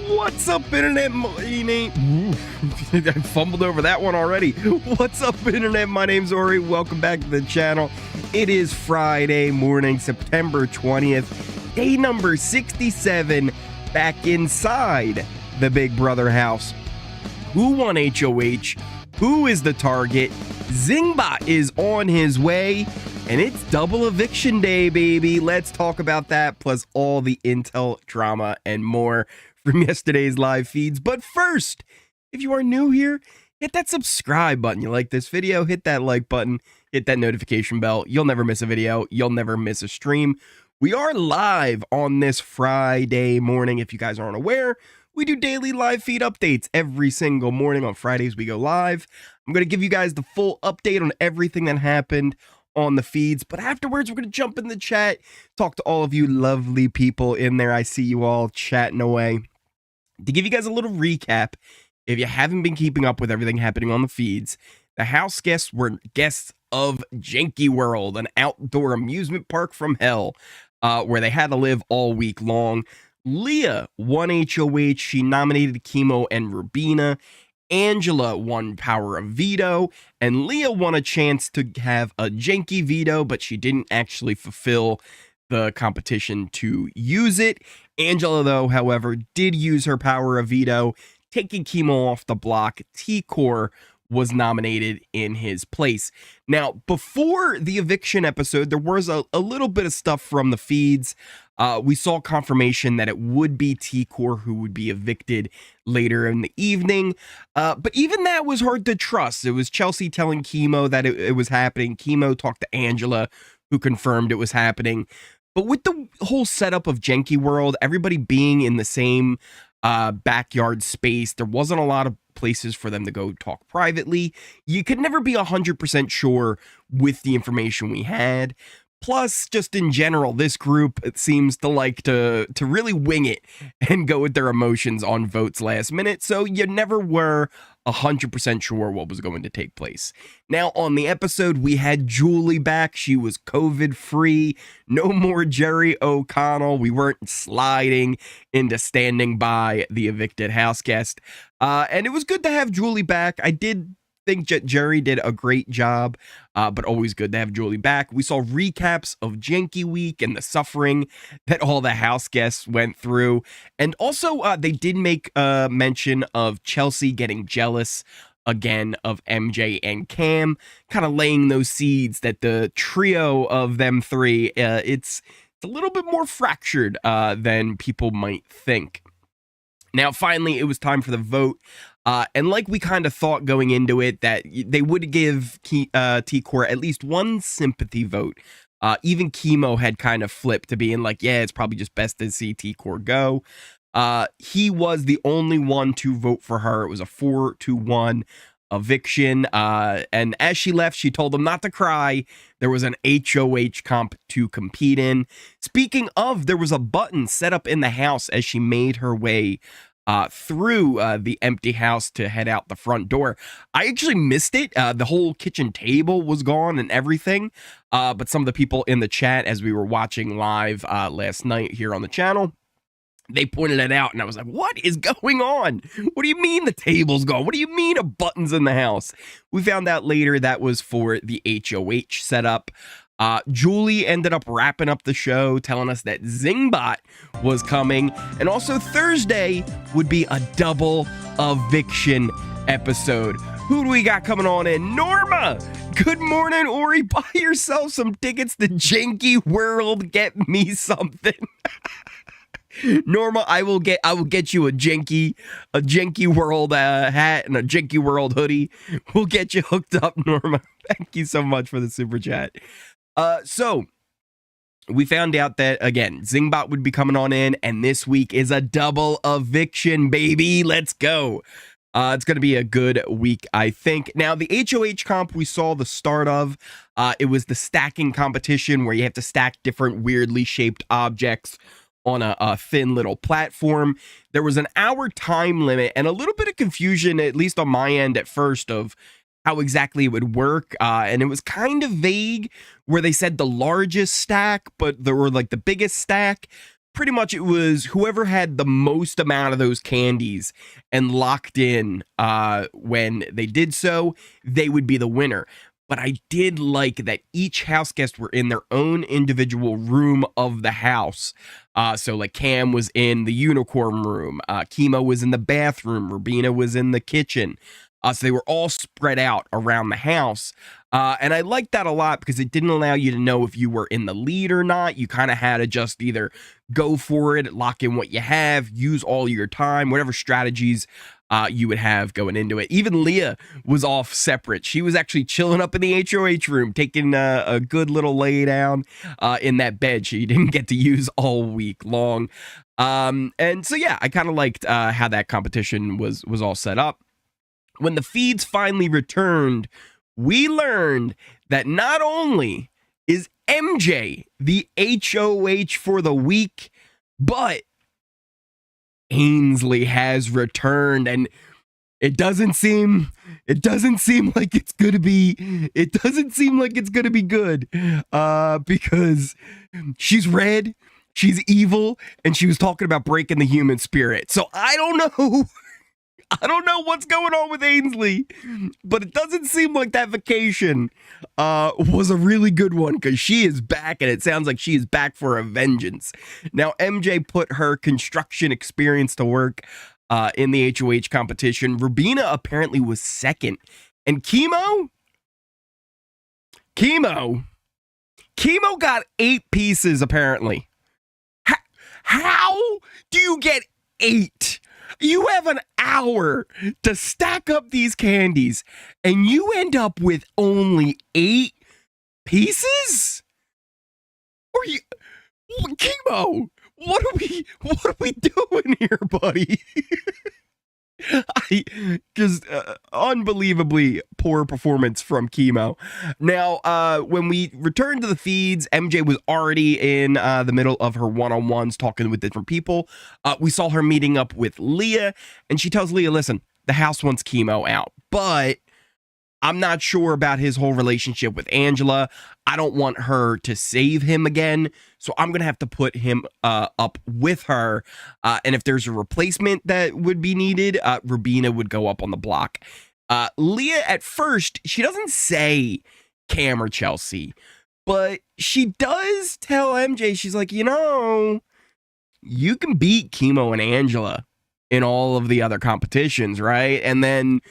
What's up, Internet? I fumbled over that one already. What's up, Internet? My name's Ori. Welcome back to the channel. It is Friday morning, September 20th, day number 67, back inside the Big Brother house. Who won HOH? Who is the target? Chenbot is on his way, and it's double eviction day, baby. Let's talk about that, plus all the intel, drama, and more from yesterday's live feeds. But first, if you are new here, hit that subscribe button. You like this video, hit that like button, hit that notification bell. You'll never miss a video. You'll never miss a stream. We are live on this Friday morning. If you guys aren't aware, we do daily live feed updates every single morning. On Fridays, we go live. I'm going to give you guys the full update on everything that happened on the feeds, but afterwards, we're going to jump in the chat, talk to all of you lovely people in there. I see you all chatting away. To give you guys a little recap, if you haven't been keeping up with everything happening on the feeds, the house guests were guests of Janky World, an outdoor amusement park from hell, where they had to live all week long. Leah won HOH. She nominated Chemo and Rubina. Angela won Power of Veto, and Leah won a chance to have a Janky veto, but she didn't actually fulfill the competition to use it. Angela, though, however, did use her Power of Veto, taking Chemo off the block. T-Core was nominated in his place. Now, before the eviction episode, there was a little bit of stuff from the feeds. We saw confirmation that it would be T-Core who would be evicted later in the evening. But even that was hard to trust. It was Chelsea telling Chemo that it was happening. Chemo talked to Angela, who confirmed it was happening. But with the whole setup of Janky World, everybody being in the same backyard space, there wasn't a lot of places for them to go talk privately. You could never be 100% sure with the information we had. Plus, just in general, this group, it seems to like to really wing it and go with their emotions on votes last minute, so you never were 100% sure what was going to take place. Now, on the episode, we had Julie back. She was COVID-free. No more Jerry O'Connell. We weren't sliding into standing by the evicted house guest. And it was good to have Julie back. I did think Jerry did a great job, but always good to have Julie back. We saw recaps of Janky Week and the suffering that all the house guests went through. And also, they did make mention of Chelsea getting jealous again of MJ and Cam, kind of laying those seeds that the trio of them three, it's a little bit more fractured than people might think. Now, finally, it was time for the vote. And like we kind of thought going into it, that they would give T-Core at least one sympathy vote. Even Chemo had kind of flipped to being like, yeah, it's probably just best to see T-Core go. He was the only one to vote for her. It was a 4-1 eviction. And as she left, she told him not to cry. There was an HOH comp to compete in. Speaking of, there was a button set up in the house as she made her way through the empty house to head out the front door. I actually missed it. The whole kitchen table was gone and everything. But some of the people in the chat as we were watching live last night here on the channel, they pointed it out, and I was like, what is going on? What do you mean the table's gone? What do you mean a button's in the house? We found out later that was for the HOH setup. Julie ended up wrapping up the show, telling us that Chenbot was coming, and also Thursday would be a double eviction episode. Who do we got coming on in? Norma! Good morning, Ori. Buy yourself some tickets to Janky World. Get me something. Norma, I will get you a Janky World hat and a Janky World hoodie. We'll get you hooked up, Norma. Thank you so much for the super chat. So we found out that, again, Chenbot would be coming on in, and this week is a double eviction, baby. Let's go. It's going to be a good week, I think. Now, the HOH comp we saw the start of, it was the stacking competition where you have to stack different weirdly shaped objects on a thin little platform. There was an hour time limit and a little bit of confusion, at least on my end at first, of how exactly it would work. And it was kind of vague where they said the largest stack, but there were like the biggest stack. pretty much it was whoever had the most amount of those candies and locked in when they did so, they would be the winner. But I did like that each house guest were in their own individual room of the house. So like Cam was in the unicorn room, Chemo was in the bathroom, Rubina was in the kitchen. So they were all spread out around the house. And I liked that a lot because it didn't allow you to know if you were in the lead or not. You kind of had to just either go for it, lock in what you have, use all your time, whatever strategies you would have going into it. Even Leah was off separate. She was actually chilling up in the HOH room, taking a good little lay down in that bed she didn't get to use all week long. And so, yeah, I kind of liked how that competition was all set up. When the feeds finally returned, we learned that not only is MJ the HOH for the week, but Ainsley has returned, and it doesn't seem like it's gonna be good because she's red, she's evil, and she was talking about breaking the human spirit. So I don't know what's going on with Ainsley, but it doesn't seem like that vacation was a really good one because she is back, and it sounds like she is back for a vengeance. Now, MJ put her construction experience to work in the HOH competition. Rubina apparently was second, and Chemo got 8 pieces apparently. How do you get 8? You have an hour to stack up these candies, and you end up with only 8 pieces? Or you, Chemo, what are we doing here, buddy? Just unbelievably poor performance from Chemo. Now, when we returned to the feeds, MJ was already in the middle of her one-on-ones talking with different people. We saw her meeting up with Leah, and she tells Leah, listen, the house wants Chemo out, but I'm not sure about his whole relationship with Angela. I don't want her to save him again, so I'm going to have to put him up with her. And if there's a replacement that would be needed, Rubina would go up on the block. Leah, at first, she doesn't say Cam or Chelsea, but she does tell MJ, she's like, you can beat Chemo and Angela in all of the other competitions, right? And then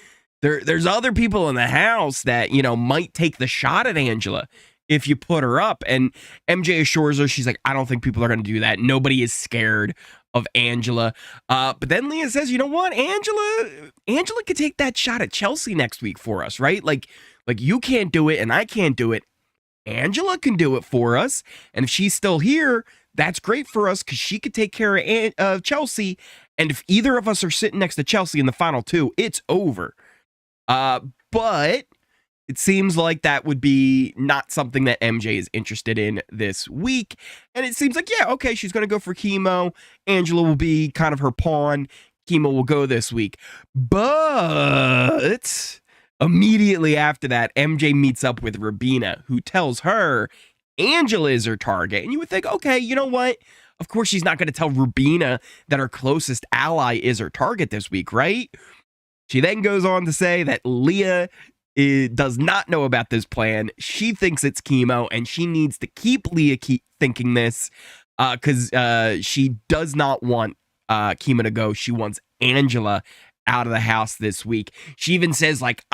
there's other people in the house that, might take the shot at Angela if you put her up. And MJ assures her, she's like, I don't think people are going to do that. Nobody is scared of Angela. But then Leah says, you know what? Angela could take that shot at Chelsea next week for us, right? Like you can't do it and I can't do it. Angela can do it for us. And if she's still here, that's great for us because she could take care of Chelsea. And if either of us are sitting next to Chelsea in the final 2, it's over. But it seems like that would be not something that MJ is interested in this week. And it seems like, yeah, okay, she's going to go for Chemo. Angela will be kind of her pawn. Chemo will go this week. But immediately after that, MJ meets up with Rubina, who tells her Angela is her target. And you would think, okay, you know what? Of course, she's not going to tell Rubina that her closest ally is her target this week, right? She then goes on to say that Leah does not know about this plan. She thinks it's Chemo, and she needs to keep Leah thinking this because she does not want Chemo to go. She wants Angela out of the house this week. She even says, like,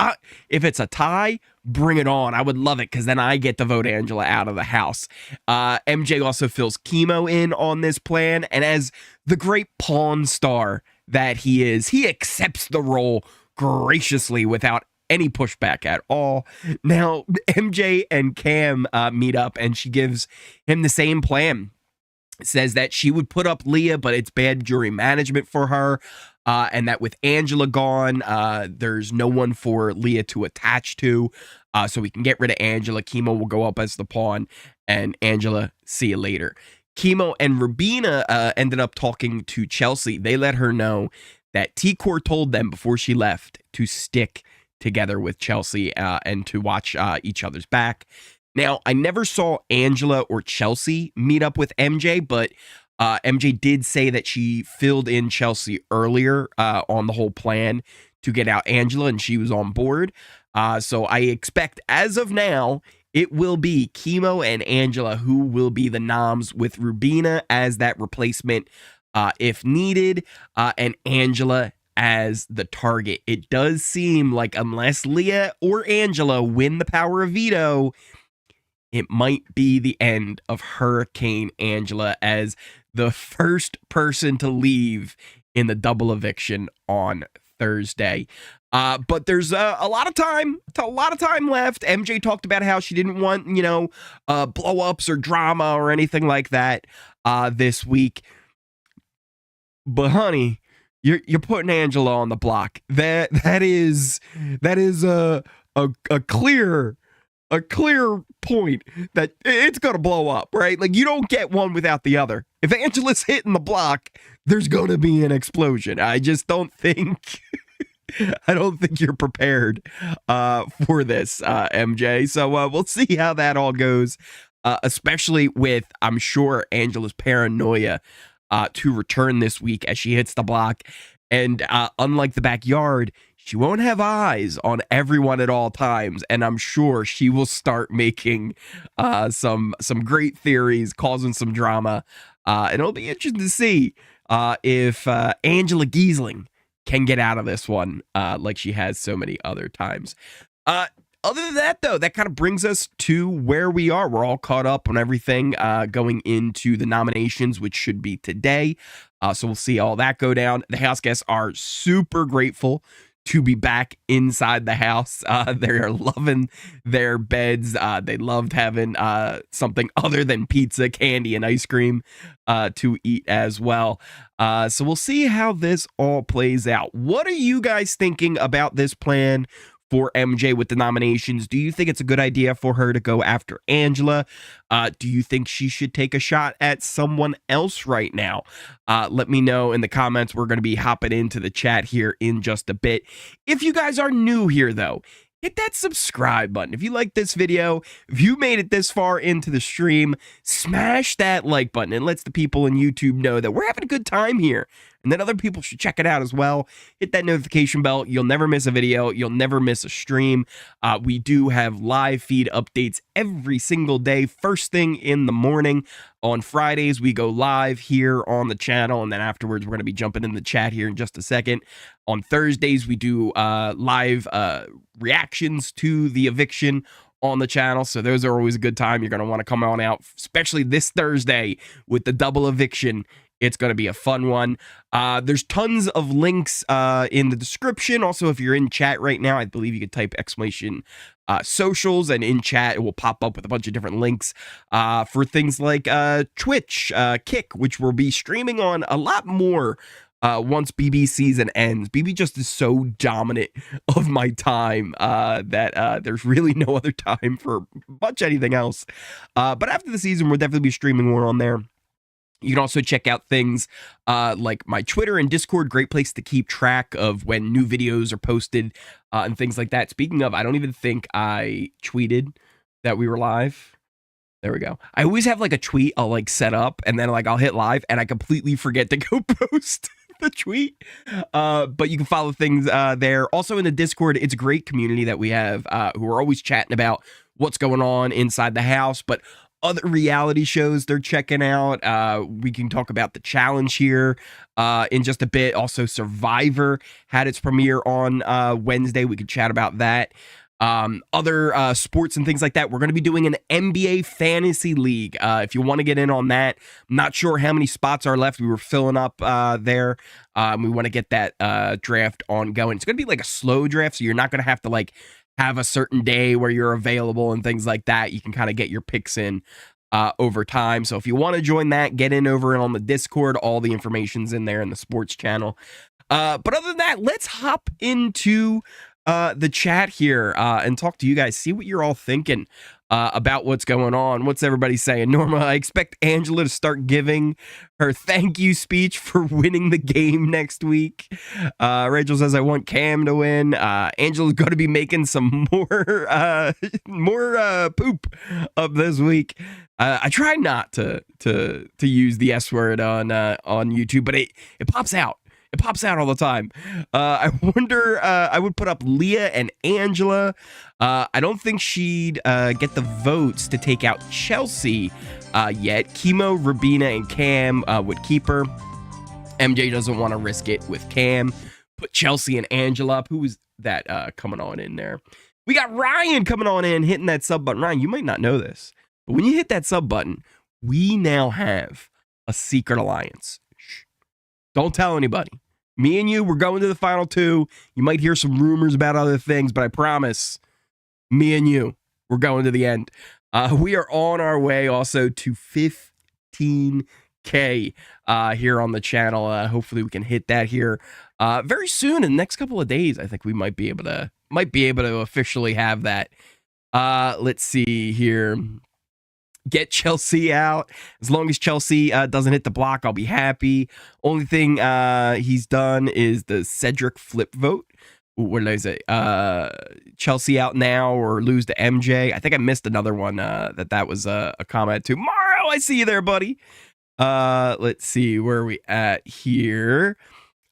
if it's a tie, bring it on. I would love it because then I get to vote Angela out of the house. MJ also fills Chemo in on this plan, and as the great pawn star that he is, he accepts the role graciously without any pushback at all. Now, MJ and Cam meet up, and she gives him the same plan. Says that she would put up Leah, but it's bad jury management for her, and that with Angela gone, there's no one for Leah to attach to, so we can get rid of Angela. Chemo will go up as the pawn, and Angela, see you later. Chemo and Rubina ended up talking to Chelsea. They let her know that T-Core told them before she left to stick together with Chelsea and to watch each other's back. Now, I never saw Angela or Chelsea meet up with MJ, but MJ did say that she filled in Chelsea earlier on the whole plan to get out Angela, and she was on board. So I expect, as of now, it will be Chemo and Angela who will be the noms, with Rubina as that replacement if needed, and Angela as the target. It does seem like unless Leah or Angela win the power of veto, it might be the end of Hurricane Angela as the first person to leave in the double eviction on Thursday. But there's a lot of time left. MJ talked about how she didn't want, blow-ups or drama or anything like that this week. But honey, you're putting Angela on the block. That is a clear point that it's gonna blow up, right? Like, you don't get one without the other. If Angela's hitting the block, there's gonna be an explosion. I just don't think I don't think you're prepared for this, MJ. So we'll see how that all goes, especially with, I'm sure, Angela's paranoia to return this week as she hits the block. And unlike the backyard, she won't have eyes on everyone at all times. And I'm sure she will start making some great theories, causing some drama. And it'll be interesting to see if Angela Gheesling can get out of this one like she has so many other times. Other than that, though, that kind of brings us to where we are. We're all caught up on everything going into the nominations, which should be today. So we'll see all that go down. The house guests are super grateful to be back inside the house. They are loving their beds. They loved having something other than pizza, candy, and ice cream to eat as well. So we'll see how this all plays out. What are you guys thinking about this plan for MJ with the nominations? Do you think it's a good idea for her to go after Angela? Do you think she should take a shot at someone else right now? Let me know in the comments. We're going to be hopping into the chat here in just a bit. If you guys are new here, though, hit that subscribe button. If you like this video, if you made it this far into the stream, smash that like button. It lets the people in YouTube know that we're having a good time here, and that other people should check it out as well. Hit that notification bell. You'll never miss a video. You'll never miss a stream. We do have live feed updates every single day, first thing in the morning. On Fridays, we go live here on the channel, and then afterwards, we're going to be jumping in the chat here in just a second. On Thursdays, we do live reactions to the eviction on the channel, so those are always a good time. You're going to want to come on out, especially this Thursday with the double eviction. It's going to be a fun one. There's tons of links in the description. Also, if you're in chat right now, I believe you could type exclamation socials, and in chat it will pop up with a bunch of different links for things like Twitch, Kick, which we'll be streaming on a lot more once BB season ends. BB just is so dominant of my time that there's really no other time for much anything else. But after the season, we'll definitely be streaming more on there. You can also check out things like my Twitter and Discord. Great place to keep track of when new videos are posted and things like that. Speaking of, I don't even think I tweeted that we were live. There we go. I always have like a tweet I'll like set up, and then like I'll hit live and I completely forget to go post the tweet. But you can follow things there. Also in the Discord, it's a great community that we have who are always chatting about what's going on inside the house, but other reality shows they're checking out. We can talk about the challenge here in just a bit. Also, Survivor had its premiere on Wednesday. We could chat about that. Other sports and things like that. We're going to be doing an NBA fantasy league. If you want to get in on that, I'm not sure how many spots are left. We were filling up there. We want to get that draft ongoing. It's going to be like a slow draft, so you're not going to have to like have a certain day where you're available and things like that. You can kind of get your picks in over time. So if you want to join that, get in over on the Discord. All the information's in there in the sports channel. But other than that, let's hop into the chat here and talk to you guys. See what you're all thinking about what's going on. What's everybody saying? Norma, I expect Angela to start giving her thank you speech for winning the game next week. Rachel says, I want Cam to win. Angela's going to be making some more poop of this week. I try not to use the S word on YouTube, but it pops out. It pops out all the time. I wonder, I would put up Leah and Angela. I don't think she'd get the votes to take out Chelsea yet. Chemo, Rubina, and Cam would keep her. MJ doesn't want to risk it with Cam. Put Chelsea and Angela up. Who is that coming on in there? We got Ryan coming on in, hitting that sub button. Ryan, you might not know this, but when you hit that sub button, we now have a secret alliance. Shh. Don't tell anybody. Me and you, we're going to the final two. You might hear some rumors about other things, but I promise, me and you, we're going to the end. We are on our way also to 15K here on the channel. Hopefully we can hit that here very soon. In the next couple of days, I think we might be able to officially have that. Let's see here. Get Chelsea out. As long as Chelsea doesn't hit the block, I'll be happy. Only thing he's done is the Cedric flip vote. What did I say? Chelsea out now or lose to MJ. I think I missed another one that was a comment to. Morrow, I see you there, buddy. Let's see. Where are we at here?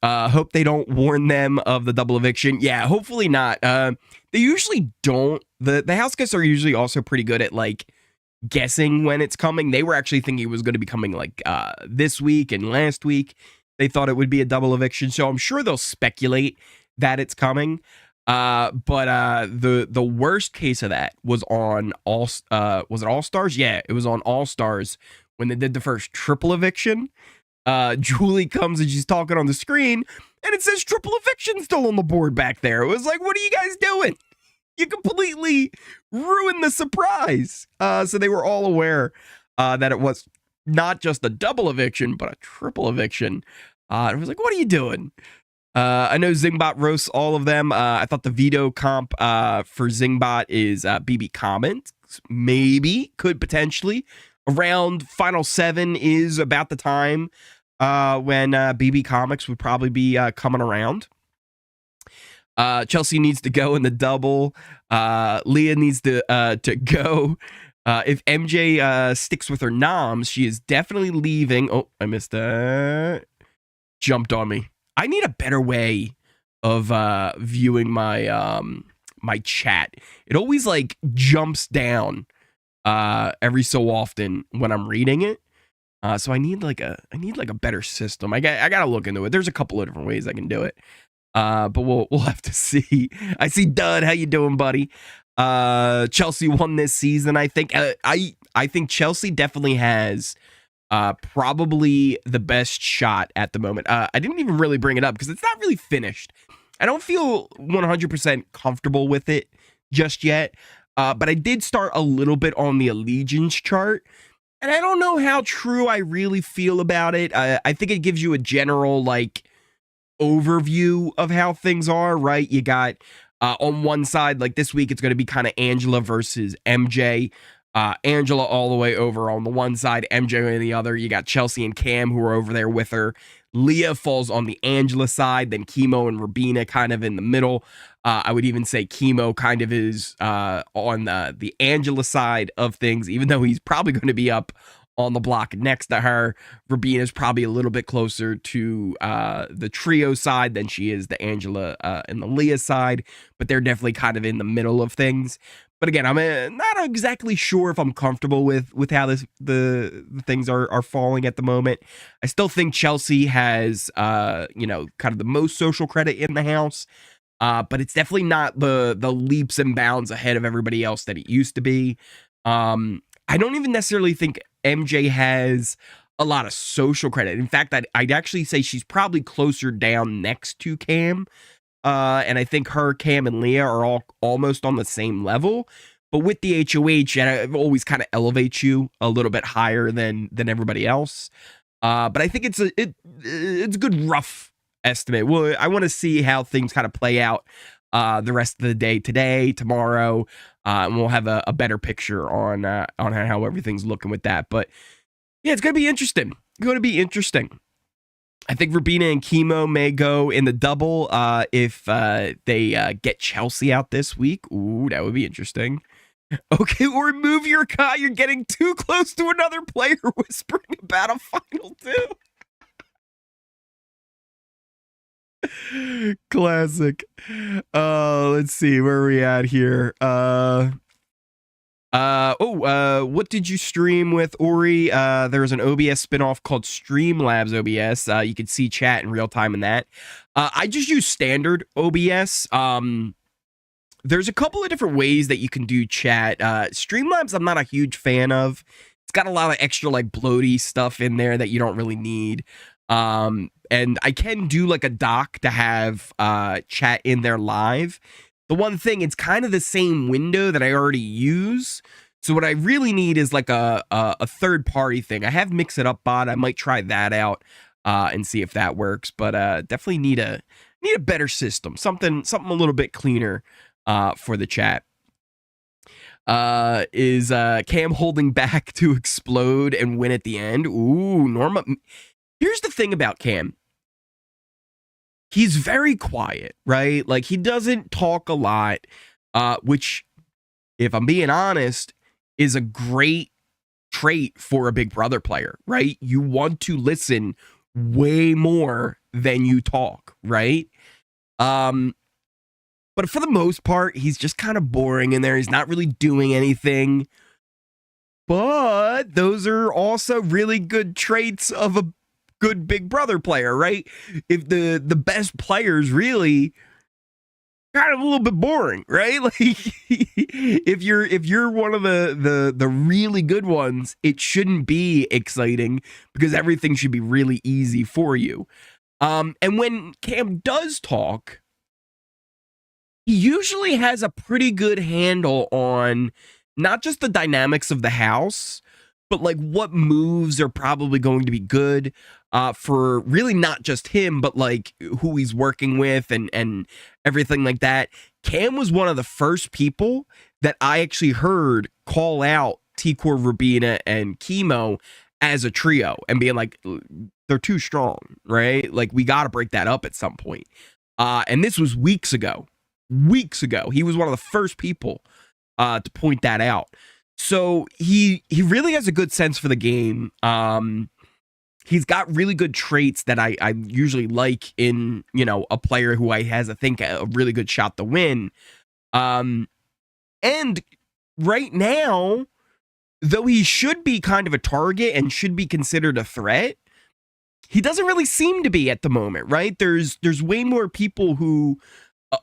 Hope they don't warn them of the double eviction. Yeah, hopefully not. They usually don't. The houseguests are usually also pretty good at like guessing when it's coming. They were actually thinking it was going to be coming like this week and last week. They thought it would be a double eviction, so I'm sure they'll speculate that it's coming. But the worst case of that was on was it All Stars? Yeah, it was on All Stars when they did the first triple eviction. Julie comes and she's talking on the screen, and it says triple eviction still on the board back there. It was like, what are you guys doing? You completely ruined the surprise. So they were all aware that it was not just a double eviction, but a triple eviction. It was like, what are you doing? I know Zingbot roasts all of them. I thought the veto comp for Zingbot is BB comments. Maybe, could potentially. Around Final 7 is about the time when BB Comics would probably be coming around. Chelsea needs to go in the double. Leah needs to go. If MJ sticks with her noms, she is definitely leaving. Oh, I missed that. Jumped on me. I need a better way of viewing my my chat. It always like jumps down every so often when I'm reading it. So I need like a better system. I gotta look into it. There's a couple of different ways I can do it. But we'll have to see. I see Dud. How you doing, buddy? Chelsea won this season. I think I think Chelsea definitely has probably the best shot at the moment. I didn't even really bring it up because it's not really finished. I don't feel 100% comfortable with it just yet. But I did start a little bit on the allegiance chart, and I don't know how true I really feel about it. I think it gives you a general like overview of how things are, right? You got on one side, like this week, it's going to be kind of Angela versus MJ. Angela all the way over on the one side, MJ on the other. You got Chelsea and Cam who are over there with her. Leah falls on the Angela side, then Chemo and Rubina kind of in the middle. I would even say Chemo kind of is on the Angela side of things, even though he's probably going to be up on the block next to her. Rubina is probably a little bit closer to the trio side than she is the Angela and the Leah side, but they're definitely kind of in the middle of things. But again, I'm not exactly sure if I'm comfortable with how the things are falling at the moment. I still think Chelsea has, kind of the most social credit in the house, but it's definitely not the leaps and bounds ahead of everybody else that it used to be. I don't even necessarily think MJ has a lot of social credit. In fact, I'd actually say she's probably closer down next to Cam. And I think her, Cam, and Leah are all almost on the same level. But with the HOH, it always kind of elevates you a little bit higher than everybody else. But I think it's a good rough estimate. Well, I want to see how things kind of play out the rest of the day today, tomorrow, and we'll have a better picture on how everything's looking with that. But yeah, it's going to be interesting. I think Rubina and Chemo may go in the double if they get Chelsea out this week. Ooh, that would be interesting. Okay, or remove your guy. You're getting too close to another player whispering about a final two. Classic. Let's see, where are we at here? What did you stream with, Ori? There was an OBS spinoff called Streamlabs OBS. You could see chat in real time in that. I just use standard OBS. There's a couple of different ways that you can do chat. Streamlabs, I'm not a huge fan of. It's got a lot of extra like bloaty stuff in there that you don't really need. And I can do like a doc to have chat in there live. The one thing, it's kind of the same window that I already use. So what I really need is like a third party thing. I have Mix It Up Bot. I might try that out and see if that works. But definitely need a better system. Something a little bit cleaner for the chat. Is Cam holding back to explode and win at the end? Ooh, Norma. Here's the thing about Cam. He's very quiet, right? Like, he doesn't talk a lot, which, if I'm being honest, is a great trait for a Big Brother player, right? You want to listen way more than you talk, right? But for the most part, he's just kind of boring in there. He's not really doing anything. But those are also really good traits of a good Big Brother player, right? If the best players really kind of a little bit boring, right? Like if you're one of the really good ones, it shouldn't be exciting because everything should be really easy for you. And when Cam does talk, he usually has a pretty good handle on not just the dynamics of the house, but like what moves are probably going to be good for really not just him, but like who he's working with and everything like that. Cam was one of the first people that I actually heard call out T-Core, Rubina, and Chemo as a trio and being like, they're too strong, right? Like, we got to break that up at some point. And this was weeks ago. He was one of the first people to point that out. So he really has a good sense for the game. He's got really good traits that I usually like in, you know, a player who has, I think, a really good shot to win. And right now, though he should be kind of a target and should be considered a threat, he doesn't really seem to be at the moment, right? There's way more people who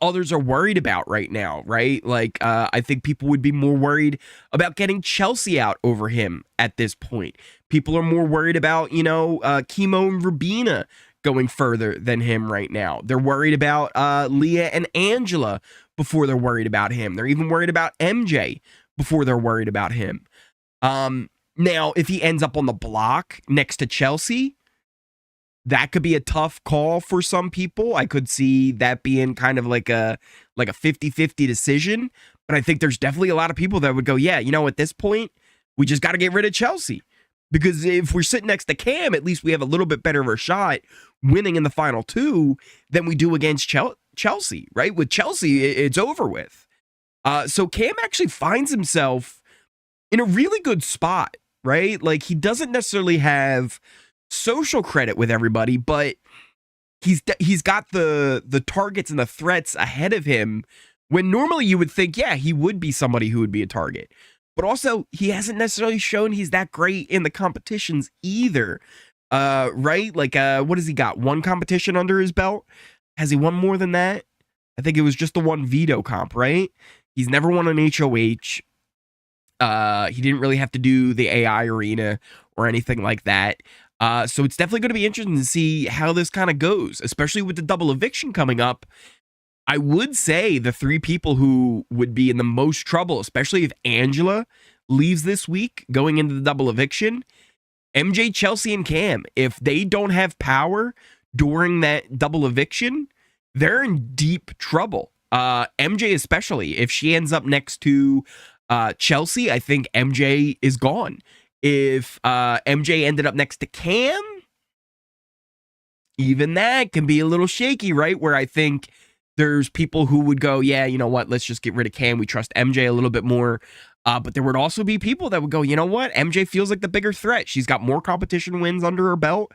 others are worried about right now, right? Like, I think people would be more worried about getting Chelsea out over him at this point. People are more worried about, you know, Chemo and Rubina going further than him right now. They're worried about Leah and Angela before they're worried about him. They're even worried about MJ before they're worried about him. Now, if he ends up on the block next to Chelsea, that could be a tough call for some people. I could see that being kind of like a 50-50 decision. But I think there's definitely a lot of people that would go, yeah, you know, at this point, we just got to get rid of Chelsea. Because if we're sitting next to Cam, at least we have a little bit better of a shot winning in the final two than we do against Chelsea, right? With Chelsea, it's over with. So Cam actually finds himself in a really good spot, right? Like, he doesn't necessarily have social credit with everybody, but he's got the targets and the threats ahead of him when normally you would think, yeah, he would be somebody who would be a target. But also, he hasn't necessarily shown he's that great in the competitions either, right? Like, what has he got? One competition under his belt? Has he won more than that? I think it was just the one veto comp, right? He's never won an HOH. He didn't really have to do the AI arena or anything like that. So it's definitely going to be interesting to see how this kind of goes, especially with the double eviction coming up. I would say the three people who would be in the most trouble, especially if Angela leaves this week going into the double eviction, MJ, Chelsea, and Cam. If they don't have power during that double eviction, they're in deep trouble. MJ especially, if she ends up next to Chelsea, I think MJ is gone. If MJ ended up next to Cam, even that can be a little shaky, right? Where I think there's people who would go, yeah, you know what, let's just get rid of Cam. We trust MJ a little bit more. But there would also be people that would go, you know what? MJ feels like the bigger threat. She's got more competition wins under her belt.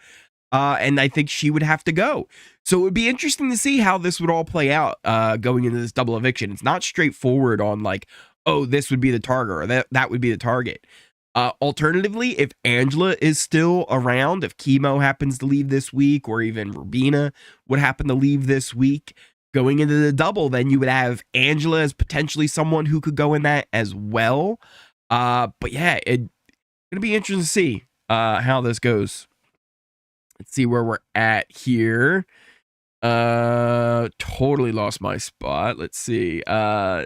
And I think she would have to go. So it would be interesting to see how this would all play out going into this double eviction. It's not straightforward on like, oh, this would be the target or that would be the target. Alternatively, if Angela is still around, if Chemo happens to leave this week, or even Rubina would happen to leave this week, going into the double, then you would have Angela as potentially someone who could go in that as well. But yeah, it's going to be interesting to see how this goes. Let's see where we're at here. Totally lost my spot. Let's see.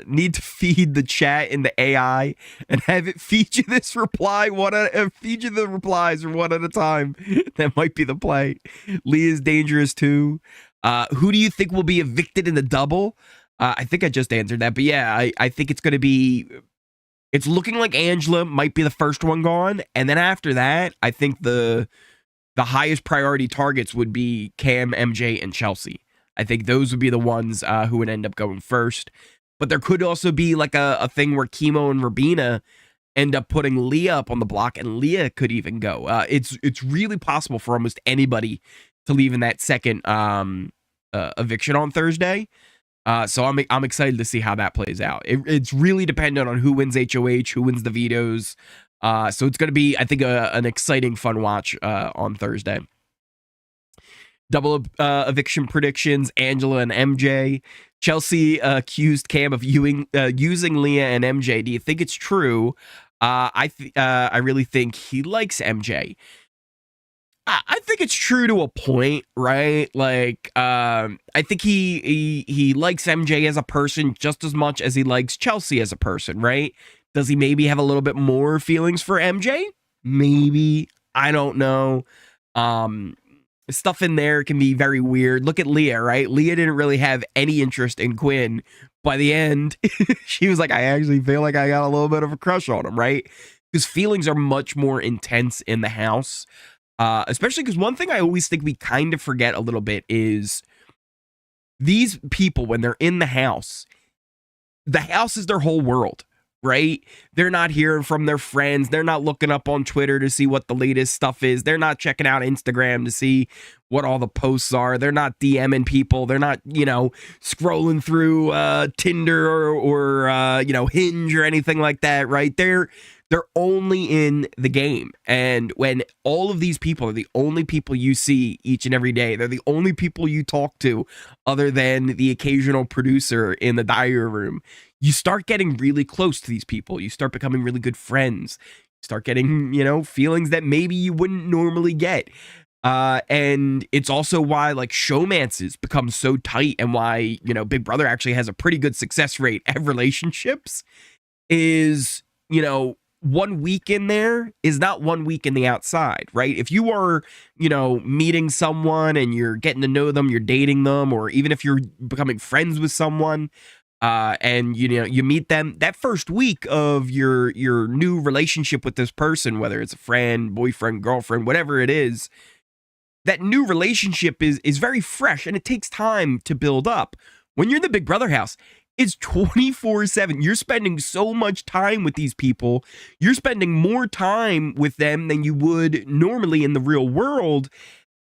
Need to feed the chat in the AI and have it feed you this reply feed you the replies one at a time. That might be the play. Leah's dangerous too. Who do you think will be evicted in the double? I think I just answered that, but yeah, I think it's going to be. It's looking like Angela might be the first one gone, and then after that, I think the highest priority targets would be Cam, MJ, and Chelsea. I think those would be the ones who would end up going first. But there could also be like a thing where Chemo and Rubina end up putting Leah up on the block, and Leah could even go. It's really possible for almost anybody to leave in that second eviction on Thursday. So I'm excited to see how that plays out. It's really dependent on who wins HOH, who wins the vetoes. So it's going to be, I think, an exciting, fun watch on Thursday. Double eviction predictions, Angela and MJ. Chelsea accused Cam of using Leah and MJ. Do you think it's true? I really think he likes MJ. I think it's true to a point, right? Like, I think he likes MJ as a person just as much as he likes Chelsea as a person, right? Does he maybe have a little bit more feelings for MJ? Maybe. I don't know. Stuff in there can be very weird. Look at Leah, right? Leah didn't really have any interest in Quinn. By the end, she was like, I actually feel like I got a little bit of a crush on him, right? Because feelings are much more intense in the house. Especially because one thing I always think we kind of forget a little bit is these people, when they're in the house is their whole world. Right? They're not hearing from their friends. They're not looking up on Twitter to see what the latest stuff is. They're not checking out Instagram to see what all the posts are. They're not DMing people. They're not, scrolling through Tinder or Hinge or anything like that, right? They're only in the game. And when all of these people are the only people you see each and every day, they're the only people you talk to other than the occasional producer in the diary room, you start getting really close to these people. You start becoming really good friends. You start getting, feelings that maybe you wouldn't normally get. And it's also why like showmances become so tight, and why, Big Brother actually has a pretty good success rate at relationships is, 1 week in there is not 1 week in the outside, right? If you are, meeting someone and you're getting to know them, you're dating them, or even if you're becoming friends with someone, and you meet them, that first week of your new relationship with this person, whether it's a friend, boyfriend, girlfriend, whatever it is, that new relationship is very fresh, and it takes time to build up. When you're in the Big Brother house, it's 24/7. You're spending so much time with these people. You're spending more time with them than you would normally in the real world.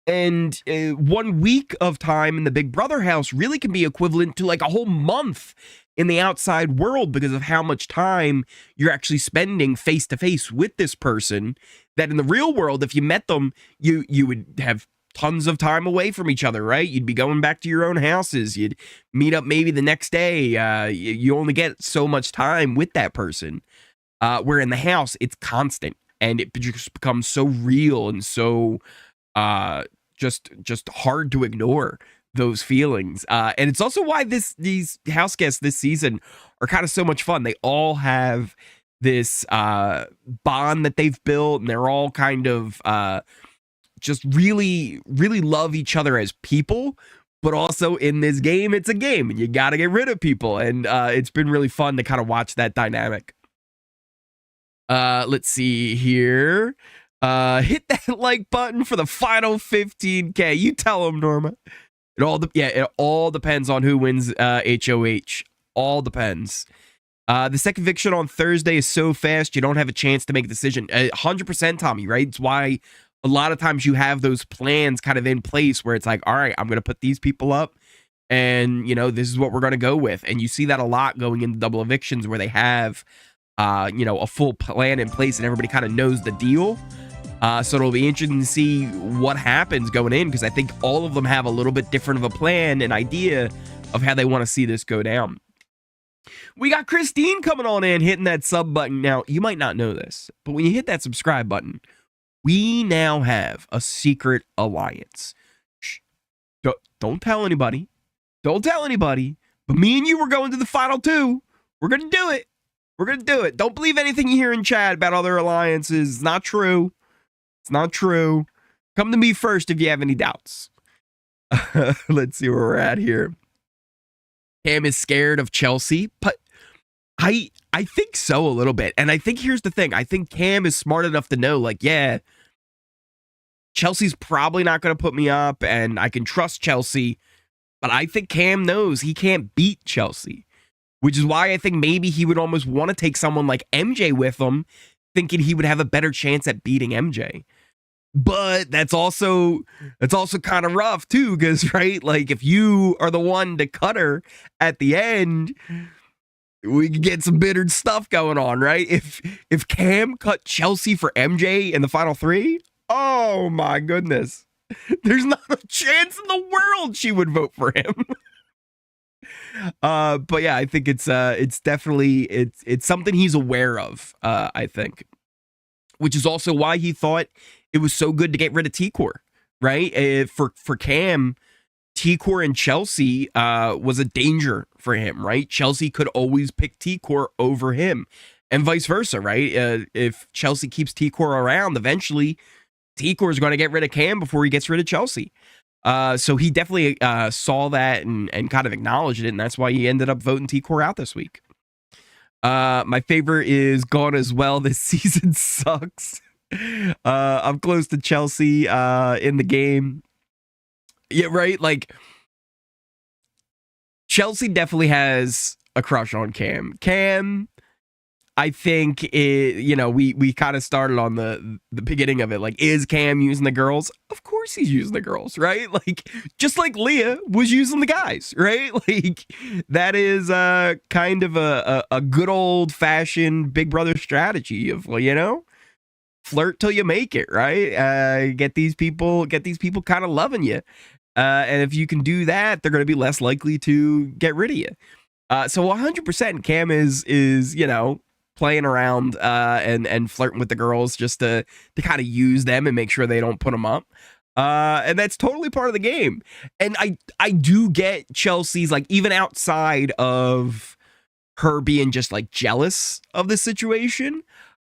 And 1 week of time in the Big Brother house really can be equivalent to like a whole month in the outside world, because of how much time you're actually spending face to face with this person, that in the real world, if you met them, you would have tons of time away from each other, right? You'd be going back to your own houses. You'd meet up maybe the next day. You only get so much time with that person. Where in the house, it's constant, and it just becomes so real and so just hard to ignore those feelings. And it's also why these house guests this season are kind of so much fun. They all have this bond that they've built, and they're all kind of just really, really love each other as people, but also in this game, it's a game, and you got to get rid of people. And it's been really fun to kind of watch that dynamic. Let's see here. Hit that like button for the final 15K. You tell them, Norma. It all depends on who wins HOH. All depends. The second eviction on Thursday is so fast, you don't have a chance to make a decision. 100%, Tommy, right? It's why a lot of times you have those plans kind of in place where it's like, all right, I'm going to put these people up and, you know, this is what we're going to go with. And you see that a lot going into double evictions where they have, you know, a full plan in place and everybody kind of knows the deal. So it'll be interesting to see what happens going in, because I think all of them have a little bit different of a plan and idea of how they want to see this go down. We got Christine coming on in, hitting that sub button. Now, you might not know this, but when you hit that subscribe button, we now have a secret alliance. Shh. Don't tell anybody. Don't tell anybody. But me and you were going to the final two. We're going to do it. We're going to do it. Don't believe anything you hear in chat about other alliances. It's not true. It's not true. Come to me first if you have any doubts. Let's see where we're at here. Cam is scared of Chelsea, but I think so a little bit. And I think here's the thing. I think Cam is smart enough to know, like, yeah, Chelsea's probably not going to put me up and I can trust Chelsea. But I think Cam knows he can't beat Chelsea, which is why I think maybe he would almost want to take someone like MJ with him, thinking he would have a better chance at beating MJ. But that's also kind of rough too, because, right, like if you are the one to cut her at the end, we could get some bitter stuff going on, right? If Cam cut Chelsea for MJ in the final three, oh my goodness, there's not a chance in the world she would vote for him. But yeah, I think it's definitely it's something he's aware of. I think, which is also why he thought it was so good to get rid of T-Core, right? For Cam, T-Core and Chelsea was a danger for him, right? Chelsea could always pick T-Core over him, and vice versa, right? If Chelsea keeps T-Core around, eventually T-Core is going to get rid of Cam before he gets rid of Chelsea. So he definitely saw that and kind of acknowledged it, and that's why he ended up voting T-Core out this week. My favorite is gone as well. This season sucks. I'm close to Chelsea in the game. Yeah, right? Like, Chelsea definitely has a crush on Cam. Cam, I think, we kind of started on the beginning of it. Like, is Cam using the girls? Of course he's using the girls, right? Like, just like Leah was using the guys, right? Like, that is kind of a good old-fashioned Big Brother strategy of, well, you know, flirt till you make it, right? Get these people kind of loving you. And if you can do that, they're going to be less likely to get rid of you. So 100% Cam is, you know, playing around and flirting with the girls just to kind of use them and make sure they don't put them up. And that's totally part of the game. And I do get Chelsea's, like, even outside of her being just like jealous of the situation,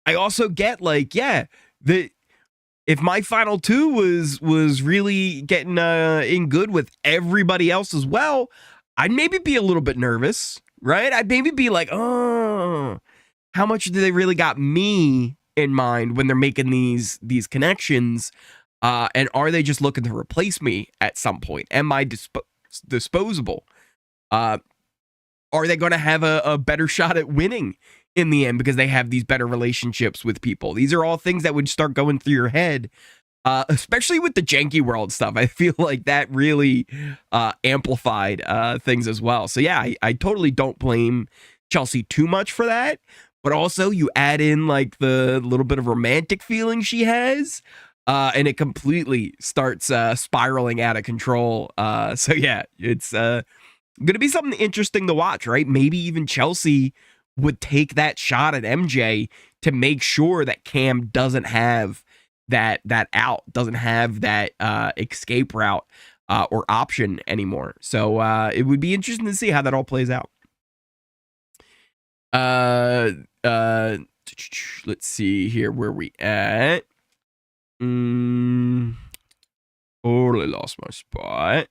I also get, like, yeah, if my final two was really getting in good with everybody else as well, I'd maybe be a little bit nervous, right? I'd maybe be like, oh, how much do they really got me in mind when they're making these connections? And are they just looking to replace me at some point? Am I disposable? Are they going to have a better shot at winning in the end because they have these better relationships with people? These are all things that would start going through your head, especially with the Janky World stuff. I feel like that really amplified things as well. So yeah, I totally don't blame Chelsea too much for that. But also you add in, like, the little bit of romantic feeling she has, and it completely starts spiraling out of control. So yeah, it's going to be something interesting to watch, right? Maybe even Chelsea would take that shot at MJ to make sure that Cam doesn't have that out, doesn't have that escape route or option anymore. So it would be interesting to see how that all plays out. Let's see here where we at. Totally lost my spot.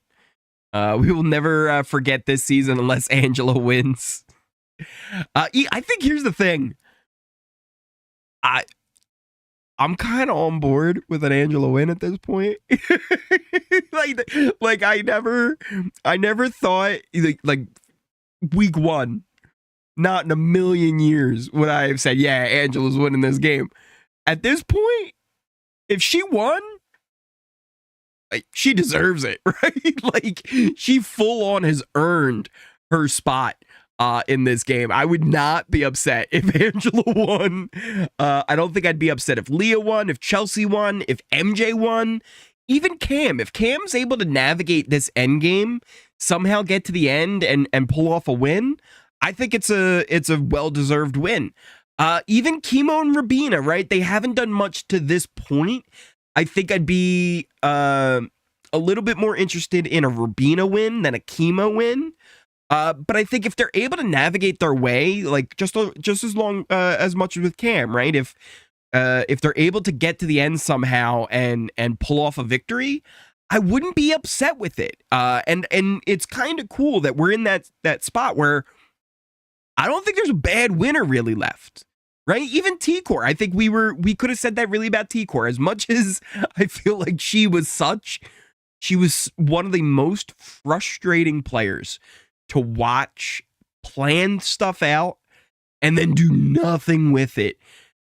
We will never forget this season unless Angela wins. I think here's the thing. I'm kind of on board with an Angela win at this point. like I never thought, like week one, Not in a million years would I have said, yeah, Angela's winning this game. At this point, if she won, like, she deserves it, right? Like, she full on has earned her spot in this game. I would not be upset if Angela won. I don't think I'd be upset if Leah won, if Chelsea won, if MJ won, even Cam. If Cam's able to navigate this end game, somehow get to the end and pull off a win, I think it's a well-deserved win. Even Chemo and Rubina, right? They haven't done much to this point. I think I'd be a little bit more interested in a Rubina win than a Chemo win. But I think if they're able to navigate their way, like just as long as much as with Cam, right? If they're able to get to the end somehow and pull off a victory, I wouldn't be upset with it. And it's kind of cool that we're in that spot where I don't think there's a bad winner really left, right? Even T-Core, I think we could have said that really about T-Core. As much as I feel like she was one of the most frustrating players to watch plan stuff out and then do nothing with it.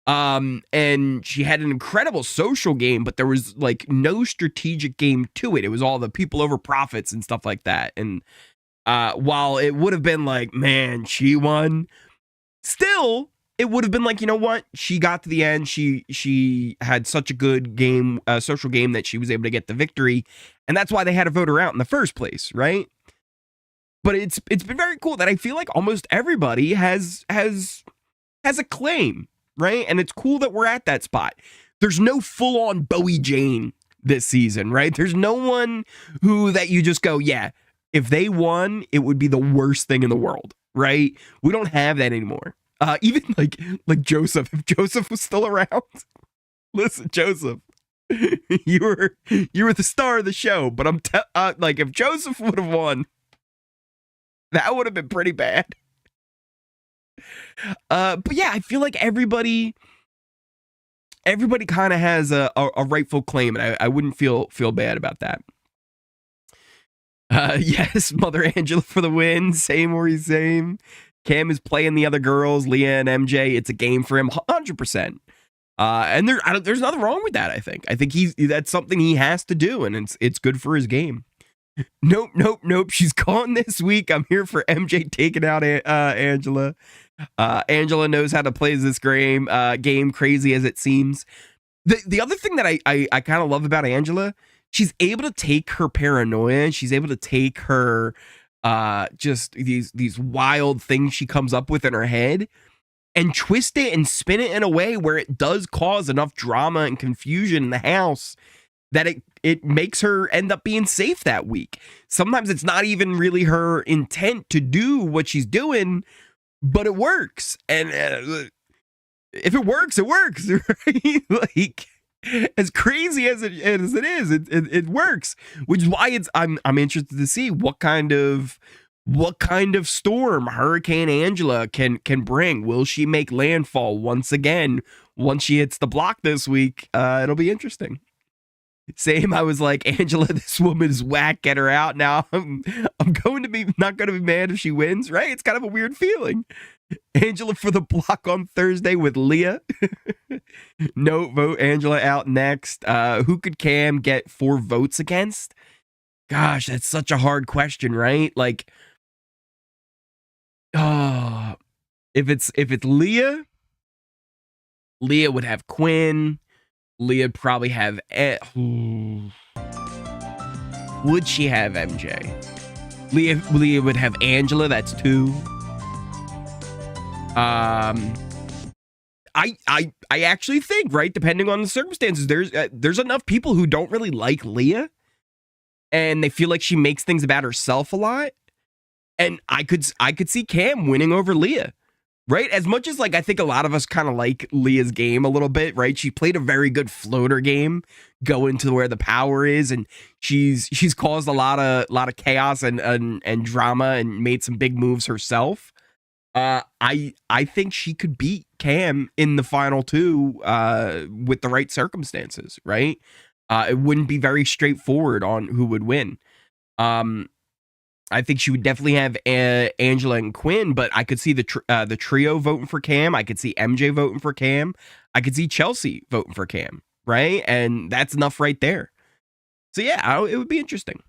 And she had an incredible social game, but there was like no strategic game to it. It was all the people over profits and stuff like that. And while it would have been like, man, she won, still, it would have been like, you know what? She got to the end. She had such a good game, social game, that she was able to get the victory. And that's why they had to vote her out in the first place, right? But it's been very cool that I feel like almost everybody has a claim, right? And it's cool that we're at that spot. There's no full-on Bowie Jane this season, right? There's no one that you just go, yeah, if they won, it would be the worst thing in the world, right? We don't have that anymore. Even like Joseph, if Joseph was still around, listen, Joseph, you were the star of the show, but like if Joseph would have won, that would have been pretty bad. But yeah, I feel like everybody kind of has a rightful claim, and I wouldn't feel bad about that. Yes, Mother Angela for the win. Same or same. Cam is playing the other girls, Leah and MJ. It's a game for him, 100%. And there's nothing wrong with that. I think that's something he has to do, and it's good for his game. Nope. She's gone this week. I'm here for MJ taking out Angela. Angela knows how to play this game, crazy as it seems. The other thing that I kind of love about Angela, she's able to take her paranoia. She's able to take her just these wild things she comes up with in her head and twist it and spin it in a way where it does cause enough drama and confusion in the house that it makes her end up being safe that week. Sometimes it's not even really her intent to do what she's doing, but it works. And if it works, it works, right? Like, as crazy as it is, it works. Which is why I'm interested to see what kind of storm Hurricane Angela can bring. Will she make landfall once again once she hits the block this week? It'll be interesting. Same, I was like, Angela, this woman is whack, get her out. Now I'm going to be not going to be mad if she wins, right? It's kind of a weird feeling. Angela for the block on Thursday with Leah. No vote Angela out next. Who could Cam get 4 votes against? Gosh, that's such a hard question, right? Like, if it's Leah would have Quinn. Leah'd probably have... Would she have MJ? Leah would have Angela. That's 2. I actually think, right, depending on the circumstances, there's enough people who don't really like Leah, and they feel like she makes things about herself a lot. And I could see Cam winning over Leah. Right? As much as, like, I think a lot of us kind of like Leah's game a little bit, right? She played a very good floater game going to where the power is, and she's caused a lot of chaos and drama and made some big moves herself. I think she could beat Cam in the final 2 with the right circumstances, right? It wouldn't be very straightforward on who would win. I think she would definitely have Angela and Quinn, but I could see the trio voting for Cam. I could see MJ voting for Cam. I could see Chelsea voting for Cam, right? And that's enough right there. So yeah, it would be interesting.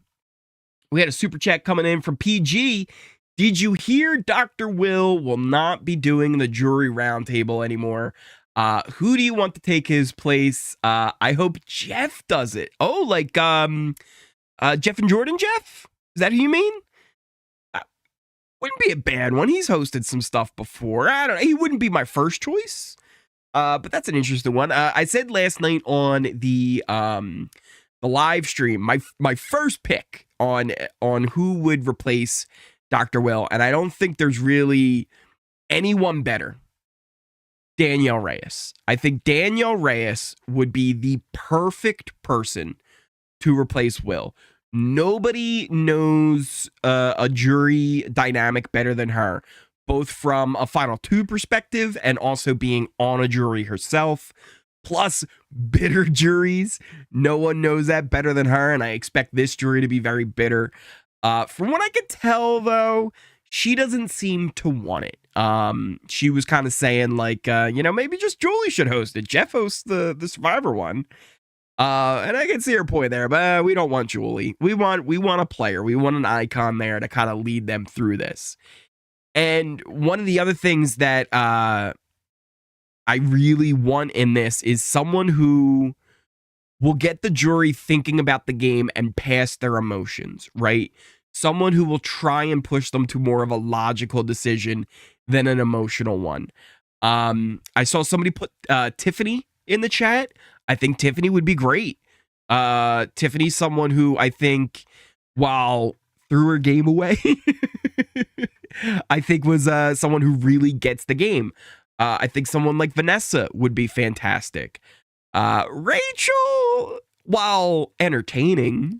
We had a super chat coming in from PG. Did you hear Dr. Will not be doing the jury roundtable anymore? Who do you want to take his place? I hope Jeff does it. Oh, like Jeff and Jordan Jeff? Is that who you mean? Wouldn't be a bad one. He's hosted some stuff before. I don't know. He wouldn't be my first choice. But that's an interesting one. I said last night on the live stream, my first pick on who would replace Dr. Will, and I don't think there's really anyone better. Danielle Reyes. I think Danielle Reyes would be the perfect person to replace Will. Nobody knows a jury dynamic better than her, both from a Final Two perspective and also being on a jury herself. Plus, bitter juries. No one knows that better than her, and I expect this jury to be very bitter. From what I could tell, though, she doesn't seem to want it. She was kind of saying, like, maybe just Julie should host it. Jeff hosts the Survivor one. And I can see her point there, but we don't want Julie. We want a player. We want an icon there to kind of lead them through this. And one of the other things that I really want in this is someone who will get the jury thinking about the game and past their emotions, right? Someone who will try and push them to more of a logical decision than an emotional one. I saw somebody put Tiffany in the chat. I think Tiffany would be great. Tiffany's someone who I think, while threw her game away, I think was someone who really gets the game. I think someone like Vanessa would be fantastic. Rachel, while entertaining,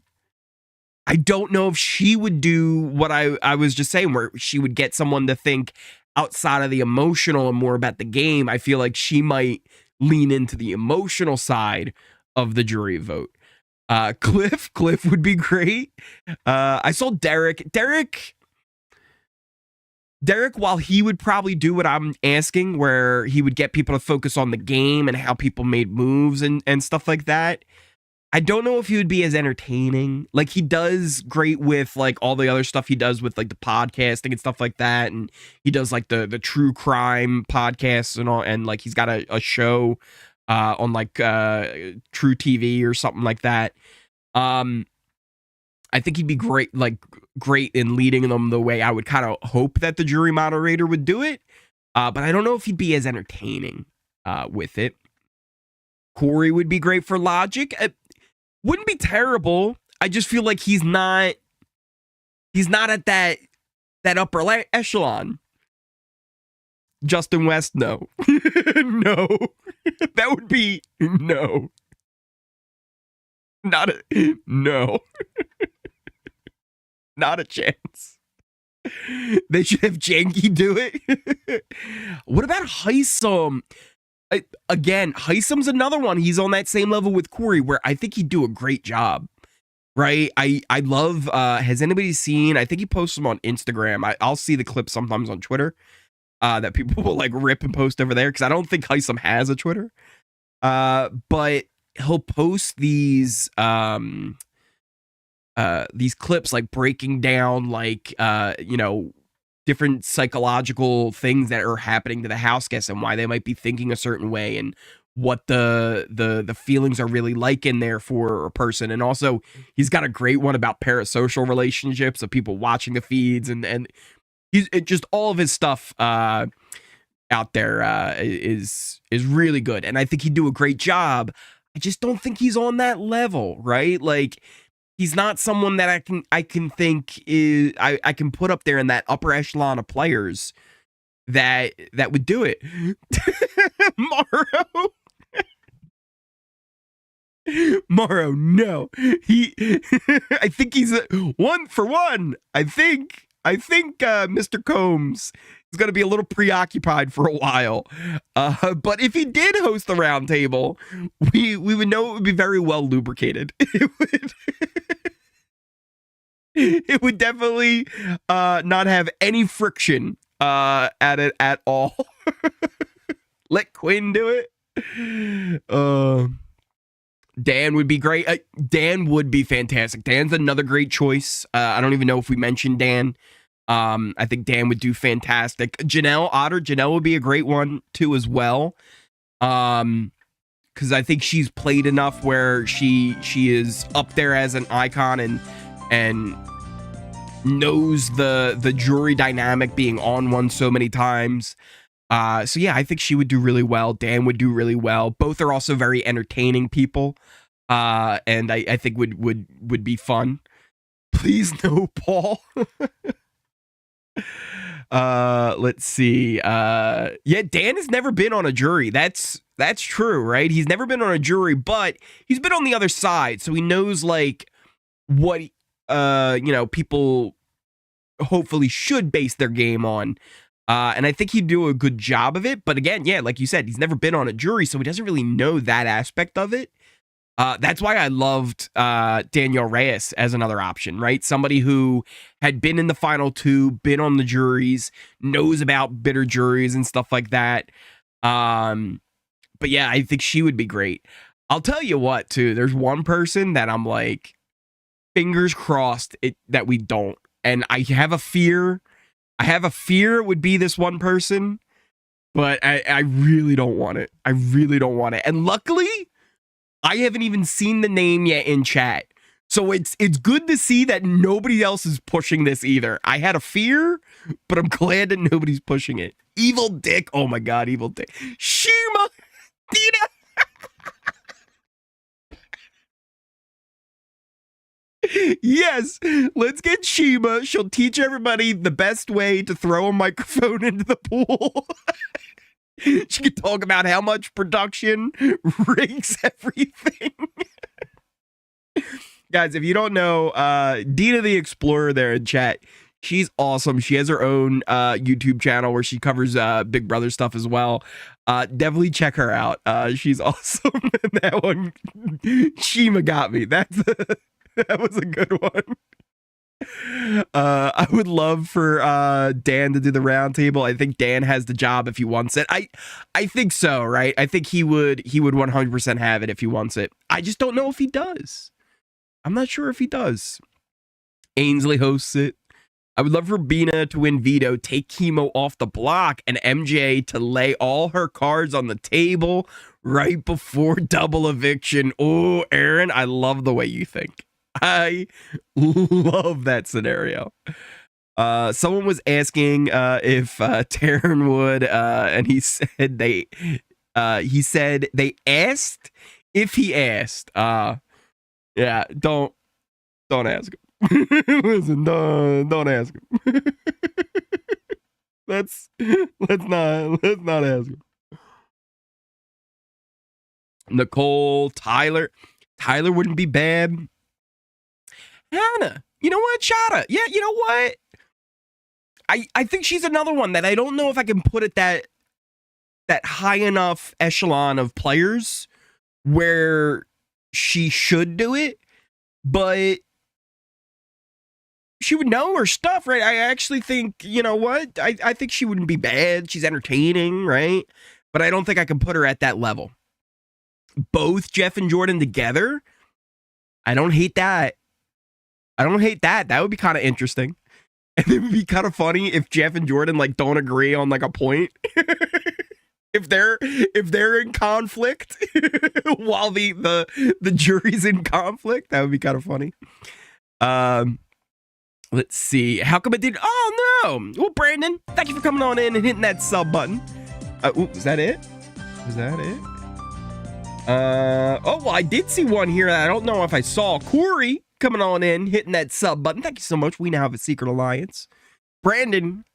I don't know if she would do what I was just saying, where she would get someone to think outside of the emotional and more about the game. I feel like she might lean into the emotional side of the jury vote. Cliff would be great. I saw Derrick, while he would probably do what I'm asking, where he would get people to focus on the game and how people made moves and stuff like that, I don't know if he would be as entertaining. Like, he does great with, like, all the other stuff he does with, like, the podcasting and stuff like that, and he does, like, the true crime podcasts and all, and, like, he's got a show on, like, True TV or something like that. I think he'd be great in leading them the way I would kind of hope that the jury moderator would do it. But I don't know if he'd be as entertaining with it. Corey would be great for logic. Wouldn't be terrible. I just feel like he's not at that upper echelon. Justin West, no. No. That would be no. No. Not a chance. They should have Janky do it. What about Heisem? Again, Heisem's another one. He's on that same level with Corey, where I think he'd do a great job. Right? I love, has anybody seen, I think he posts them on Instagram. I'll see the clips sometimes on Twitter that people will, like, rip and post over there, because I don't think Heisem has a Twitter. But he'll post these clips, like, breaking down, like, different psychological things that are happening to the house guests and why they might be thinking a certain way and what the feelings are really like in there for a person. And also, he's got a great one about parasocial relationships of people watching the feeds, and he's just all of his stuff out there is really good. And I think he'd do a great job. I just don't think he's on that level, right? Like, he's not someone that I can think is I can put up there in that upper echelon of players that would do it. Morrow, no. I think he's one for one. I think Mr. Combs is going to be a little preoccupied for a while. But if he did host the round table, we would know it would be very well lubricated. It would. It would definitely not have any friction at it at all. Let Quinn do it. Dan would be great. Dan would be fantastic. Dan's another great choice. I don't even know if we mentioned Dan. I think Dan would do fantastic. Janelle would be a great one too as well. Because I think she's played enough where she is up there as an icon and knows the jury dynamic, being on one so many times. So yeah, I think she would do really well. Dan would do really well. Both are also very entertaining people, and I think would be fun. Please no Paul. Let's see. Yeah, Dan has never been on a jury. That's true, right? He's never been on a jury, but he's been on the other side, so he knows like what people hopefully should base their game on. And I think he'd do a good job of it. But again, yeah, like you said, he's never been on a jury, so he doesn't really know that aspect of it. That's why I loved Danielle Reyes as another option, right? Somebody who had been in the final two, been on the juries, knows about bitter juries and stuff like that. But yeah, I think she would be great. I'll tell you what, too. There's one person that I'm like, fingers crossed that we don't. And I have a fear. It would be this one person, but I really don't want it. I really don't want it. And luckily, I haven't even seen the name yet in chat. So it's good to see that nobody else is pushing this either. I had a fear, but I'm glad that nobody's pushing it. Evil Dick. Oh my God, Evil Dick. Shima. Dina. Yes, let's get Shima. She'll teach everybody the best way to throw a microphone into the pool. She can talk about how much production rigs everything. Guys, if you don't know, Dina the Explorer there in chat, she's awesome. She has her own YouTube channel where she covers Big Brother stuff as well. Definitely check her out. She's awesome. That one, Shima got me. That was a good one. I would love for Dan to do the round table. I think Dan has the job if he wants it. I think so, right? I think he would 100% have it if he wants it. I just don't know if he does. I'm not sure if he does. Ainsley hosts it. I would love for Rubina to win veto, take chemo off the block, and MJ to lay all her cards on the table right before double eviction. Oh, Aaron, I love the way you think. I love that scenario. Someone was asking if Taryn would, and he said they asked if he asked. Yeah, don't ask him. Listen, don't ask him. let's not ask him. Nicole, Tyler wouldn't be bad. Hannah, you know what, Chada? Yeah, you know what? I think she's another one that I don't know if I can put at that high enough echelon of players where she should do it, but she would know her stuff, right? I actually think, you know what? I think she wouldn't be bad. She's entertaining, right? But I don't think I can put her at that level. Both Jeff and Jordan together, I don't hate that. That would be kind of interesting. And it would be kind of funny if Jeff and Jordan like don't agree on like a point. if they're in conflict while the jury's in conflict, that would be kind of funny. Let's see. How come it did? Oh no. Well, Brandon, thank you for coming on in and hitting that sub button. Is that it? Oh, well, I did see one here that I don't know if I saw. Corey coming on in, hitting that sub button. Thank you so much. We now have a secret alliance. Brandon,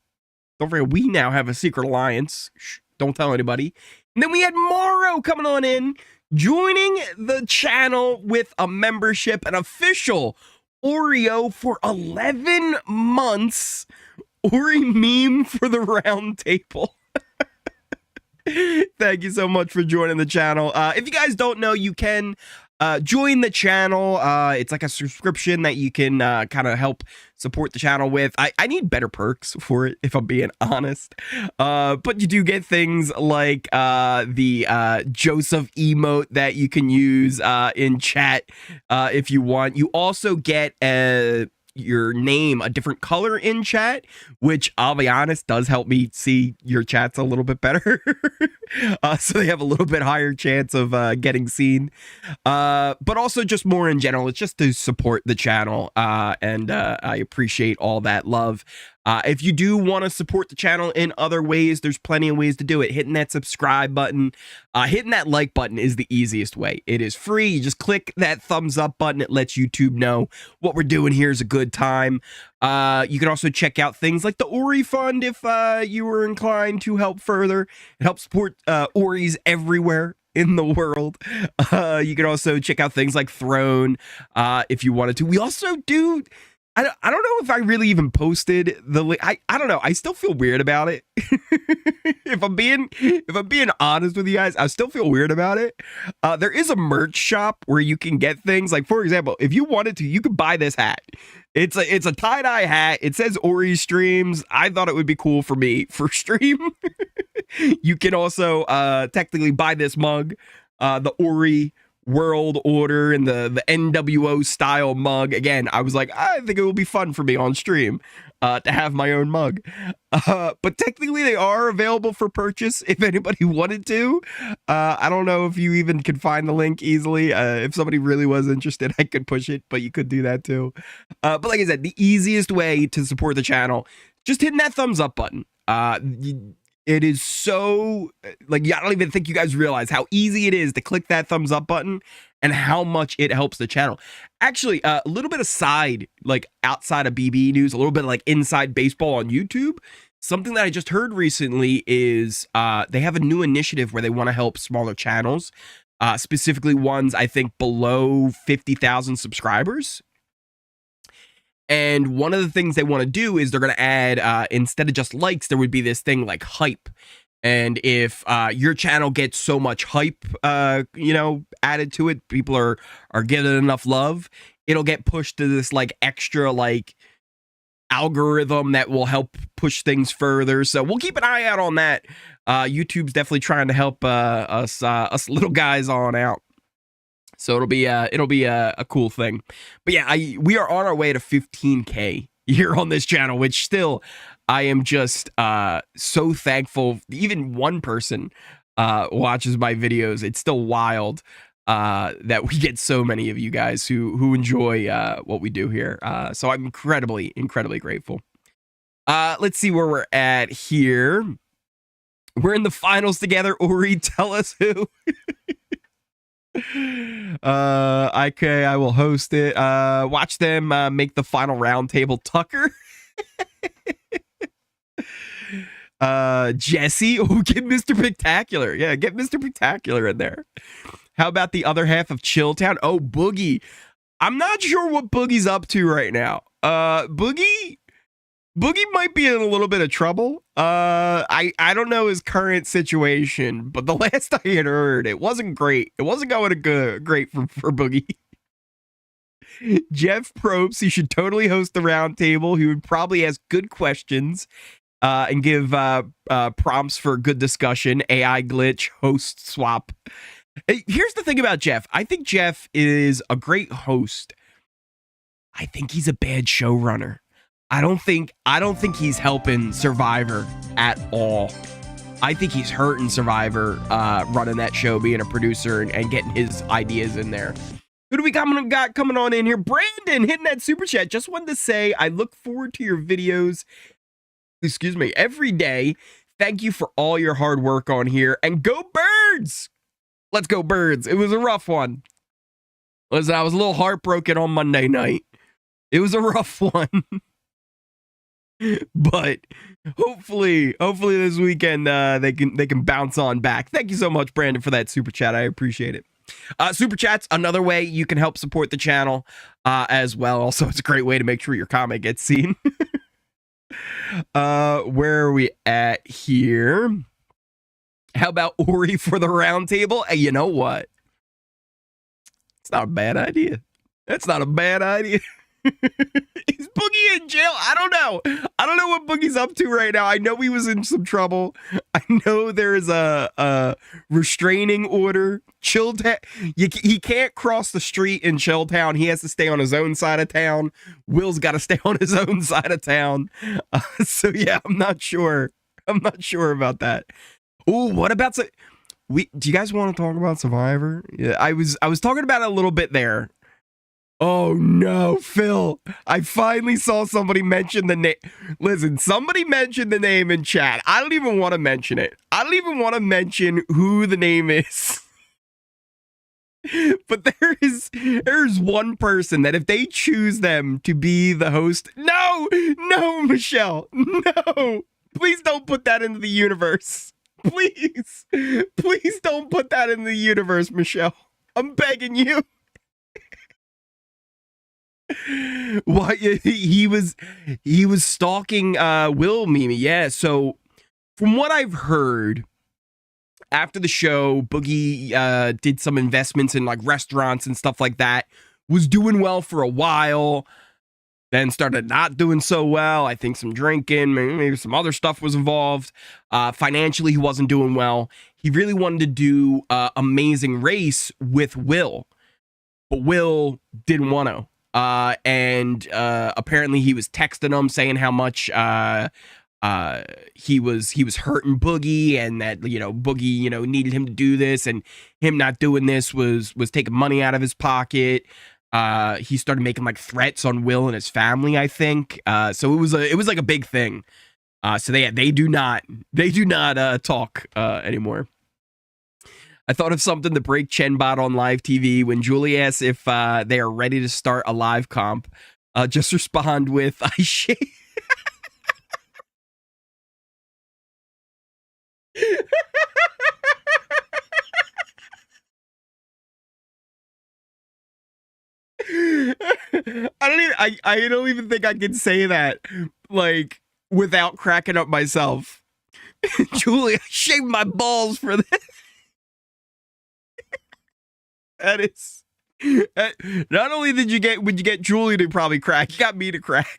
don't forget, we now have a secret alliance. Shh, don't tell anybody. And then we had Morrow coming on in, joining the channel with a membership, an official Oreo for 11 months. Ori meme for the round table. Thank you so much for joining the channel. If you guys don't know, you can join the channel. It's like a subscription that you can kind of help support the channel with. I need better perks for it, if I'm being honest. But you do get things like the Joseph emote that you can use in chat if you want. You also get your name a different color in chat, which I'll be honest does help me see your chats a little bit better. So they have a little bit higher chance of getting seen, but also just more in general. It's just to support the channel, and I appreciate all that love. If you do want to support the channel in other ways, there's plenty of ways to do it. Hitting that subscribe button, hitting that like button is the easiest way. It is free. You just click that thumbs up button. It lets YouTube know what we're doing here is a good time. You can also check out things like the Ori Fund if you were inclined to help further. It helps support Oris everywhere in the world. You can also check out things like Throne if you wanted to. We also do... I don't know if I really even posted the link. I don't know. I still feel weird about it. If I'm being honest with you guys, I still feel weird about it. There is a merch shop where you can get things like, for example, if you wanted to, you could buy this hat. It's a tie-dye hat. It says Ori Streams. I thought it would be cool for me for stream. You can also technically buy this mug, the Ori World Order and the NWO style mug. Again, I was like, I think it will be fun for me on stream to have my own mug. But technically they are available for purchase if anybody wanted to. I don't know if you even can find the link easily. If somebody really was interested, I could push it, but you could do that too. But like I said, the easiest way to support the channel, just hitting that thumbs up button. It is so, like, I don't even think you guys realize how easy it is to click that thumbs up button and how much it helps the channel. Actually, a little bit aside, like outside of BB news, a little bit like inside baseball on YouTube. Something that I just heard recently is they have a new initiative where they want to help smaller channels, specifically ones, I think, below 50,000 subscribers. And one of the things they want to do is they're going to add, instead of just likes, there would be this thing like hype. And if your channel gets so much hype, added to it, people are giving it enough love, it'll get pushed to this like extra like algorithm that will help push things further. So we'll keep an eye out on that. YouTube's definitely trying to help us little guys on out. So it'll be a cool thing. But yeah, we are on our way to 15K here on this channel, which still I am just so thankful. Even one person watches my videos. It's still wild that we get so many of you guys who enjoy what we do here. So I'm incredibly grateful. Let's see where we're at here. We're in the finals together. Ori, tell us who. Okay, I will host it. Watch them make the final round table. Tucker. Jesse. Oh, get Mr. Spectacular. Yeah, get Mr. Spectacular in there. How about the other half of Chilltown? Oh, Boogie. I'm not sure what Boogie's up to right now. Boogie might be in a little bit of trouble. I don't know his current situation, but the last I had heard, it wasn't great. It wasn't going great for Boogie. Jeff probes he should totally host the round table. He would probably ask good questions and give prompts for good discussion. AI glitch, host swap. Here's the thing about Jeff. I think Jeff is a great host. I think he's a bad showrunner. I don't think he's helping Survivor at all. I think he's hurting Survivor running that show, being a producer and getting his ideas in there. Who do we got coming on in here? Brandon hitting that super chat. Just wanted to say I look forward to your videos. Excuse me, every day. Thank you for all your hard work on here. And go Birds! Let's go Birds. It was a rough one. Listen, I was a little heartbroken on Monday night. It was a rough one. But hopefully this weekend they can bounce on back. Thank you so much, Brandon, for that super chat. I appreciate it. Super chats, another way you can help support the channel as well. Also, it's a great way to make sure your comment gets seen. Where are we at here? How about Ori for the round table? Hey, you know what? It's not a bad idea. That's not a bad idea. Is Boogie in jail? I don't know. I don't know what Boogie's up to right now. I know he was in some trouble. I know there's a restraining order. He can't cross the street in Chilltown. He has to stay on his own side of town. Will's got to stay on his own side of town. So yeah, I'm not sure. I'm not sure about that. Oh, what about do you guys want to talk about Survivor? Yeah, I was talking about it a little bit there. Oh no, Phil. I finally saw somebody mention the name. Listen, somebody mentioned the name in chat. I don't even want to mention it. I don't even want to mention who the name is. But there's one person that if they choose them to be the host. No, Michelle. No. Please don't put that into the universe. Please don't put that in the universe, Michelle. I'm begging you. Why he was stalking Will Mimi. Yeah, so from what I've heard, after the show, Boogie did some investments in like restaurants and stuff like that. Was doing well for a while, then started not doing so well. I think some drinking, maybe some other stuff was involved. Financially, he wasn't doing well. He really wanted to do Amazing Race with Will, but Will didn't want to. And apparently he was texting him saying how much he was hurting Boogie, and that, you know, Boogie, you know, needed him to do this, and him not doing this was taking money out of his pocket. He started making like threats on Will and his family, I think. So it was like a big thing. So they do not talk anymore. I thought of something to break Chenbot on live TV. When Julie asks if they are ready to start a live comp, just respond with, I shave. I don't even think I can say that like without cracking up myself. Julie, I shaved my balls for this. That is, not only would you get Julie to probably crack, you got me to crack.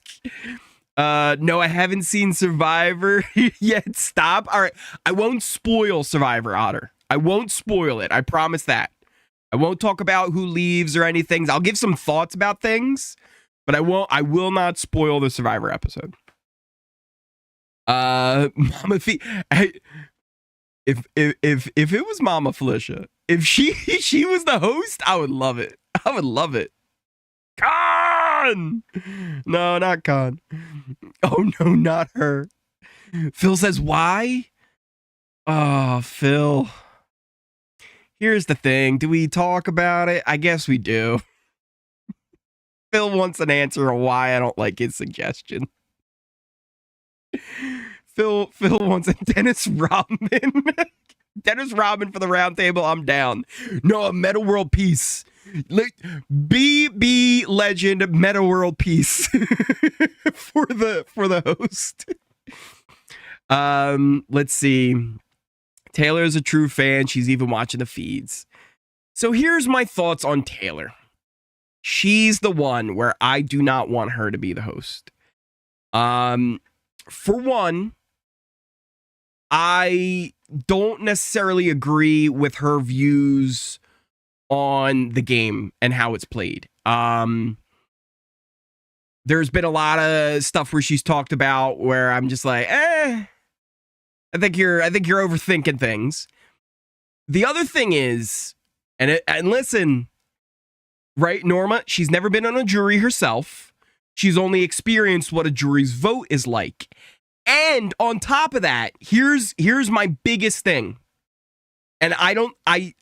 No, I haven't seen Survivor yet. Stop. All right, I won't spoil Survivor, Otter. I won't spoil it. I promise that. I won't talk about who leaves or anything. I'll give some thoughts about things, but I will not spoil the Survivor episode. Mama Fee, if it was Mama Felicia, if she was the host, I would love it. I would love it. Con! No, not Con. Oh no, not her. Phil says, why? Oh, Phil. Here's the thing. Do we talk about it? I guess we do. Phil wants an answer on why I don't like his suggestion. Phil wants a Dennis Rodman. Dennis Rodman for the round table. I'm down. No, a Meta World Peace. BB Legend Meta World Peace for the host. Let's see. Taylor is a true fan. She's even watching the feeds. So here's my thoughts on Taylor. She's the one where I do not want her to be the host. For one, I don't necessarily agree with her views on the game and how it's played. There's been a lot of stuff where she's talked about where I'm just like, I think you're overthinking things. The other thing is, and listen, right, Norma, she's never been on a jury herself. She's only experienced what a jury's vote is like. And on top of that, here's my biggest thing. And I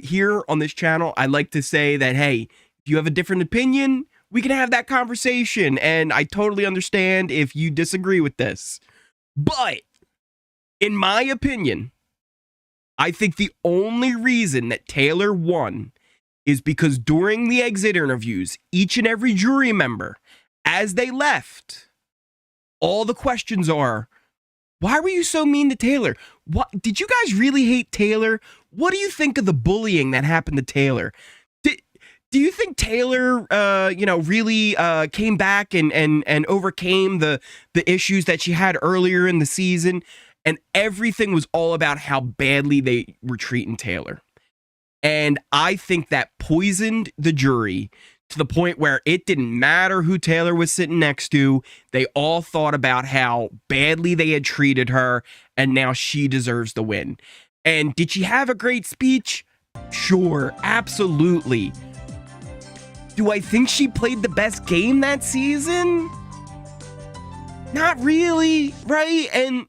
hear on this channel, I like to say that, hey, if you have a different opinion, we can have that conversation. And I totally understand if you disagree with this. But in my opinion, I think the only reason that Taylor won is because during the exit interviews, each and every jury member, as they left, all the questions are, Why were you so mean to Taylor? What did you guys really hate Taylor? What do you think of the bullying that happened to Taylor? Do you think Taylor, really came back and overcame the issues that she had earlier in the season, and everything was all about how badly they were treating Taylor? And I think that poisoned the jury to the point where it didn't matter who Taylor was sitting next to. They all thought about how badly they had treated her, and now she deserves the win. And did she have a great speech? Sure, absolutely. Do I think she played the best game that season? Not really, right? And,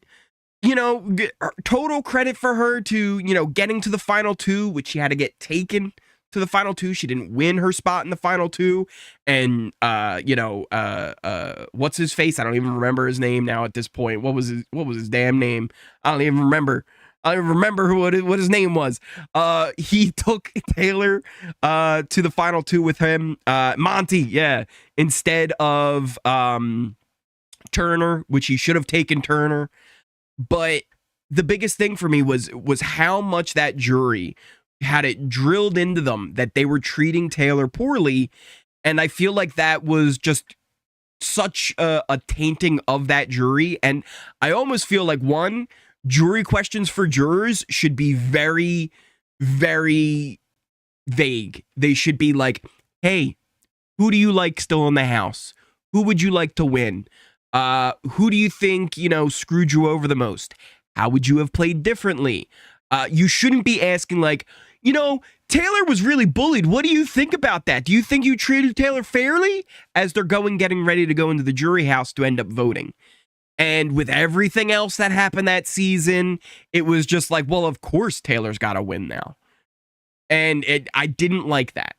total credit for her to, getting to the final two, which she had to get taken to the final two. She didn't win her spot in the final two. And, what's his face? I don't even remember his name now at this point. What was his damn name? I don't even remember. I don't even remember what his name was. He took Taylor to the final two with him. Monty, yeah. Instead of Turner, which he should have taken Turner. But the biggest thing for me was how much that jury had it drilled into them that they were treating Taylor poorly. And I feel like that was just such a tainting of that jury. And I almost feel like, one, jury questions for jurors should be very, very vague. They should be like, hey, who do you like still in the house? Who would you like to win? Who do you think, screwed you over the most? How would you have played differently? You shouldn't be asking like, Taylor was really bullied. What do you think about that? Do you think you treated Taylor fairly? As they're getting ready to go into the jury house to end up voting. And with everything else that happened that season, it was just like, well, of course Taylor's got to win now. And I didn't like that.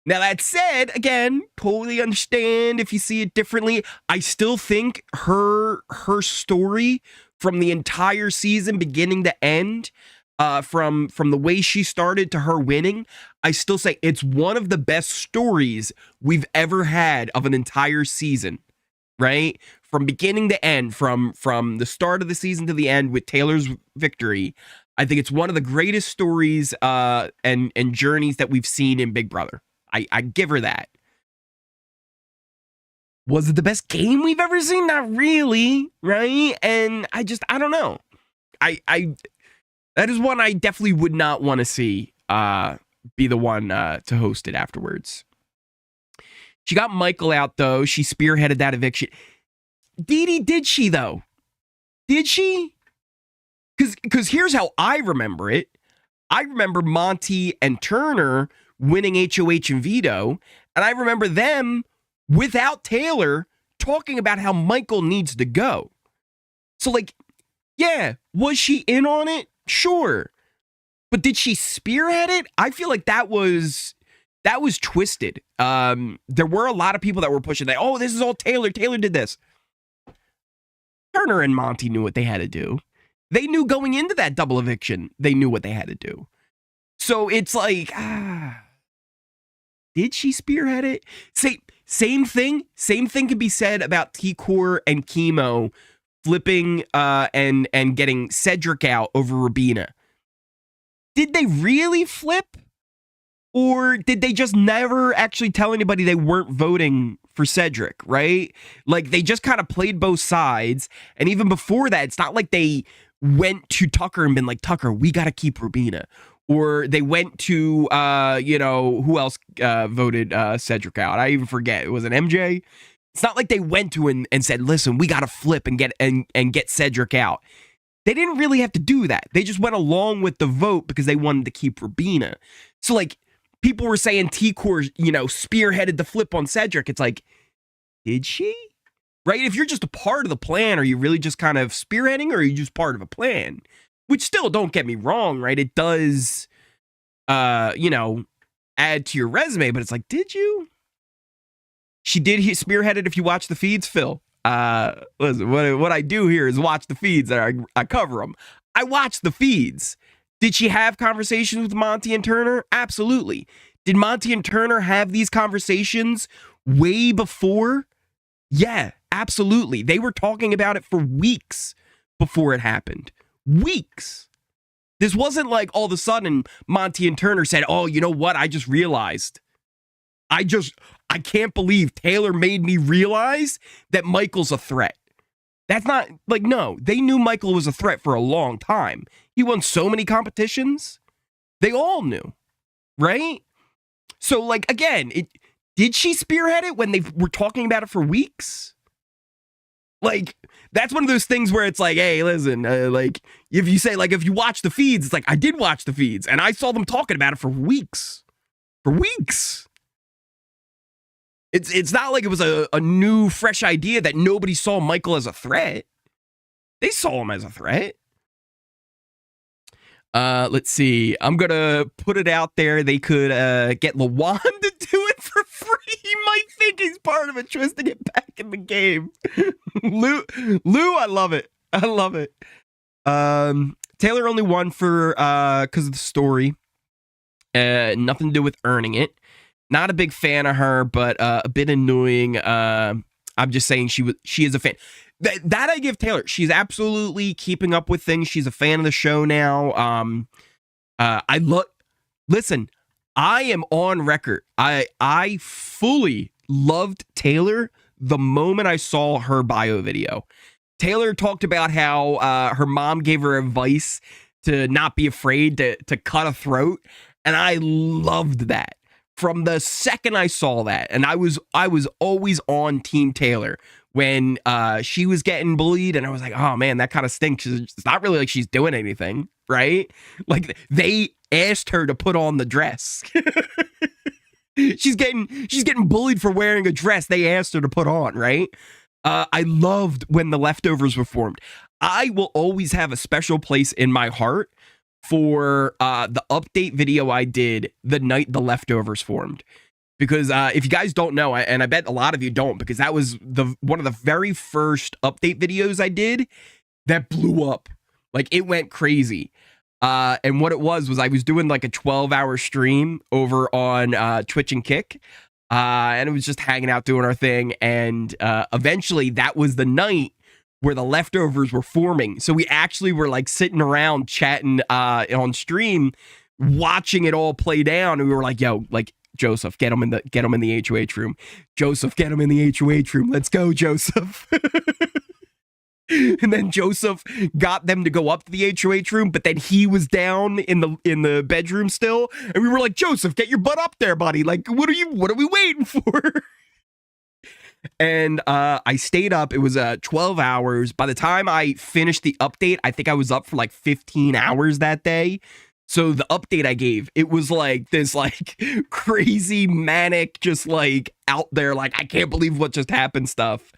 Now, that said, again, totally understand if you see it differently. I still think her story from the entire season, beginning to end, from the way she started to her winning, I still say it's one of the best stories we've ever had of an entire season, right? From beginning to end, from the start of the season to the end with Taylor's victory, I think it's one of the greatest stories and journeys that we've seen in Big Brother. I give her that. Was it the best game we've ever seen? Not really, right? And I don't know. That is one I definitely would not want to see be the one to host it afterwards. She got Michael out, though. She spearheaded that eviction. Dee, did she, though? Did she? Because here's how I remember it. I remember Monty and Turner winning HOH and veto, and I remember them, without Taylor, talking about how Michael needs to go. So, yeah, was she in on it? Sure. But did she spearhead it? I feel like that was twisted. There were a lot of people that were pushing that, oh, this is all Taylor. Taylor did this. Turner and Monty knew what they had to do. They knew going into that double eviction, they knew what they had to do. So it's like, did she spearhead it? Same thing can be said about T-Core and Chemo flipping and getting Cedric out over Rubina. Did they really flip? Or did they just never actually tell anybody they weren't voting for Cedric, right? Like, they just kind of played both sides. And even before that, it's not like they went to Tucker and been like, Tucker, we got to keep Rubina. Or they went to, who else voted Cedric out? I even forget. Was it MJ? It's not like they went to him and said, listen, we got to flip and get Cedric out. They didn't really have to do that. They just went along with the vote because they wanted to keep Rubina. So, people were saying T-Core, spearheaded the flip on Cedric. It's like, did she? Right? If you're just a part of the plan, are you really just kind of spearheading, or are you just part of a plan? Which still, don't get me wrong, right? It does, add to your resume, but it's like, did you? She did spearhead it if you watch the feeds, Phil. Listen, what I do here is watch the feeds. I cover them. I watch the feeds. Did she have conversations with Monty and Turner? Absolutely. Did Monty and Turner have these conversations way before? Yeah, Absolutely. They were talking about it for weeks before it happened. Weeks. This wasn't like all of a sudden Monty and Turner said, oh, you know what? I just realized. I can't believe Taylor made me realize that Michael's a threat. That's not, like, no. They knew Michael was a threat for a long time. He won so many competitions. They all knew, right? So, like, again, did she spearhead it when they were talking about it for weeks? Like, that's one of those things where it's like, hey, listen, like, if you say, like, if you watch the feeds, it's like, I did watch the feeds, and I saw them talking about it for weeks. For weeks. It's not like it was a new, fresh idea that nobody saw Michael as a threat. They saw him as a threat. Let's see. I'm going to put it out there. They could get LaJuan to do it for free. He might think he's part of it, twisting it back in the game. Lou, I love it. I love it. Taylor only won for because of the story. Nothing to do with earning it. Not a big fan of her, but a bit annoying. I'm just saying she is a fan. That I give Taylor. She's absolutely keeping up with things. She's a fan of the show now. Listen, I am on record. I fully loved Taylor the moment I saw her bio video. Taylor talked about how her mom gave her advice to not be afraid to cut a throat, and I loved that. From the second I saw that, and I was always on Team Taylor when she was getting bullied, and I was like, oh man, that kind of stinks. It's not really like she's doing anything, right? Like, they asked her to put on the dress. she's getting bullied for wearing a dress they asked her to put on, right? I loved when the Leftovers were formed. I will always have a special place in my heart for the update video I did the night the Leftovers formed. Because if you guys don't know, and I bet a lot of you don't, because that was one of the very first update videos I did that blew up. Like, it went crazy. And what it was I was doing like a 12-hour stream over on Twitch and Kick. And it was just hanging out doing our thing. And eventually that was the night where the Leftovers were forming. So we actually were like sitting around chatting on stream, watching it all play down. And we were like, yo, like, Joseph, get him in the HOH room. Joseph, get him in the HOH room. Let's go, Joseph. And then Joseph got them to go up to the HOH room, but then he was down in the bedroom still. And we were like, Joseph, get your butt up there, buddy. Like, what are we waiting for? And I stayed up. It was 12 hours. By the time I finished the update, I think I was up for like 15 hours that day. So the update I gave, it was like this like crazy manic, just like out there, like, I can't believe what just happened stuff.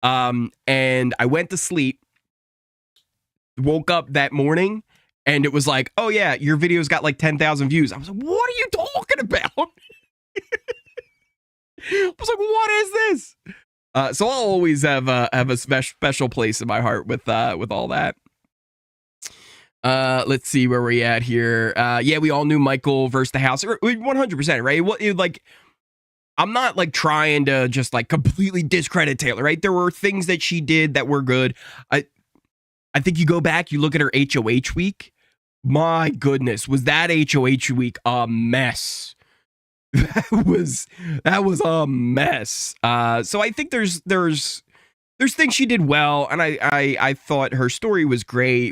And I went to sleep, woke up that morning, and it was like, oh yeah, your video's got like 10,000 views. I was like, what are you talking about? I was like, what is this? So I'll always have a special place in my heart with all that. Let's see where we're at here. Yeah, we all knew Michael versus the house. 100%, right? Like, I'm not like trying to just like completely discredit Taylor, right? There were things that she did that were good. I think you go back, you look at her HOH week. My goodness, was that HOH week a mess? That was a mess. So I think there's things she did well, and I thought her story was great.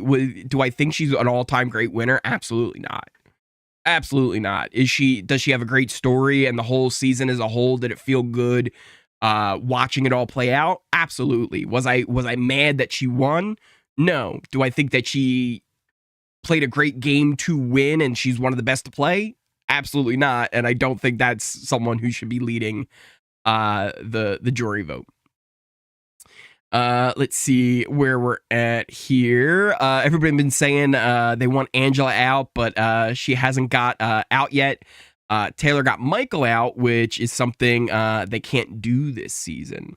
Do I think she's an all-time great winner? Absolutely not. Absolutely not. Does she have a great story, and the whole season as a whole, did it feel good watching it all play out? Absolutely. Was I mad that she won? No. Do I think that she played a great game to win and she's one of the best to play? Absolutely not. And I don't think that's someone who should be leading the jury vote. Let's see where we're at here. Everybody been saying they want Angela out, but she hasn't got out yet. Taylor got Michael out, which is something they can't do this season.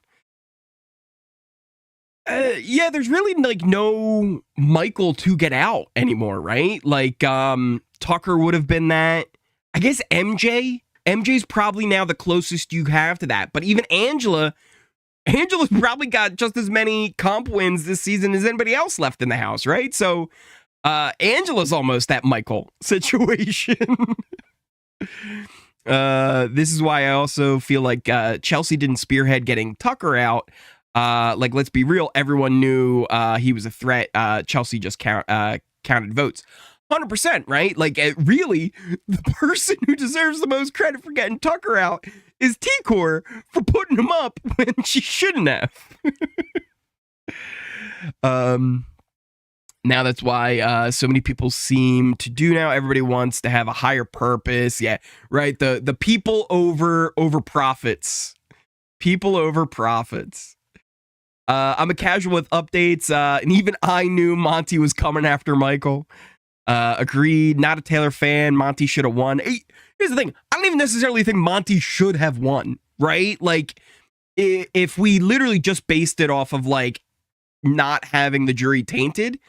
Yeah, there's really like no Michael to get out anymore, right? Like Tucker would have been that. I guess MJ's probably now the closest you have to that. But even Angela, Angela's probably got just as many comp wins this season as anybody else left in the house, right? So Angela's almost that Michael situation. This is why I also feel like Chelsea didn't spearhead getting Tucker out. Like, let's be real, everyone knew he was a threat. Chelsea just counted votes. 100%, right? Like, really, the person who deserves the most credit for getting Tucker out is T-Core for putting him up when she shouldn't have. Now that's why so many people seem to do now. Everybody wants to have a higher purpose. Yeah, right. The people over profits. People over profits. I'm a casual with updates, and even I knew Monty was coming after Michael. Agreed. Not a Taylor fan. Monty should have won. Hey, here's the thing. I don't even necessarily think Monty should have won, right? Like, if we literally just based it off of, like, not having the jury tainted,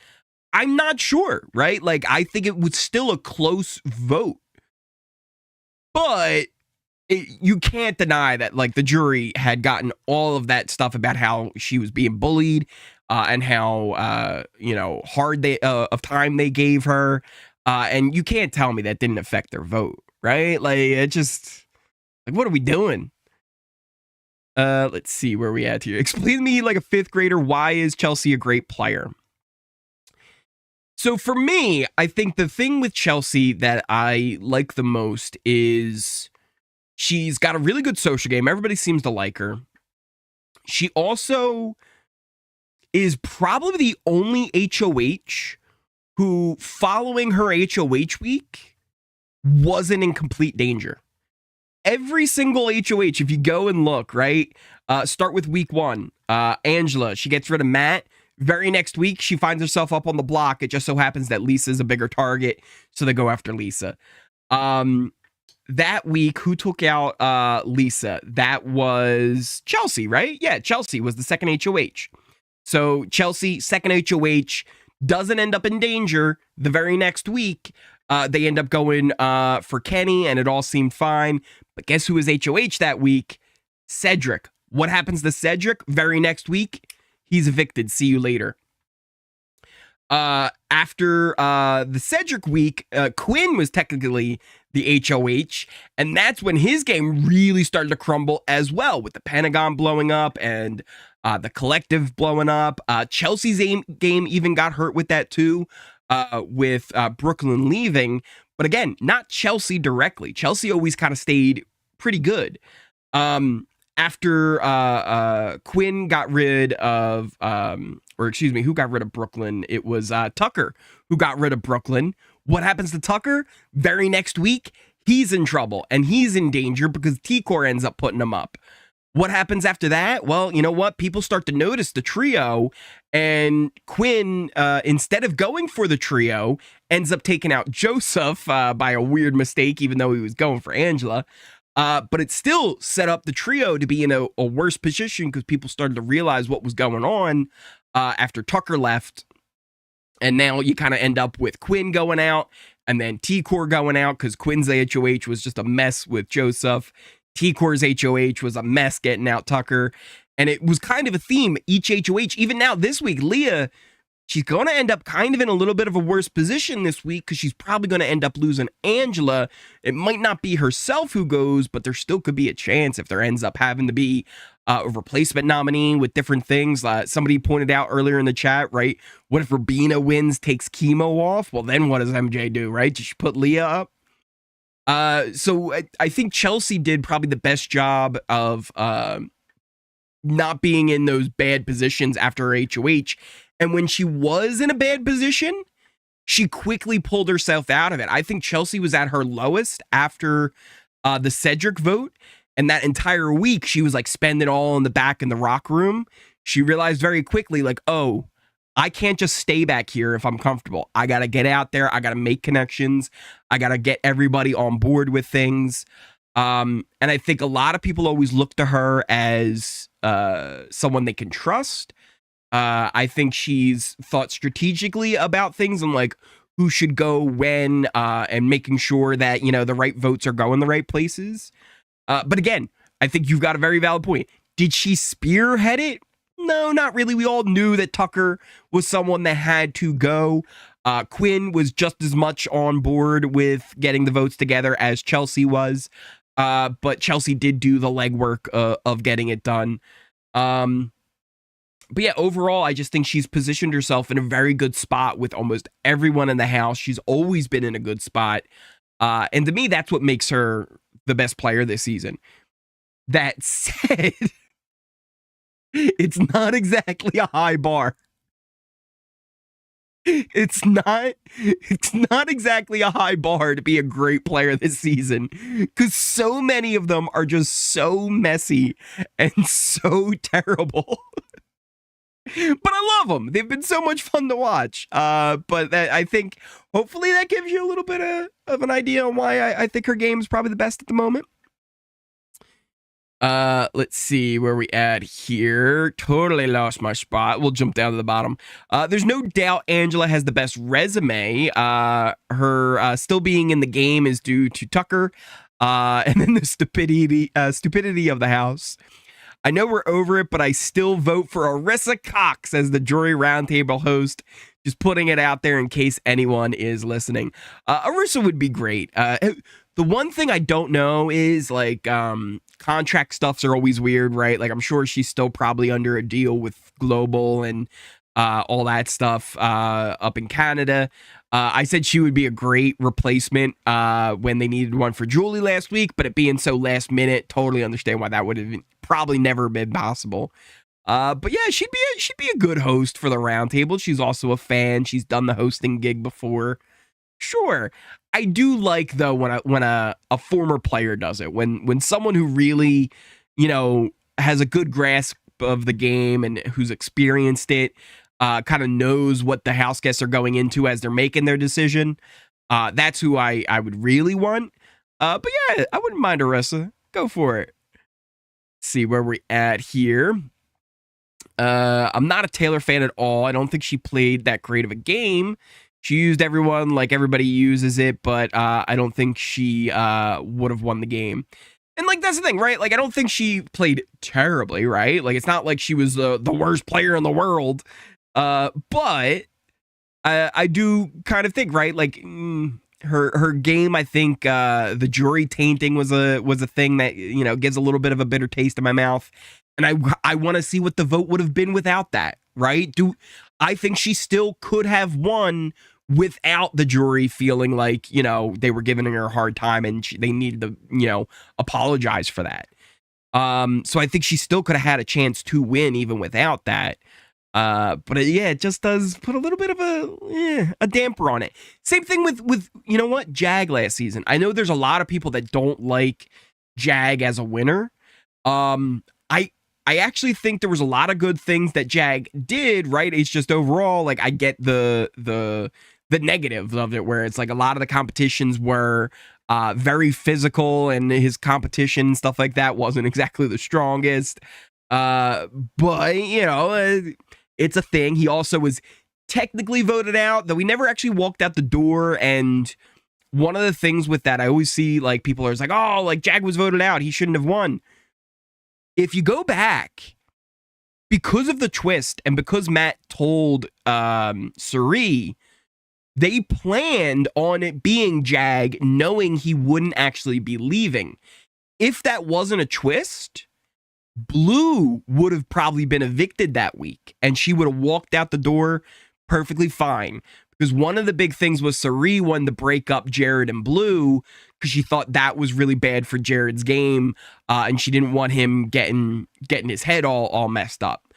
I'm not sure, right? Like, I think it was still a close vote. But you can't deny that, like, the jury had gotten all of that stuff about how she was being bullied, and how, hard of time they gave her. And you can't tell me that didn't affect their vote, right? Like, it just, like, what are we doing? Let's see where we at here. Explain to me, like a fifth grader, why is Chelsea a great player? So for me, I think the thing with Chelsea that I like the most is she's got a really good social game. Everybody seems to like her. She also is probably the only HOH who, following her HOH week, wasn't in complete danger. Every single HOH, if you go and look, right? Start with week 1. Angela, she gets rid of Matt. Very next week, she finds herself up on the block. It just so happens that Lisa's a bigger target, so they go after Lisa. That week, who took out Lisa? That was Chelsea, right? Yeah, Chelsea was the second HOH. So Chelsea, second HOH, doesn't end up in danger. The very next week, they end up going for Kenney, and it all seemed fine. But guess who was HOH that week? Cedric. What happens to Cedric? Very next week, he's evicted. See you later. After the Cedric week, Quinn was technically the HOH, and that's when his game really started to crumble as well, with the Pentagon blowing up and the collective blowing up. Chelsea's game even got hurt with that too, with Brooklyn leaving. But again, not Chelsea directly. Chelsea always kind of stayed pretty good. After Quinn got rid of, who got rid of Brooklyn? It was Tucker who got rid of Brooklyn. What happens to Tucker? Very next week, he's in trouble and he's in danger because T-Core ends up putting him up. What happens after that? Well, you know what? People start to notice the trio, and Quinn, instead of going for the trio, ends up taking out Joseph by a weird mistake, even though he was going for Angela. But it still set up the trio to be in a worse position because people started to realize what was going on after Tucker left. And now you kind of end up with Quinn going out and then T-Core going out because Quinn's HOH was just a mess with Joseph. T-Core's HOH was a mess getting out Tucker. And it was kind of a theme. Each HOH, even now this week, Leah, she's going to end up kind of in a little bit of a worse position this week because she's probably going to end up losing Angela. It might not be herself who goes, but there still could be a chance if there ends up having to be a replacement nominee with different things. Somebody pointed out earlier in the chat, right? What if Rubina wins, takes chemo off? Well, then what does MJ do, right? Does she put Leah up? So I think Chelsea did probably the best job of not being in those bad positions after her HOH. And when she was in a bad position, she quickly pulled herself out of it. I think Chelsea was at her lowest after the Cedric vote. And that entire week, she was like spending it all in the back in the rock room. She realized very quickly, like, oh, I can't just stay back here if I'm comfortable. I got to get out there. I got to make connections. I got to get everybody on board with things. And I think a lot of people always look to her as someone they can trust. I think she's thought strategically about things and like who should go when, and making sure that, you know, the right votes are going the right places. But again, I think you've got a very valid point. Did she spearhead it? No, not really. We all knew that Tucker was someone that had to go. Quinn was just as much on board with getting the votes together as Chelsea was. But Chelsea did do the legwork of getting it done. But yeah, overall, I just think she's positioned herself in a very good spot with almost everyone in the house. She's always been in a good spot. And to me, that's what makes her the best player this season. That said, it's not exactly a high bar. It's not exactly a high bar to be a great player this season, because so many of them are just so messy and so terrible. But I love them. They've been so much fun to watch. But I think hopefully that gives you a little bit of an idea on why I think her game is probably the best at the moment. Let's see where we at here. Totally lost my spot. We'll jump down to the bottom. There's no doubt Angela has the best resume. Her still being in the game is due to Tucker. And then the stupidity of the house. I know we're over it, but I still vote for Arissa Cox as the jury roundtable host. Just putting it out there in case anyone is listening. Arissa would be great. The one thing I don't know is like contract stuffs are always weird, right? Like I'm sure she's still probably under a deal with Global and all that stuff up in Canada. I said she would be a great replacement when they needed one for Julie last week, but it being so last minute, totally understand why that would have probably never been possible. But yeah, she'd be a good host for the roundtable. She's also a fan. She's done the hosting gig before. Sure. I do like though when a former player does it. When someone who really, has a good grasp of the game and who's experienced it, kind of knows what the house guests are going into as they're making their decision. That's who I would really want. But yeah, I wouldn't mind Arissa. Go for it. Let's see where we're at here. I'm not a Taylor fan at all. I don't think she played that great of a game. She used everyone like everybody uses it, but I don't think she would have won the game. And like that's the thing, right? Like I don't think she played terribly, right? Like it's not like she was the worst player in the world. But I do kind of think, right? Like her game, I think the jury tainting was a thing that gives a little bit of a bitter taste in my mouth. And I want to see what the vote would have been without that, right? I think she still could have won without the jury feeling like, they were giving her a hard time and they needed to, apologize for that. So I think she still could have had a chance to win even without that. But yeah, it just does put a little bit of a damper on it. Same thing with Jag last season. I know there's a lot of people that don't like Jag as a winner. I actually think there was a lot of good things that Jag did, right? It's just overall, like I get the negative of it, where it's like a lot of the competitions were very physical and his competition, stuff like that, wasn't exactly the strongest. But it's a thing. He also was technically voted out, though he never actually walked out the door. And one of the things with that, I always see like people are like, oh, like Jag was voted out, he shouldn't have won. If you go back, because of the twist and because Matt told Suri, they planned on it being Jag, knowing he wouldn't actually be leaving. If that wasn't a twist, Blue would have probably been evicted that week, and she would have walked out the door perfectly fine. Because one of the big things was Suri wanted to break up Jared and Blue because she thought that was really bad for Jared's game, and she didn't want him getting his head all messed up.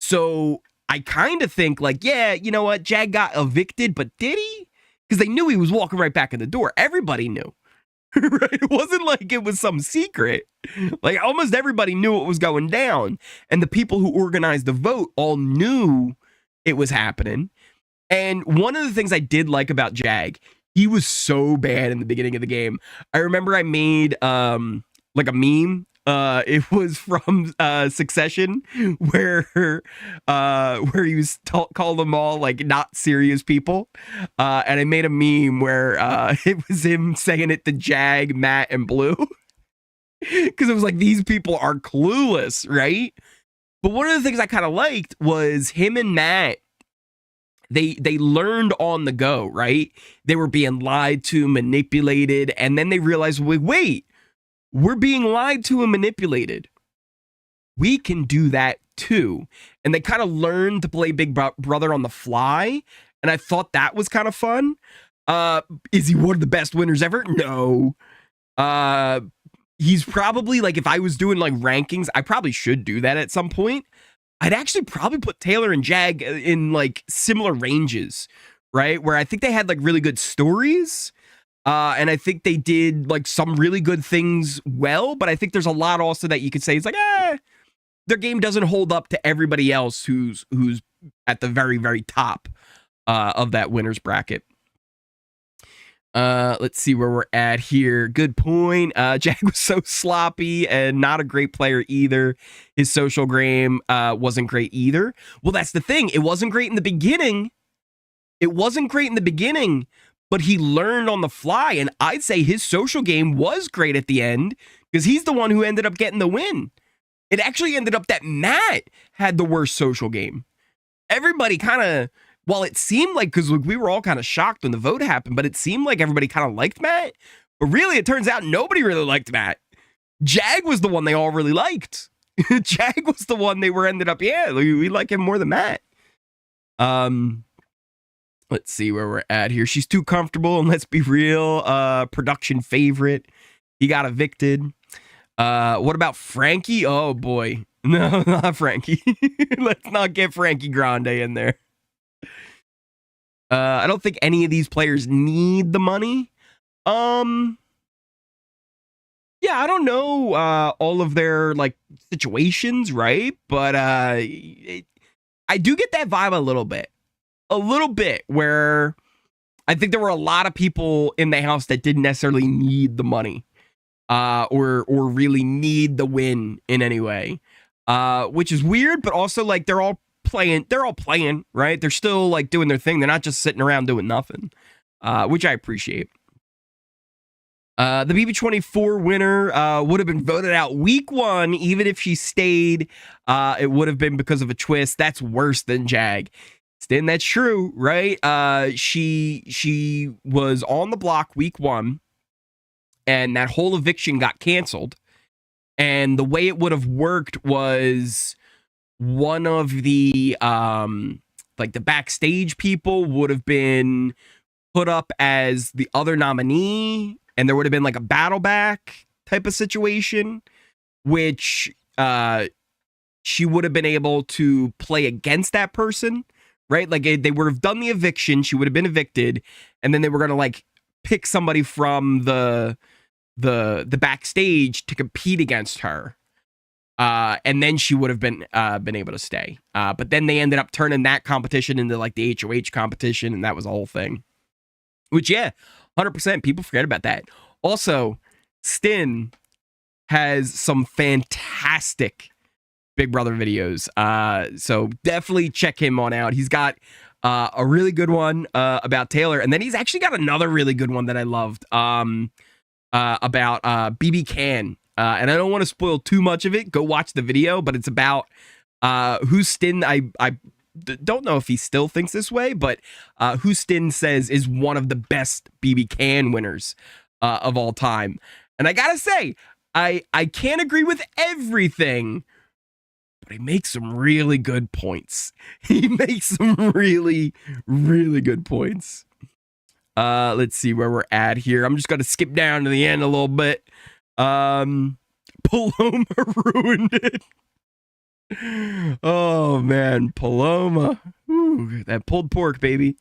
So I kind of think like, yeah, you know what? Jag got evicted, but did he? Because they knew he was walking right back in the door. Everybody knew. Right? It wasn't like it was some secret. Like almost everybody knew what was going down. And the people who organized the vote all knew it was happening. And one of the things I did like about Jag, he was so bad in the beginning of the game. I remember I made like a meme. It was from Succession, where he was called them all like not serious people, and I made a meme where it was him saying it to Jag, Matt, and Blue. Because it was like, these people are clueless, right? But one of the things I kind of liked was him and Matt. They learned on the go, right? They were being lied to, manipulated, and then they realized, wait, we're being lied to and manipulated. We can do that too. And they kind of learned to play Big Brother on the fly, and I thought that was kind of fun. Is he one of the best winners ever? No. He's probably, like, if I was doing like rankings, I probably should do that at some point. I'd actually probably put Taylor and Jag in like similar ranges, right? Where I think they had like really good stories. And I think they did like some really good things well, but I think there's a lot also that you could say it's like, their game doesn't hold up to everybody else who's at the very, very top of that winner's bracket. Let's see where we're at here. Good point. Jag was so sloppy and not a great player either. His social game wasn't great either. Well, that's the thing. It wasn't great in the beginning. But he learned on the fly, and I'd say his social game was great at the end because he's the one who ended up getting the win. It actually ended up that Matt had the worst social game. Everybody kind of, well, it seemed like, because we were all kind of shocked when the vote happened, but it seemed like everybody kind of liked Matt. But really, it turns out nobody really liked Matt. Jag was the one they all really liked. Jag was the one they were ended up, we like him more than Matt. Let's see where we're at here. She's too comfortable, and let's be real, production favorite. He got evicted. What about Frankie? Oh, boy. No, not Frankie. Let's not get Frankie Grande in there. I don't think any of these players need the money. Yeah, I don't know all of their like situations, right? But I do get that vibe a little bit where I think there were a lot of people in the house that didn't necessarily need the money or really need the win in any way, which is weird, but also like they're all playing, right? They're still like doing their thing. They're not just sitting around doing nothing, which I appreciate. The BB24 winner would have been voted out week 1, even if she stayed. It would have been because of a twist. That's worse than Jag. Stin, that's true, right? She was on the block week 1, and that whole eviction got canceled. And the way it would have worked was one of the like the backstage people would have been put up as the other nominee, and there would have been like a battle back type of situation, which she would have been able to play against that person, right? Like they would have done the eviction, she would have been evicted, and then they were gonna like pick somebody from the backstage to compete against her. And then she would have been able to stay. But then they ended up turning that competition into like the HOH competition, and that was the whole thing. Which, yeah, 100%. People forget about that. Also, Stin has some fantastic Big Brother videos. So definitely check him on out. He's got a really good one about Taylor. And then he's actually got another really good one that I loved about BB Can. And I don't want to spoil too much of it. Go watch the video, but it's about who Stin, I don't know if he still thinks this way, but who Stin says is one of the best BB Can winners of all time. And I gotta say, I can't agree with everything, but he makes some really good points. He makes some really, really good points. Let's see where we're at here. I'm just gonna skip down to the end a little bit. Paloma ruined it. Oh man, Paloma. Ooh, that pulled pork, baby.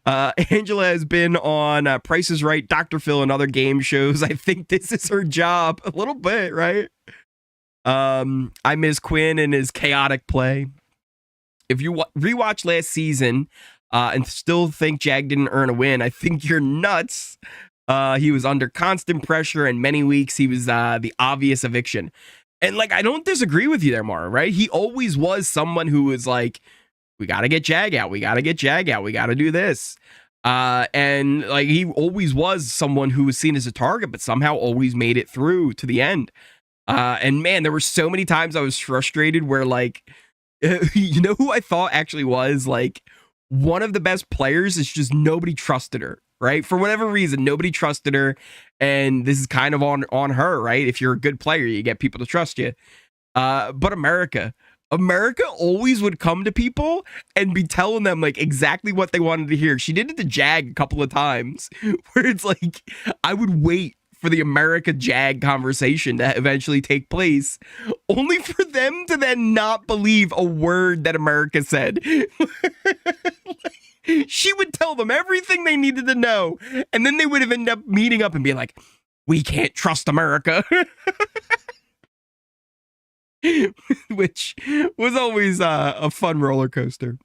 Angela has been on Price is Right, Dr. Phil, and other game shows. I think this is her job a little bit, right? I miss Quinn and his chaotic play. If you rewatch last season and still think Jag didn't earn a win, I think you're nuts. He was under constant pressure, and many weeks he was the obvious eviction. And like, I don't disagree with you there, Mara, right? He always was someone who was like, we got to get Jag out. We got to get Jag out. We got to do this. And like, he always was someone who was seen as a target, but somehow always made it through to the end. And man, there were so many times I was frustrated where like, you know who I thought actually was like one of the best players is just nobody trusted her, right? For whatever reason, nobody trusted her. And this is kind of on her, right? If you're a good player, you get people to trust you. But America always would come to people and be telling them like exactly what they wanted to hear. She did it to Jag a couple of times where it's like, I would wait for the America Jag conversation to eventually take place, only for them to then not believe a word that America said. She would tell them everything they needed to know, and then they would have ended up meeting up and being like, we can't trust America. Which was always a fun roller coaster.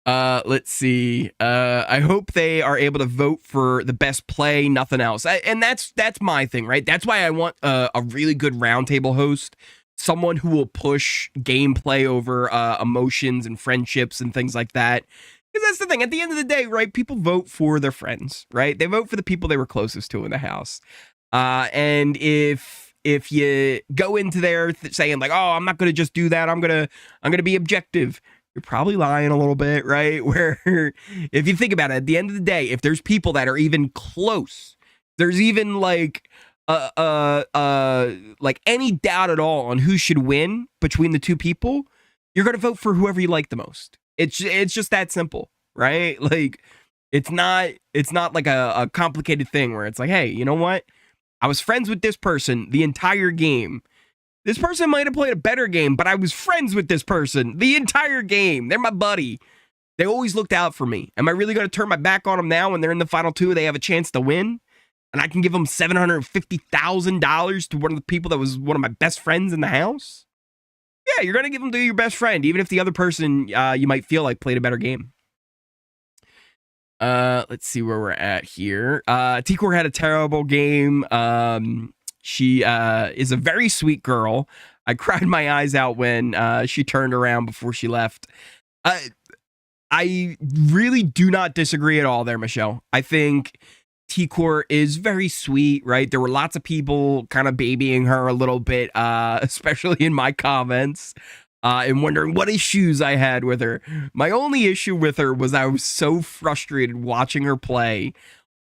Let's see. I hope they are able to vote for the best play, nothing else. And that's my thing, right? That's why I want a really good roundtable host, someone who will push gameplay over emotions and friendships and things like that. Because that's the thing. At the end of the day, right? People vote for their friends, right? They vote for the people they were closest to in the house. And if you go into there saying like, oh, I'm not going to just do that, I'm going to be objective, you're probably lying a little bit, right? Where if you think about it, at the end of the day, if there's people that are even close, there's even like like any doubt at all on who should win between the two people, you're going to vote for whoever you like the most. It's just that simple, right? Like it's not like a complicated thing where it's like, hey, you know what? I was friends with this person the entire game. This person might have played a better game, but I was friends with this person the entire game. They're my buddy. They always looked out for me. Am I really going to turn my back on them now when they're in the final two and they have a chance to win? And I can give them $750,000 to one of the people that was one of my best friends in the house? Yeah, you're going to give them to your best friend, even if the other person you might feel like played a better game. Let's see where we're at here. T-Core had a terrible game. She is a very sweet girl. I cried my eyes out when she turned around before she left. I really do not disagree at all there, Michelle. I think T-Core is very sweet, right? There were lots of people kind of babying her a little bit, especially in my comments, and wondering what issues I had with her. My only issue with her was I was so frustrated watching her play,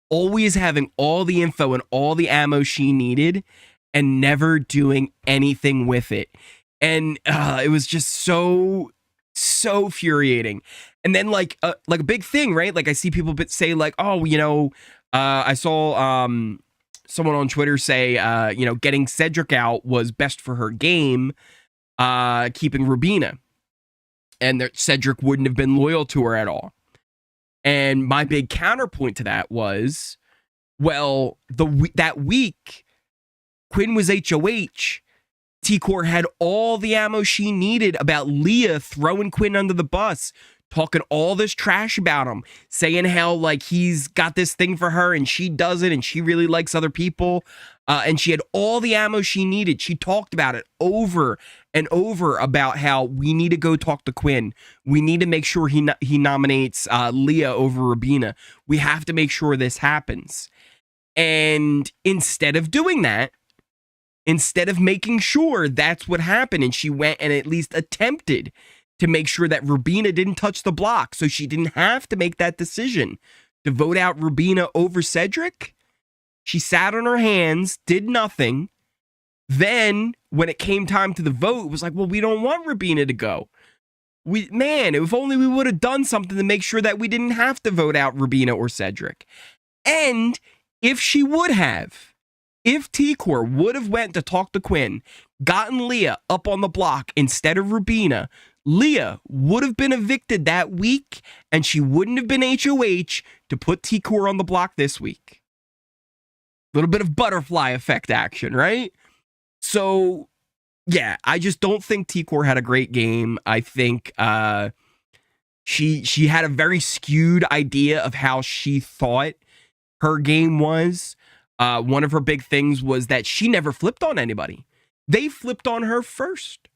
always having all the info and all the ammo she needed and never doing anything with it. And it was just so infuriating. And then like a big thing, right? Like I see people say like, oh, you know, I saw someone on Twitter say, you know, getting Cedric out was best for her game, keeping Rubina. And that Cedric wouldn't have been loyal to her at all. And my big counterpoint to that was, well, that week, Quinn was HOH. T-Core had all the ammo she needed about Leah throwing Quinn under the bus, talking all this trash about him, saying how like he's got this thing for her and she doesn't and she really likes other people. And she had all the ammo she needed. She talked about it over and over about how we need to go talk to Quinn. We need to make sure he nominates Leah over Rubina. We have to make sure this happens. And instead of doing that, instead of making sure that's what happened, and she went and at least attempted to make sure that Rubina didn't touch the block so she didn't have to make that decision to vote out Rubina over Cedric, she sat on her hands, did nothing. Then, when it came time to the vote, it was like, well, we don't want Rubina to go. If only we would have done something to make sure that we didn't have to vote out Rubina or Cedric. And if she would have, if T-Core would have went to talk to Quinn, gotten Leah up on the block instead of Rubina, Leah would have been evicted that week, and she wouldn't have been HOH to put T-Core on the block this week. A little bit of butterfly effect action, right? So, yeah, I just don't think T-Core had a great game. I think she had a very skewed idea of how she thought her game was. One of her big things was that she never flipped on anybody. They flipped on her first.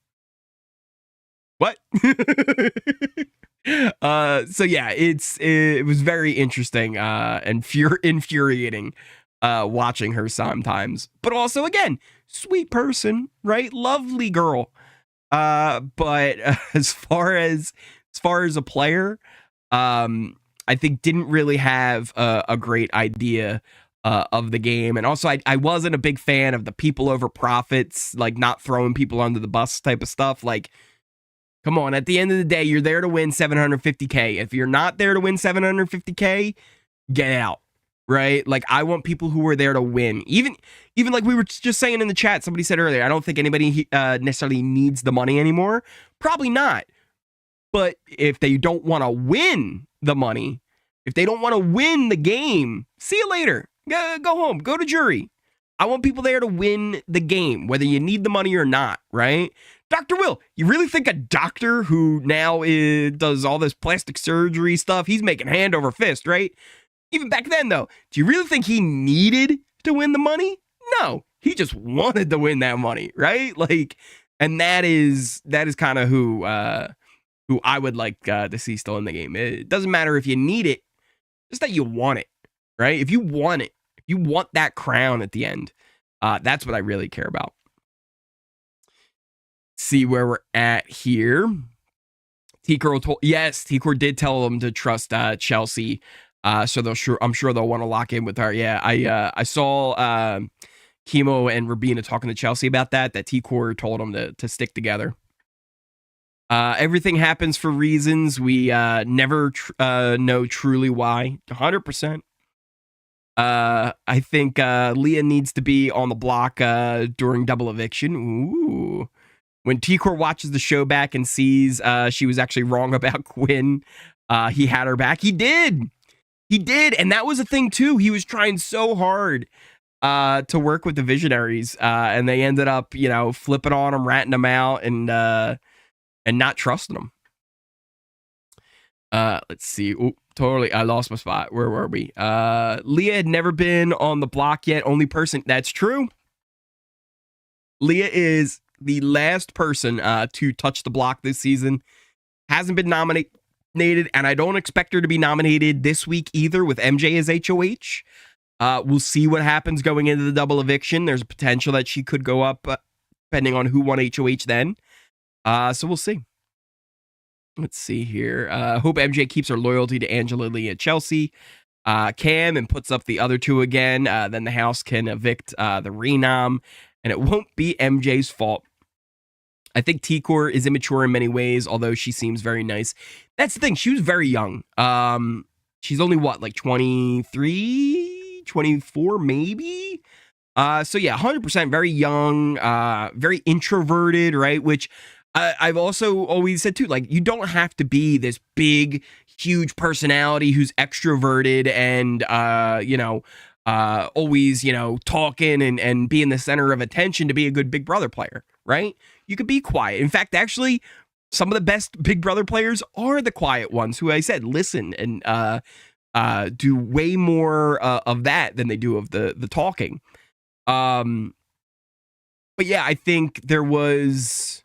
What? So yeah, it was very interesting and infuriating watching her sometimes. But also, again, sweet person, right? Lovely girl. But as far as a player, I think didn't really have a great idea of the game. And also, I wasn't a big fan of the people over profits, like not throwing people under the bus type of stuff. Like, come on, at the end of the day, you're there to win $750K. If you're not there to win $750K, get out, right? Like, I want people who are there to win. Even like we were just saying in the chat, somebody said earlier, I don't think anybody necessarily needs the money anymore. Probably not. But if they don't want to win the money, if they don't want to win the game, see you later. Go home. Go to jury. I want people there to win the game, whether you need the money or not, right? Dr. Will, you really think a doctor who now does all this plastic surgery stuff, he's making hand over fist, right? Even back then, though, do you really think he needed to win the money? No, he just wanted to win that money, right? Like, and that is kind of who I would like to see still in the game. It doesn't matter if you need it, just that you want it, right? If you want it, if you want that crown at the end, that's what I really care about. See where we're at here. T-Core did tell them to trust Chelsea, so I'm sure they'll want to lock in with her. Yeah, I saw Chemo and Rubina talking to Chelsea about that T-Core told them to stick together. Everything happens for reasons. We never know truly why. 100%. I think Leah needs to be on the block during double eviction. Ooh. When T-Core watches the show back and sees she was actually wrong about Quinn, he had her back. He did. And that was a thing, too. He was trying so hard to work with the visionaries, and they ended up, flipping on him, ratting him out, and not trusting him. Let's see. Ooh, totally. I lost my spot. Where were we? Leah had never been on the block yet. Only person. That's true. Leah is the last person to touch the block this season. Hasn't been nominated, and I don't expect her to be nominated this week either with MJ as HOH. We'll see what happens going into the double eviction. There's a potential that she could go up depending on who won HOH then. So we'll see. Let's see here. Hope MJ keeps her loyalty to Angela, Lee, and Chelsea. Cam and puts up the other two again. Then the house can evict the renom, and it won't be MJ's fault. I think T-Core is immature in many ways, although she seems very nice. That's the thing. She was very young. She's only, like 23, 24, maybe? So yeah, 100% very young, very introverted, right? Which I've also always said too, like, you don't have to be this big, huge personality who's extroverted and, always, talking and being the center of attention to be a good Big Brother player, right? You could be quiet. In fact, actually, some of the best Big Brother players are the quiet ones who I said listen and do way more of that than they do of the talking. But yeah, I think there was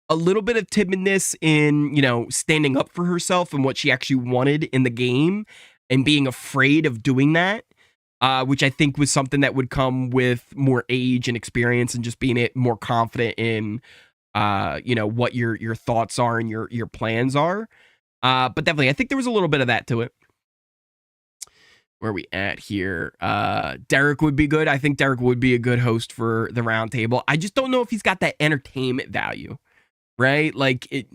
a little bit of timidness in, standing up for herself and what she actually wanted in the game and being afraid of doing that, which I think was something that would come with more age and experience and just being more confident in, what your thoughts are and your plans are. But definitely, I think there was a little bit of that to it. Where are we at here? Derrick would be good. I think Derrick would be a good host for the round table. I just don't know if he's got that entertainment value, right? Like,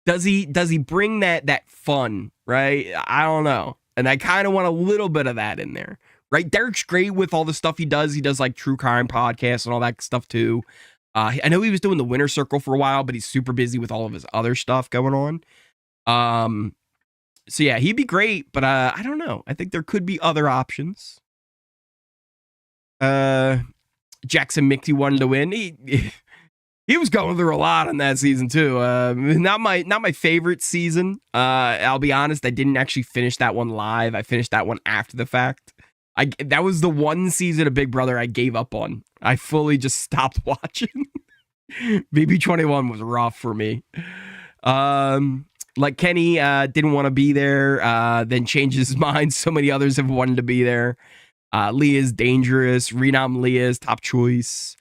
does he bring that fun, right? I don't know. And I kind of want a little bit of that in there, right? Derrick's great with all the stuff he does. He does like true crime podcasts and all that stuff too. I know he was doing the Winner Circle for a while, but he's super busy with all of his other stuff going on. So yeah, he'd be great, but I don't know. I think there could be other options. Jackson Mixie wanted to win. He was going through a lot on that season too. Not my favorite season. I'll be honest, I didn't actually finish that one live. I finished that one after the fact. That was the one season of Big Brother I gave up on. I fully just stopped watching. BB21 was rough for me. Like Kenney didn't want to be there, then changed his mind. So many others have wanted to be there. Leah's dangerous. Renom Leah's top choice.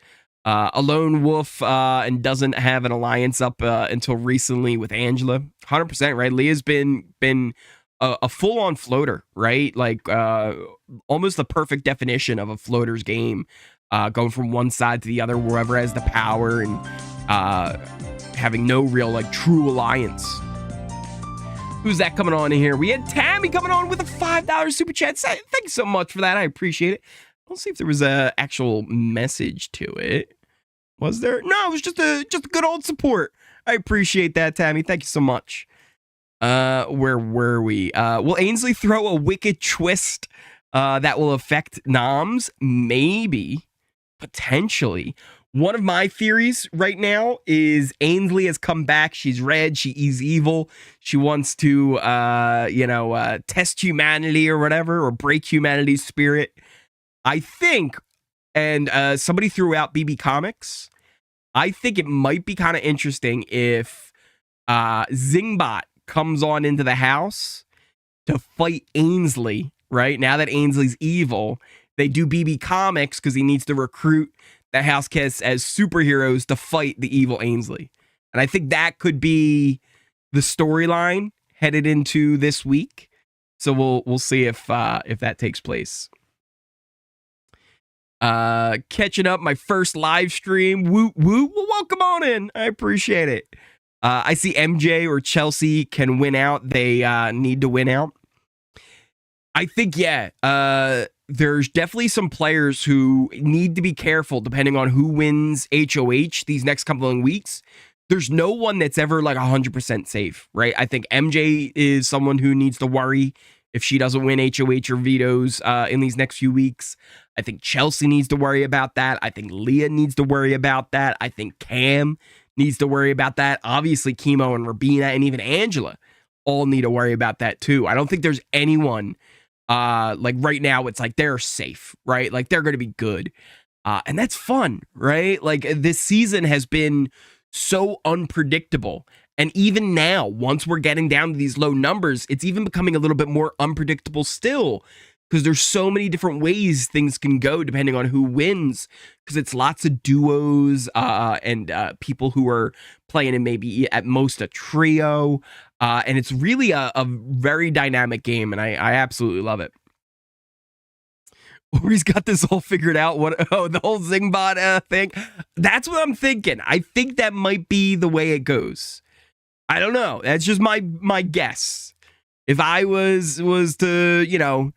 a lone wolf and doesn't have an alliance up until recently with Angela. 100%, right? Leah's been a full-on floater, right? Like almost the perfect definition of a floater's game, going from one side to the other, wherever has the power, and having no real like true alliance. Who's that coming on in here? We had Tammy coming on with a $5 super chat. Thanks so much for that. I appreciate it. Let's see if there was a actual message to it. Was there? No, it was just a good old support. I appreciate that, Tammy. Thank you so much. Where were we? Will Ainsley throw a wicked twist that will affect noms? Maybe. Potentially. One of my theories right now is Ainsley has come back. She's red. She is evil. She wants to, test humanity or whatever, or break humanity's spirit. I think, and somebody threw out BB Comics. I think it might be kind of interesting if Chenbot comes on into the house to fight Ainsley, right? Now that Ainsley's evil, they do BB Comics because he needs to recruit the houseguests as superheroes to fight the evil Ainsley. And I think that could be the storyline headed into this week. So we'll see if that takes place. Catching up my first live stream. Woo woo. Well, welcome on in. I appreciate it. I see MJ or Chelsea can win out. They need to win out. I think, yeah, there's definitely some players who need to be careful depending on who wins HOH these next couple of weeks. There's no one that's ever like 100% safe, right? I think MJ is someone who needs to worry if she doesn't win HOH or vetoes in these next few weeks. I think Chelsea needs to worry about that. I think Leah needs to worry about that. I think Cam needs to worry about that. Obviously, Chemo and Rubina and even Angela all need to worry about that too. I don't think there's anyone like right now it's like they're safe, right? Like they're going to be good. And that's fun, right? Like this season has been so unpredictable. And even now, once we're getting down to these low numbers, it's even becoming a little bit more unpredictable still, because there's so many different ways things can go depending on who wins, because it's lots of duos and people who are playing in maybe at most a trio. And it's really a very dynamic game, and I absolutely love it. He's got this all figured out. The whole Chenbot thing. That's what I'm thinking. I think that might be the way it goes. I don't know. That's just my guess. If I was to,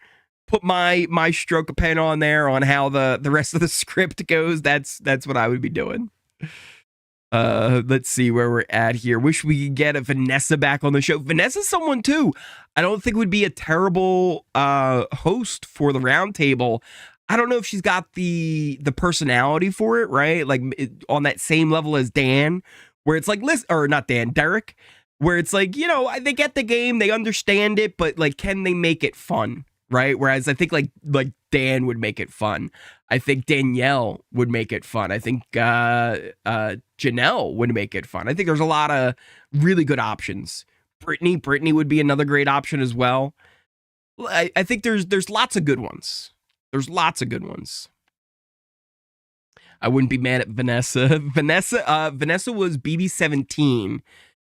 put my stroke of pen on there on how the rest of the script goes, that's what I would be doing. Let's see where we're at here. Wish we could get a Vanessa back on the show. Vanessa's someone too I don't think would be a terrible host for the roundtable. I don't know if she's got the personality for it, right? Like on that same level as Dan, where it's like, listen, or not Dan, Derrick, where it's like, they get the game, they understand it, but like, can they make it fun, right? Whereas I think like Dan would make it fun. I think Danielle would make it fun. I think Janelle would make it fun. I think there's a lot of really good options. Brittany would be another great option as well. I think there's lots of good ones. There's lots of good ones. I wouldn't be mad at Vanessa. Vanessa was BB17.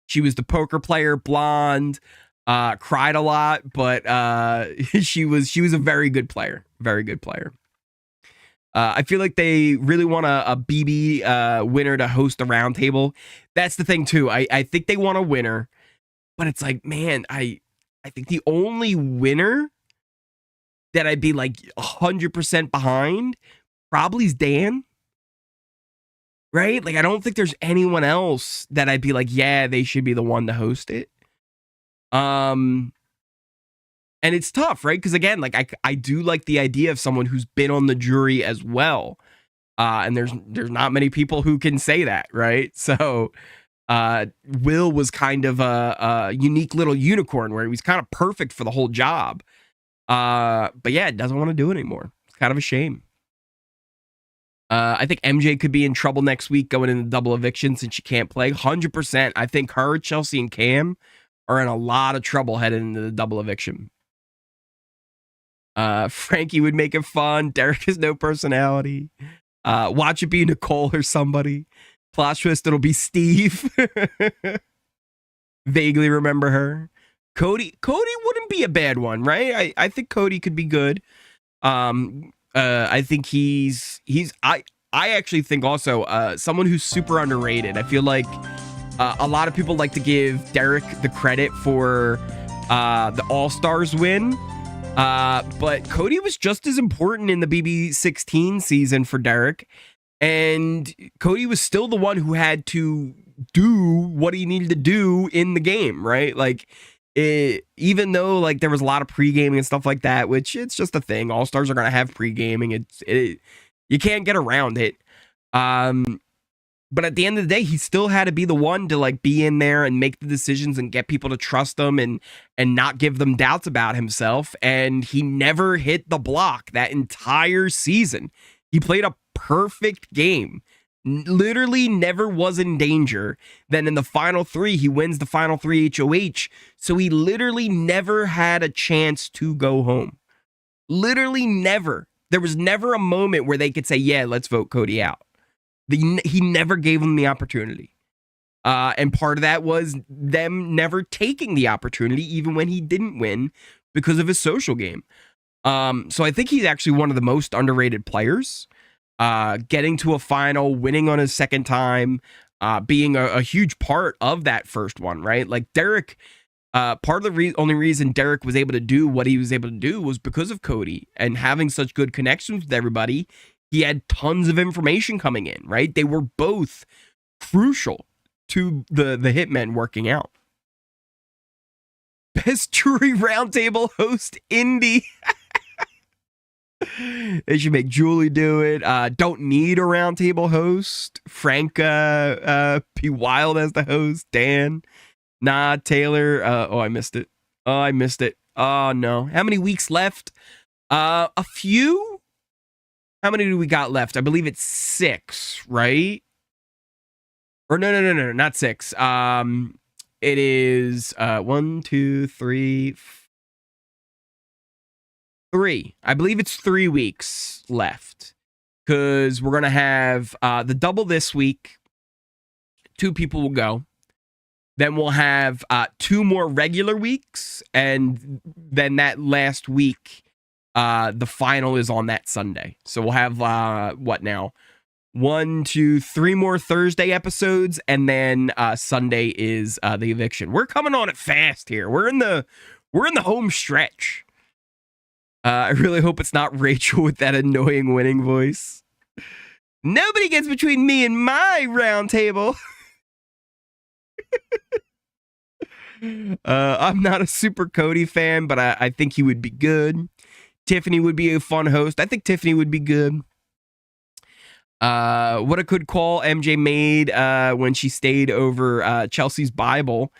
She was the poker player, blonde, cried a lot, but she was a very good player. Very good player. I feel like they really want a BB winner to host the roundtable. That's the thing too. I think they want a winner, but it's like, man, I think the only winner that I'd be like 100% behind probably is Dan. Right? Like, I don't think there's anyone else that I'd be like, yeah, they should be the one to host it. And it's tough, right? Because again, like I do like the idea of someone who's been on the jury as well. And there's not many people who can say that, right? So Will was kind of a unique little unicorn where he was kind of perfect for the whole job. But yeah, doesn't want to do it anymore. It's kind of a shame. I think MJ could be in trouble next week going into double eviction since she can't play. 100%. I think her, Chelsea, and Cam are in a lot of trouble heading into the double eviction. Frankie would make it fun. Derrick has no personality. Watch it be Nicole or somebody. Plot twist, it'll be Steve. Vaguely remember her. Cody wouldn't be a bad one, right? I think Cody could be good. I think I actually think also someone who's super underrated. I feel like a lot of people like to give Derrick the credit for the All-Stars win. But Cody was just as important in the BB16 season for Derrick. And Cody was still the one who had to do what he needed to do in the game, right? Like, even though like there was a lot of pre-gaming and stuff like that, which it's just a thing. All-Stars are going to have pre-gaming. You can't get around it. But at the end of the day, he still had to be the one to like be in there and make the decisions and get people to trust him and not give them doubts about himself. And he never hit the block that entire season. He played a perfect game. Literally never was in danger. Then in the final three, he wins the final three HOH. So he literally never had a chance to go home. Literally never. There was never a moment where they could say, yeah, let's vote Cody out. He never gave them the opportunity. And part of that was them never taking the opportunity, even when he didn't win, because of his social game. So I think he's actually one of the most underrated players. Getting to a final, winning on his second time, being a huge part of that first one, right? Like Derrick, part of the only reason Derrick was able to do what he was able to do was because of Cody and having such good connections with everybody. He had tons of information coming in, right? They were both crucial to the Hitmen working out. Best jury roundtable host, Indy. They should make Julie do it. Don't need a roundtable host. Frank P. Wild as the host. Dan. Nah, Taylor. Oh, I missed it. Oh, no. How many weeks left? A few? How many do we got left? I believe it's 6, right? Or no, not 6. It is 1, 2, 3, 3. I believe it's 3 weeks left. Because we're going to have the double this week. 2 people will go. Then we'll have 2 more regular weeks. And then that last week, the final is on that Sunday. So we'll have, what now? 1, 2, 3 more Thursday episodes. And then Sunday is the eviction. We're coming on it fast here. We're in the home stretch. I really hope it's not Rachel with that annoying winning voice. Nobody gets between me and my round table. I'm not a super Cody fan, but I think he would be good. Tiffany would be a fun host. I think Tiffany would be good. What a good call MJ made when she stayed over Chelsea's Bible.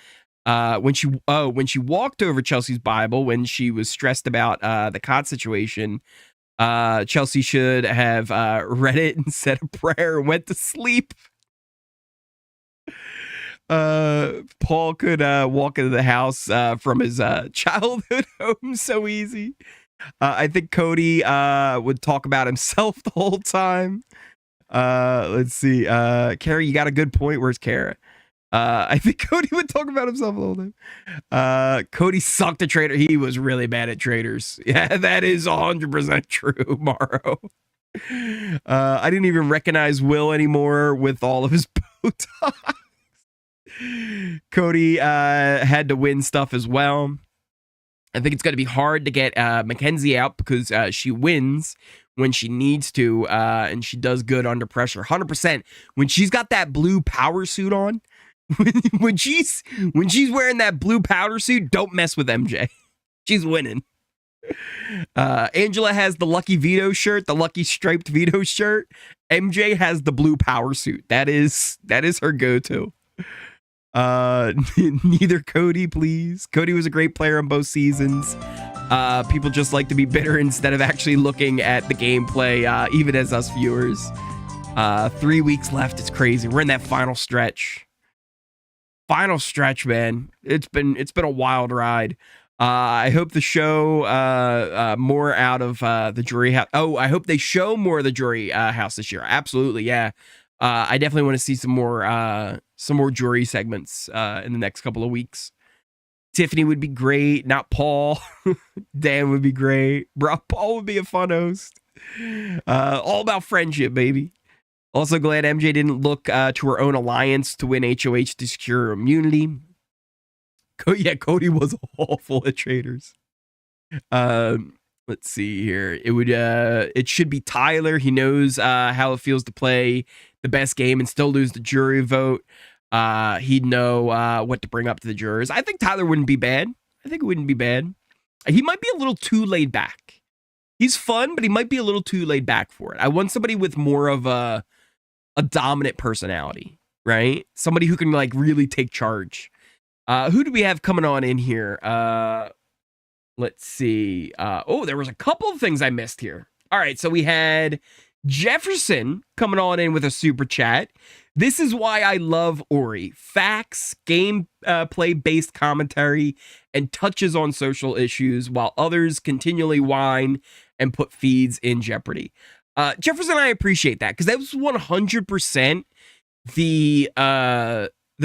When she walked over Chelsea's Bible when she was stressed about the cot situation, Chelsea should have read it and said a prayer and went to sleep. Paul could walk into the house from his childhood home so easy. I think Cody would talk about himself the whole time. Let's see. Kara, you got a good point. Where's Kara? I think Cody would talk about himself a little bit. Cody sucked at Traitors. He was really bad at Traitors. Yeah, that is 100% true, Morrow. I didn't even recognize Will anymore with all of his bow ties. Cody had to win stuff as well. I think it's going to be hard to get Mackenzie out because she wins when she needs to, and she does good under pressure. 100%. When she's got that blue power suit on, when she's wearing that blue powder suit, don't mess with MJ. She's winning. Angela has the lucky Vito shirt, the lucky striped Vito shirt. MJ has the blue power suit. That is her go-to. Neither Cody, please. Cody was a great player on both seasons. People just like to be bitter instead of actually looking at the gameplay, even as us viewers. 3 weeks left. It's crazy. We're in that final stretch. Final stretch, man. It's been a wild ride. I hope the show more out of the jury house. Oh, I hope they show more of the jury house this year. Absolutely, yeah. I definitely want to see some more jury segments in the next couple of weeks. Tiffany would be great, not Paul. Dan would be great. Bro, Paul would be a fun host. All about friendship, baby. Also glad MJ didn't look to her own alliance to win HOH to secure immunity. Yeah, Cody was awful at Traitors. Let's see here. It should be Tyler. He knows how it feels to play the best game and still lose the jury vote. He'd know what to bring up to the jurors. I think Tyler wouldn't be bad. I think it wouldn't be bad. He might be a little too laid back. He's fun, but he might be a little too laid back for it. I want somebody with more of a dominant personality, right? Somebody who can like really take charge. Who do we have coming on in here? Let's see. Oh, there was a couple of things I missed here. All right, so we had Jefferson coming on in with a super chat. This is why I love Ori. Facts, gameplay-based commentary, and touches on social issues, while others continually whine and put feeds in jeopardy. Jefferson, I appreciate that, because that was 100% the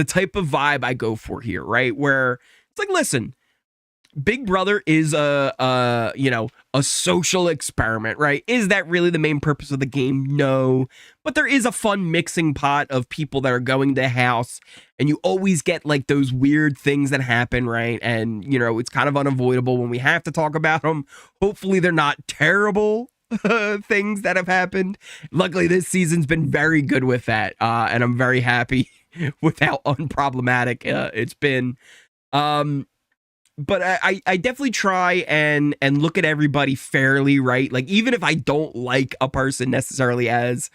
type of vibe I go for here, right? Where it's like, listen, Big Brother is a social experiment, right? Is that really the main purpose of the game? No. But there is a fun mixing pot of people that are going to house, and you always get like those weird things that happen, right? And, it's kind of unavoidable when we have to talk about them. Hopefully they're not terrible things that have happened. Luckily, this season's been very good with that, and I'm very happy with how unproblematic it's been. But I definitely try and look at everybody fairly, right? Like, even if I don't like a person necessarily as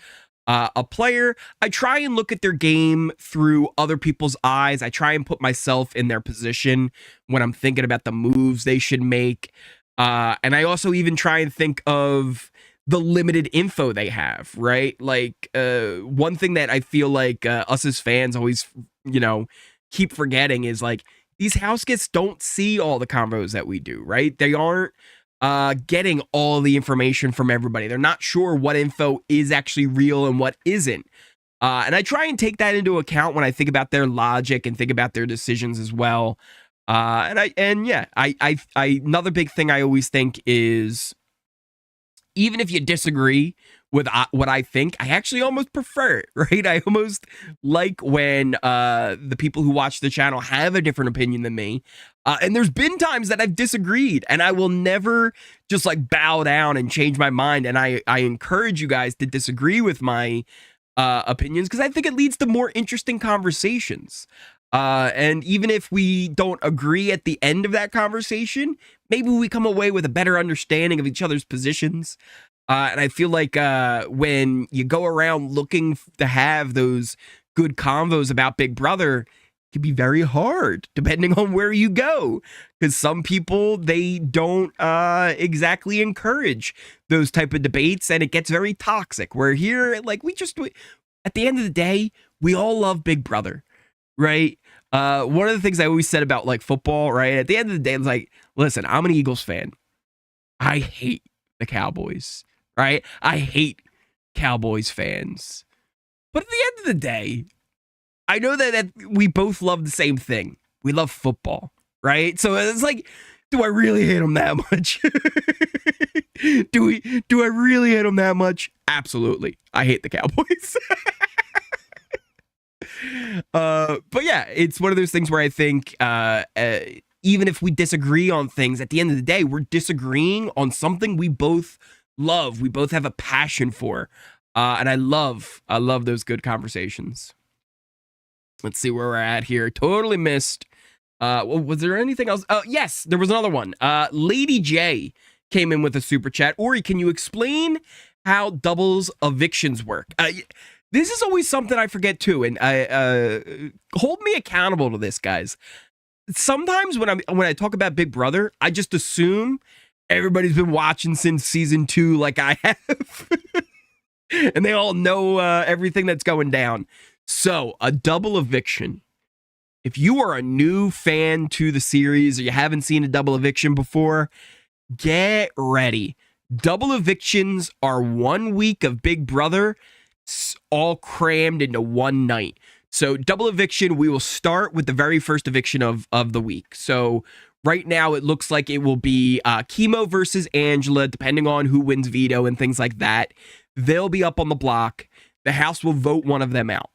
a player, I try and look at their game through other people's eyes. I try and put myself in their position when I'm thinking about the moves they should make. And I also even try and think of the limited info they have, right? Like, one thing that I feel like us as fans always, keep forgetting is like, these house guests don't see all the convos that we do, right? They aren't getting all the information from everybody. They're not sure what info is actually real and what isn't. And I try and take that into account when I think about their logic and think about their decisions as well. I another big thing I always think is, even if you disagree with what I think, I actually almost prefer it, right? I almost like when the people who watch the channel have a different opinion than me. And there's been times that I've disagreed, and I will never just like bow down and change my mind. And I encourage you guys to disagree with my opinions, because I think it leads to more interesting conversations. And even if we don't agree at the end of that conversation, maybe we come away with a better understanding of each other's positions. And I feel like when you go around looking to have those good convos about Big Brother, it can be very hard depending on where you go. Because some people, they don't exactly encourage those type of debates, and it gets very toxic. Where here, like, at the end of the day, we all love Big Brother, right? One of the things I always said about like football, right? At the end of the day, it's like, listen, I'm an Eagles fan. I hate the Cowboys, right? I hate Cowboys fans. But at the end of the day, I know that we both love the same thing. We love football, right? So it's like, do I really hate them that much? Do I really hate them that much? Absolutely. I hate the Cowboys. But yeah, it's one of those things where I think even if we disagree on things, at the end of the day, we're disagreeing on something we both love. We both have a passion for. And I love those good conversations. Let's see where we're at here. Totally missed. Was there anything else? Yes, there was another one. Lady J came in with a super chat. Ori, can you explain how doubles evictions work? This is always something I forget too, and hold me accountable to this, guys. Sometimes when I talk about Big Brother, I just assume everybody's been watching since season 2, like I have, and they all know everything that's going down. So a double eviction if you are a new fan to the series or you haven't seen a double eviction before, get ready. Double evictions are 1 week of Big Brother all crammed into one night. So double eviction, we will start with the very first eviction of the week. So right now it looks like it will be Chemo versus Angela, depending on who wins veto and things like that. They'll be up on the block. The house will vote one of them out.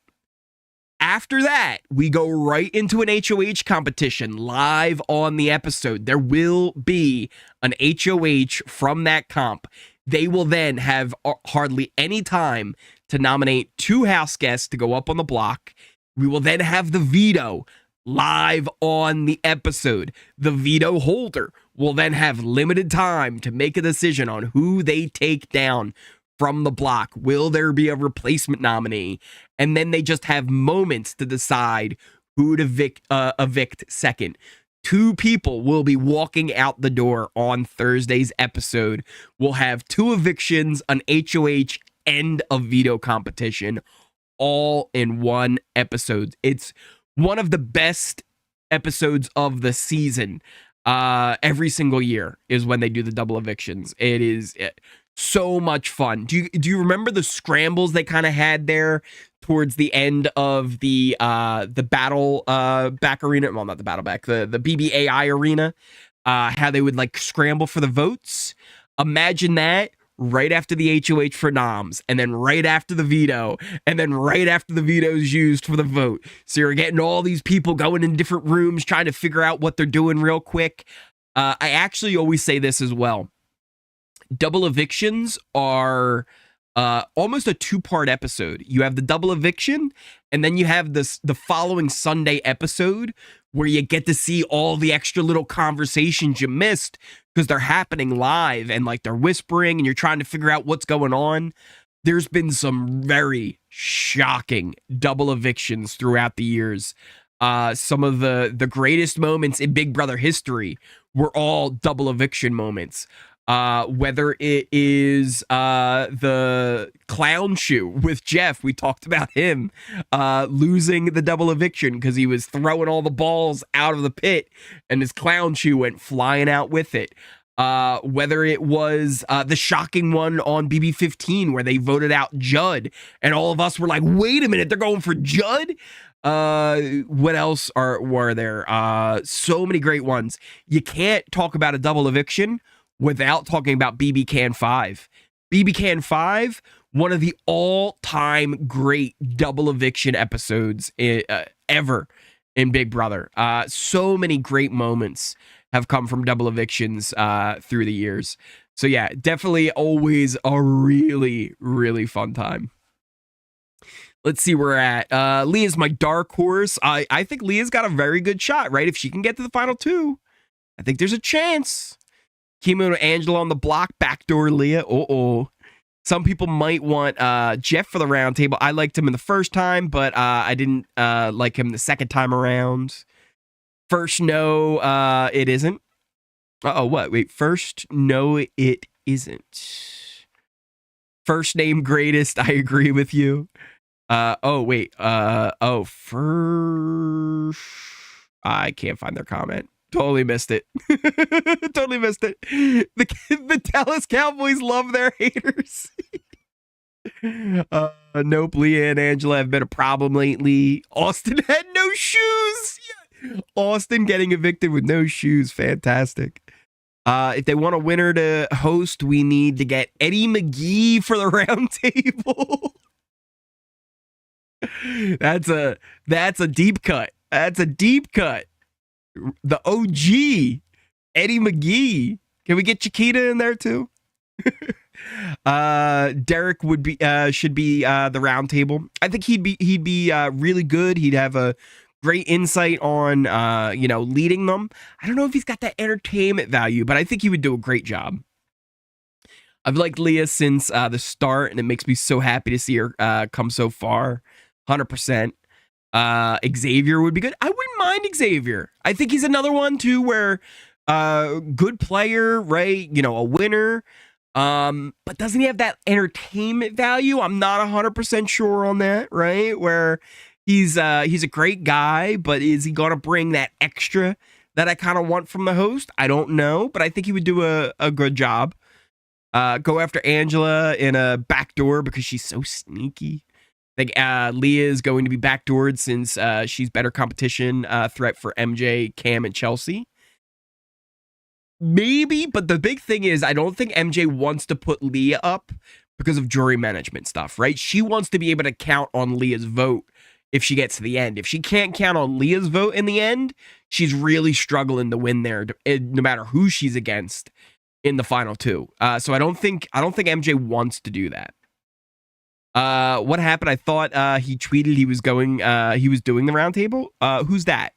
After that, we go right into an HOH competition live on the episode. There will be an HOH from that comp. They will then have hardly any time to nominate 2 house guests to go up on the block. We will then have the veto live on the episode. The veto holder will then have limited time to make a decision on who they take down from the block. Will there be a replacement nominee? And then they just have moments to decide who to evict second. 2 people will be walking out the door on Thursday's episode. We'll have 2 evictions, an HOH, and a veto competition all in one episode. It's one of the best episodes of the season. Every single year is when they do the double evictions. It is so much fun. Do you remember the scrambles they kind of had there towards the end of the battle back arena? Well, not the battle back, the BBAI arena. How they would like scramble for the votes. Imagine that right after the HOH for noms, and then right after the veto, and then right after the veto is used for the vote. So you're getting all these people going in different rooms trying to figure out what they're doing real quick. I actually always say this as well. Double evictions are almost a 2-part episode. You have the double eviction, and then you have the following Sunday episode where you get to see all the extra little conversations you missed because they're happening live and like they're whispering and you're trying to figure out what's going on. There's been some very shocking double evictions throughout the years. Some of the greatest moments in Big Brother history were all double eviction moments. Whether it is the clown shoe with Jeff, we talked about him losing the double eviction because he was throwing all the balls out of the pit and his clown shoe went flying out with it. Whether it was the shocking one on BB15 where they voted out Judd and all of us were like, wait a minute, they're going for Judd? What else were there? So many great ones. You can't talk about a double eviction without talking about BB Can 5. BB Can 5, one of the all-time great double eviction episodes ever in Big Brother. So many great moments have come from double evictions through the years. So yeah, definitely always a really, really fun time. Let's see where we're at. Leah's my dark horse. I think Leah's got a very good shot, right? If she can get to the final 2, I think there's a chance. Chemo and Angela on the block, backdoor Leah. Some people might want Jeff for the round table. I liked him in the first time, but I didn't like him the second time around. First, no, it isn't. What? Wait, first, no, it isn't. First name greatest, I agree with you. First, I can't find their comment. Totally missed it. Totally missed it. The Dallas Cowboys love their haters. Nope, Leah and Angela have been a problem lately. Austin had no shoes. Yeah. Austin getting evicted with no shoes. Fantastic. If they want a winner to host, we need to get Eddie McGee for the round table. That's a deep cut. That's a deep cut. The OG, Eddie McGee. Can we get Chiquita in there too? Derrick should be the round table. I think he'd be really good. He'd have a great insight on leading them. I don't know if he's got that entertainment value, but I think he would do a great job. I've liked Leah since the start, and it makes me so happy to see her come so far. 100%. Xavier would be good. I wouldn't mind Xavier. I think he's another one too where good player, right? A winner. But doesn't he have that entertainment value? I'm not 100% sure on that, right? Where he's a great guy, but is he gonna bring that extra that I kind of want from the host? I don't know, but I think he would do a good job. Go after Angela in a backdoor because she's so sneaky. I think Leah is going to be backdoored since she's better competition threat for MJ, Cam, and Chelsea. Maybe, but the big thing is I don't think MJ wants to put Leah up because of jury management stuff, right? She wants to be able to count on Leah's vote if she gets to the end. If she can't count on Leah's vote in the end, she's really struggling to win there, no matter who she's against in the final two. So I don't think MJ wants to do that. What happened? I thought he tweeted he was doing the roundtable. Who's that?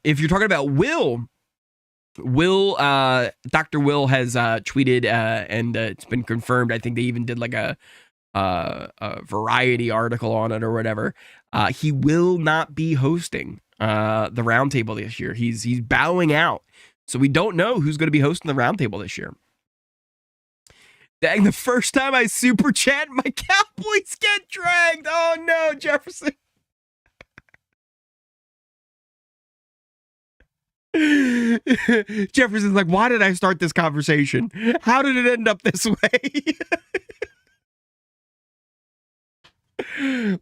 If you're talking about Will, Dr. Will has tweeted, and it's been confirmed. I think they even did like a Variety article on it or whatever. He will not be hosting the roundtable this year. He's bowing out, so we don't know who's going to be hosting the roundtable this year. Dang, the first time I super chat, my Cowboys get dragged. Oh no, Jefferson. Jefferson's like, why did I start this conversation? How did it end up this way?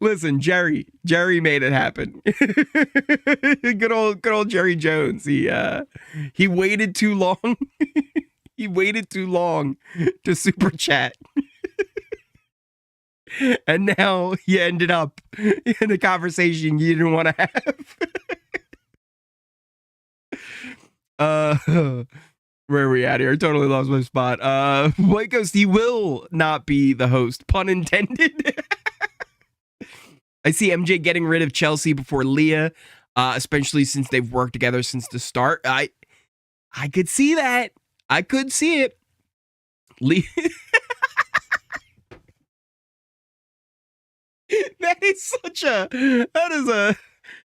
Listen, Jerry made it happen. Good old Jerry Jones. He waited too long. He waited too long to super chat. And now he ended up in a conversation you didn't want to have. Where are we at here? I totally lost my spot. White Ghost, he will not be the host. Pun intended. I see MJ getting rid of Chelsea before Leah, especially since they've worked together since the start. I could see that. I could see it. Leah.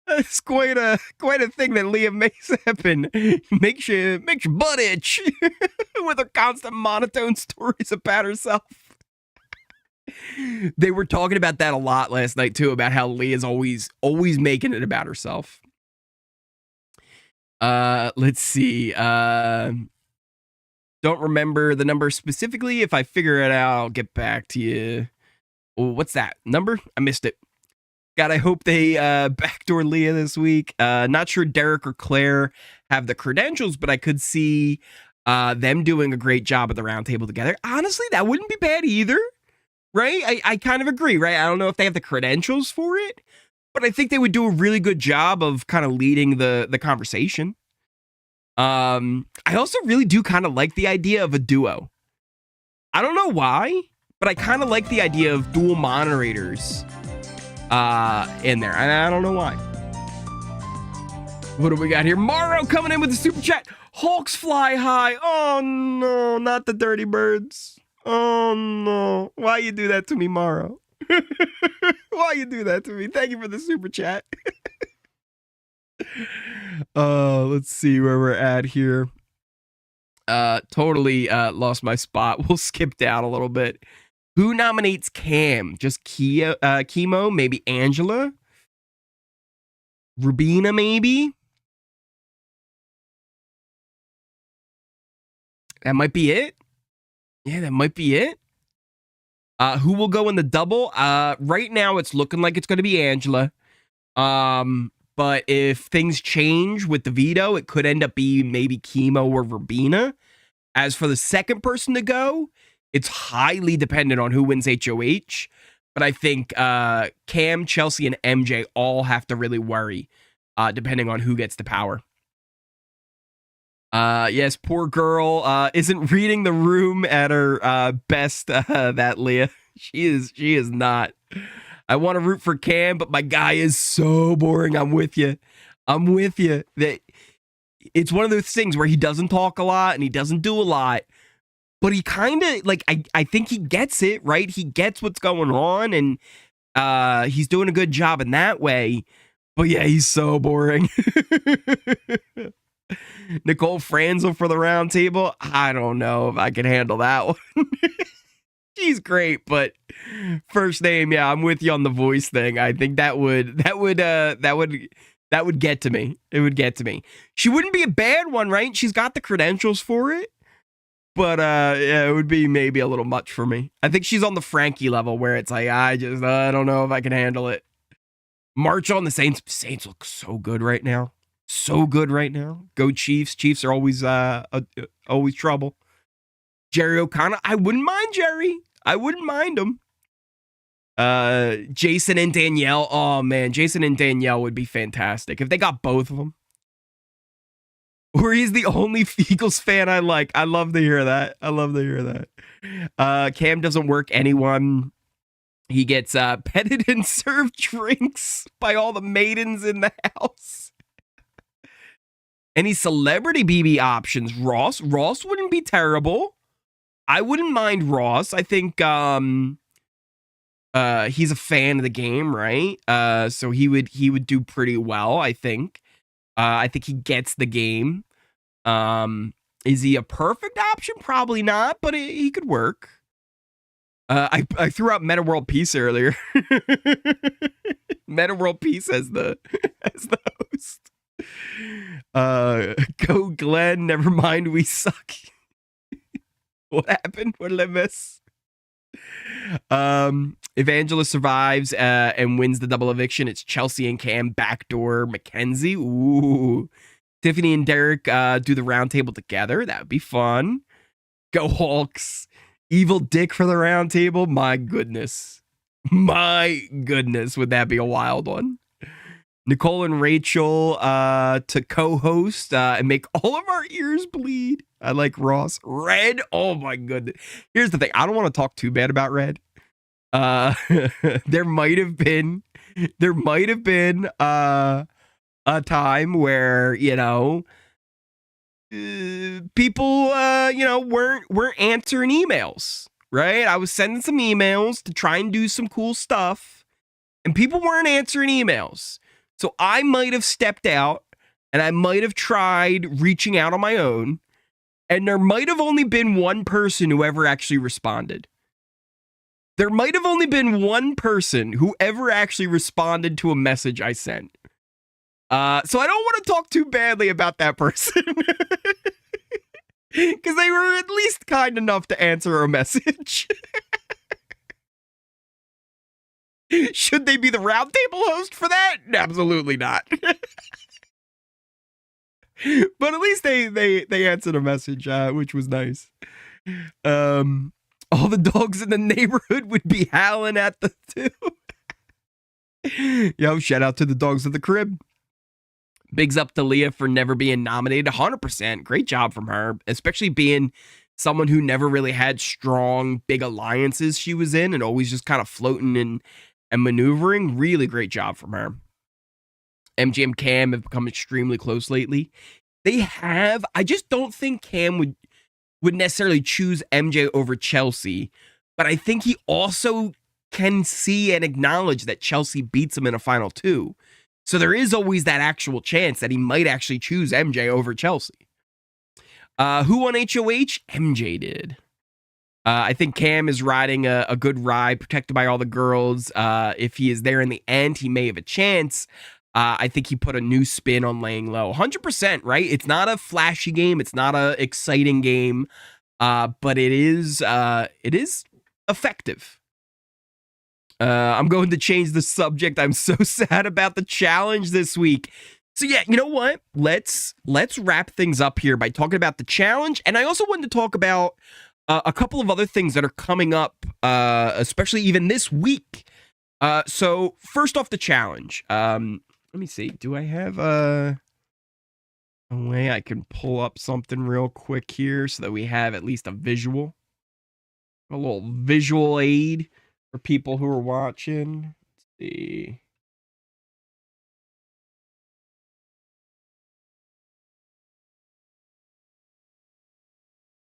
That's quite a thing that Leah makes happen. Makes your butt itch with her constant monotone stories about herself. They were talking about that a lot last night too, about how Leah's always making it about herself. Let's see. Don't remember the number specifically. If I figure it out, I'll get back to you. Oh, what's that number? I missed it. God, I hope they backdoor Leah this week. Not sure Derrick or Claire have the credentials, but I could see them doing a great job at the roundtable together. Honestly, that wouldn't be bad either, right? I kind of agree, right? I don't know if they have the credentials for it, but I think they would do a really good job of kind of leading the conversation. I also really do kind of like the idea of a duo. I don't know why, but I kind of like the idea of dual moderators in there. I don't know why. What do we got here? Morrow coming in with the super chat. Hawks fly high. Oh no, not the dirty birds. Oh no. Why you do that to me, Morrow? Why you do that to me? Thank you for the super chat. Let's see where we're at here. Totally lost my spot. We'll skip down a little bit. Who nominates Cam? Just Chemo? Maybe Angela? Rubina, maybe? That might be it. Yeah, that might be it. Who will go in the double? Right now, it's looking like it's going to be Angela. But if things change with the veto, it could end up being maybe Chemo or Rubina. As for the second person to go, it's highly dependent on who wins HOH. But I think Cam, Chelsea, and MJ all have to really worry, depending on who gets the power. Yes, poor girl isn't reading the room at her best, that Leah. She is not. I want to root for Cam, but my guy is so boring. I'm with you. That it's one of those things where he doesn't talk a lot and he doesn't do a lot, but he kind of like, I think he gets it, right? He gets what's going on, and he's doing a good job in that way. But yeah, he's so boring. Nicole Franzel for the round table. I don't know if I can handle that one. She's great, but first name, yeah, I'm with you on the voice thing. I think that would get to me. It would get to me. She wouldn't be a bad one, right? She's got the credentials for it. But yeah, it would be maybe a little much for me. I think she's on the Frankie level where it's like, I don't know if I can handle it. March on the Saints. Saints look so good right now. So good right now. Go Chiefs. Chiefs are always trouble. Jerry O'Connor. I wouldn't mind Jerry. I wouldn't mind him. Jason and Danielle. Oh man, Jason and Danielle would be fantastic if they got both of them. Or he's the only Eagles fan I like. I love to hear that. I love to hear that. Cam doesn't work anyone. He gets petted and served drinks by all the maidens in the house. Any celebrity BB options? Ross. Ross wouldn't be terrible. I wouldn't mind Ross. I think he's a fan of the game, right? So he would do pretty well, I think. I think he gets the game. Is he a perfect option? Probably not, but he could work. I threw out Meta World Peace earlier. Meta World Peace as the host. Go Glenn. Never mind, we suck. What happened? What did I miss? Evangelist survives and wins the double eviction. It's Chelsea and Cam backdoor Mackenzie. Ooh. Tiffany and Derrick do the round table together. That would be fun. Go Hawks. Evil Dick for the round table. My goodness. My goodness. Would that be a wild one? Nicole and Rachel to co-host and make all of our ears bleed. I like Ross. Red. Oh my goodness. Here's the thing. I don't want to talk too bad about Red. There might have been a time where, people, weren't answering emails, right? I was sending some emails to try and do some cool stuff, and people weren't answering emails. So I might have stepped out, and I might have tried reaching out on my own, and there might have only been one person who ever actually responded. There might have only been one person who ever actually responded to a message I sent. So I don't want to talk too badly about that person. Because they were at least kind enough to answer a message. Should they be the roundtable host for that? Absolutely not. But at least they answered a message, which was nice. All the dogs in the neighborhood would be howling at the two. Yo, shout out to the dogs of the crib. Bigs up to Leah for never being nominated. 100%. Great job from her, especially being someone who never really had strong, big alliances she was in and always just kind of floating and maneuvering. Really great job from her. MJ and Cam have become extremely close lately. They have. I just don't think Cam would necessarily choose MJ over Chelsea, but I think he also can see and acknowledge that Chelsea beats him in a final two. So there is always that actual chance that he might actually choose MJ over Chelsea. Who won HOH? MJ did. I think Cam is riding a good ride, protected by all the girls. If he is there in the end, he may have a chance. I think he put a new spin on laying low. 100%, right? It's not a flashy game. It's not an exciting game. But it is effective. I'm going to change the subject. I'm so sad about the challenge this week. So yeah, you know what? Let's wrap things up here by talking about the challenge. And I also wanted to talk about a couple of other things that are coming up, especially even this week. So first off, the challenge. Let me see. Do I have a way I can pull up something real quick here so that we have at least a visual? A little visual aid for people who are watching. Let's see.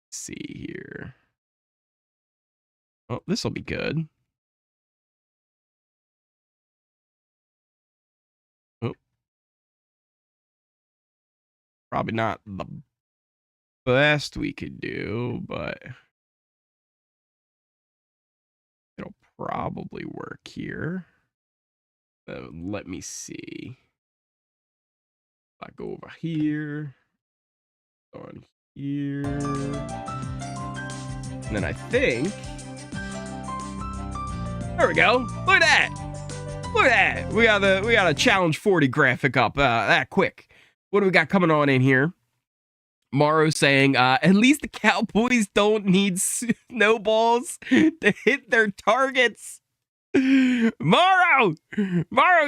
Let's see here. Oh, this will be good. Oh. Probably not the best we could do, but probably work here. Let me see. If I go over here, on here, and then I think, there we go. Look at that. Look at that. We got a challenge 40 graphic up that quick. What do we got coming on in here? Morrow saying, at least the Cowboys don't need snowballs to hit their targets. Morrow,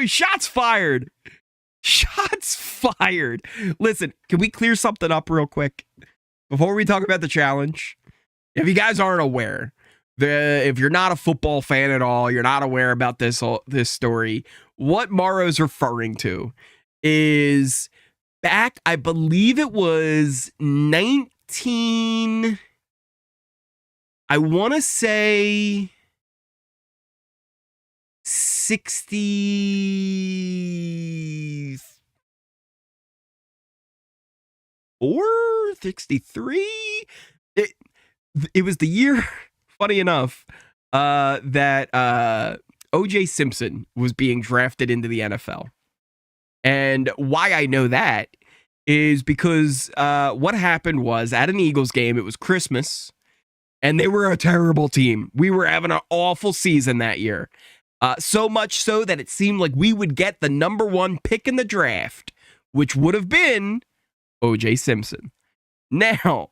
shots fired. Shots fired. Listen, can we clear something up real quick before we talk about the challenge? If you guys aren't aware, if you're not a football fan at all, you're not aware about this story, what Morrow's referring to is back, I believe it was I want to say 64, 63. It was the year, funny enough, that O.J. Simpson was being drafted into the NFL. And why I know that is because what happened was at an Eagles game, it was Christmas, and they were a terrible team. We were having an awful season that year. So much so that it seemed like we would get the number 1 pick in the draft, which would have been O.J. Simpson. Now,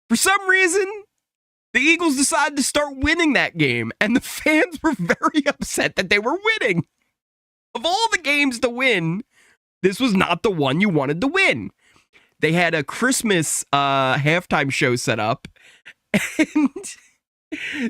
for some reason, the Eagles decided to start winning that game, and the fans were very upset that they were winning. Of all the games to win, this was not the one you wanted to win. They had a Christmas halftime show set up, and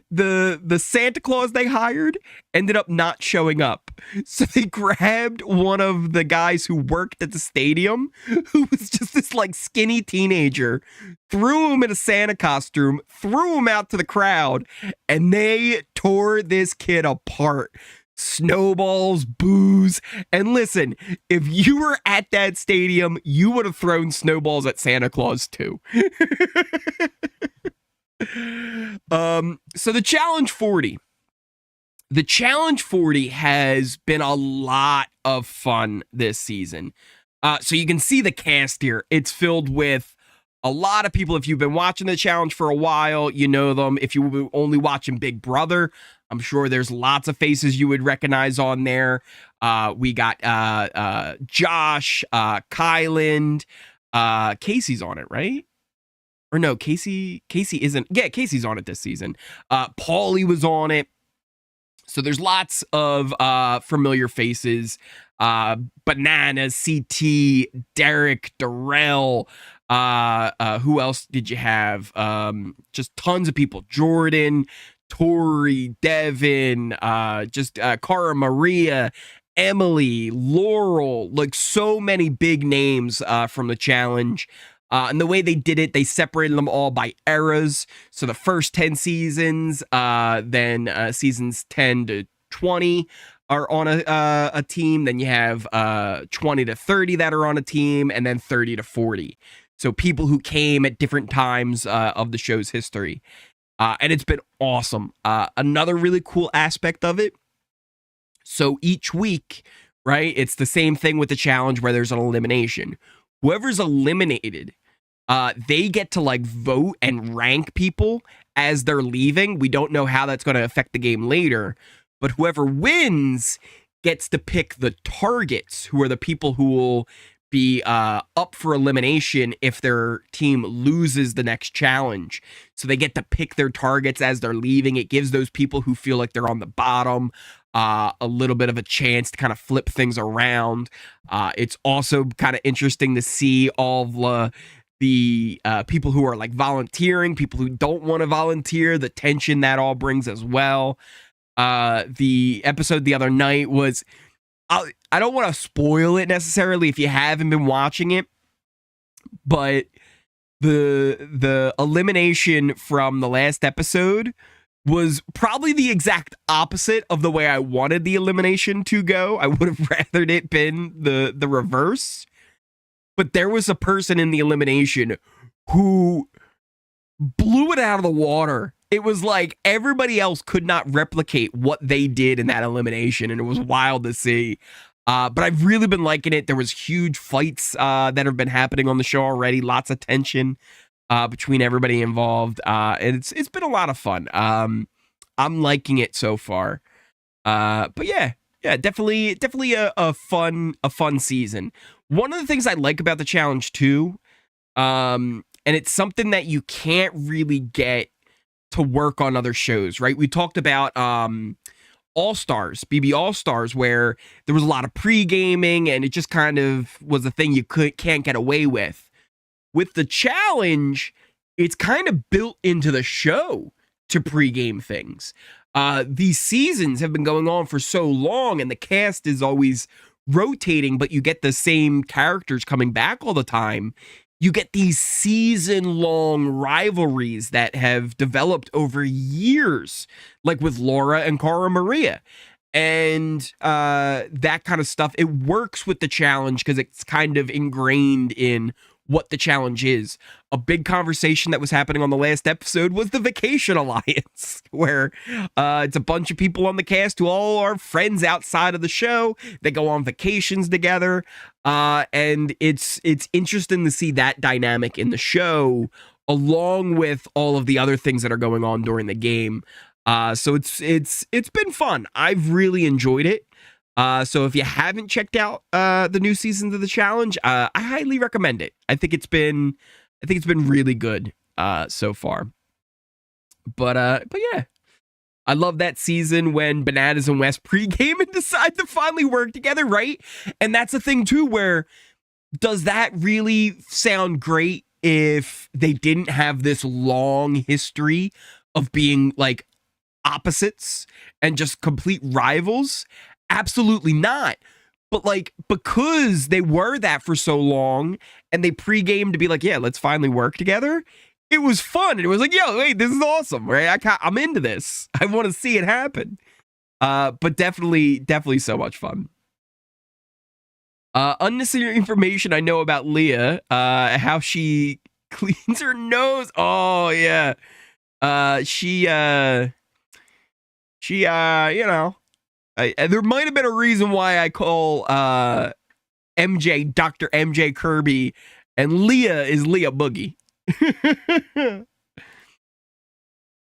the Santa Claus they hired ended up not showing up. So they grabbed one of the guys who worked at the stadium, who was just this like skinny teenager, threw him in a Santa costume, threw him out to the crowd, and they tore this kid apart. Snowballs, booze, and listen, if you were at that stadium, you would have thrown snowballs at Santa Claus too. So the Challenge 40. The Challenge 40 has been a lot of fun this season. So you can see the cast here. It's filled with a lot of people. If you've been watching the challenge for a while, you know them. If you were only watching Big Brother, I'm sure there's lots of faces you would recognize on there. We got Josh, Kyland, Casey's on it, right? Or no, Casey isn't. Yeah, Casey's on it this season. Paulie was on it. So there's lots of familiar faces. Bananas, CT, Derrick, Darrell. Who else did you have? Just tons of people. Jordan, Tori, Devin, Cara Maria, Emily, Laurel. Like so many big names from the challenge. And the way they did it, they separated them all by eras. So the first 10 seasons, then seasons 10 to 20 are on a team. Then you have 20 to 30 that are on a team, and then 30 to 40. So people who came at different times of the show's history. And it's been awesome. Another really cool aspect of it. So each week, right, it's the same thing with the challenge where there's an elimination. Whoever's eliminated, they get to like vote and rank people as they're leaving. We don't know how that's going to affect the game later, but whoever wins gets to pick the targets, who are the people who will be up for elimination if their team loses the next challenge. So they get to pick their targets as they're leaving. It gives those people who feel like they're on the bottom a little bit of a chance to kind of flip things around. It's also kind of interesting to see all of the people who are like volunteering, people who don't want to volunteer, the tension that all brings as well. The episode the other night was, I don't want to spoil it necessarily if you haven't been watching it, but the elimination from the last episode was probably the exact opposite of the way I wanted the elimination to go. I would have rathered it been the reverse. But there was a person in the elimination who blew it out of the water it was like everybody else could not replicate what they did in that elimination, and it was wild to see. But I've really been liking it. There was huge fights that have been happening on the show already. Lots of tension between everybody involved. And it's been a lot of fun. I'm liking it so far. But yeah, definitely a fun season. One of the things I like about the challenge too, and it's something that you can't really get to work on other shows, right? We talked about All-Stars, BB All-Stars, where there was a lot of pre-gaming and it just kind of was a thing you can't get away with. With the challenge, it's kind of built into the show to pre-game things. These seasons have been going on for so long and the cast is always rotating, but you get the same characters coming back all the time. You get these season-long rivalries that have developed over years, like with Laura and Cara Maria. And that kind of stuff, it works with the challenge because it's kind of ingrained in what the challenge is. A big conversation that was happening on the last episode was the Vacation Alliance, where it's a bunch of people on the cast who all are friends outside of the show. They go on vacations together, and it's interesting to see that dynamic in the show, along with all of the other things that are going on during the game. So it's been fun. I've really enjoyed it. So if you haven't checked out the new seasons of the challenge, I highly recommend it. I think it's been really good so far. But yeah, I love that season when Bananas and West pregame and decide to finally work together, right? And that's the thing too, where does that really sound great if they didn't have this long history of being like opposites and just complete rivals? Absolutely not. But like, because they were that for so long and they pregame to be like, yeah, let's finally work together, it was fun. And it was like, yo, wait, this is awesome, right? I'm into this. I want to see it happen. But definitely so much fun. Unnecessary information I know about Leah, how she cleans her nose. Oh yeah. She you know, there might have been a reason why I call MJ Dr. MJ Kirby and Leah is Leah Boogie.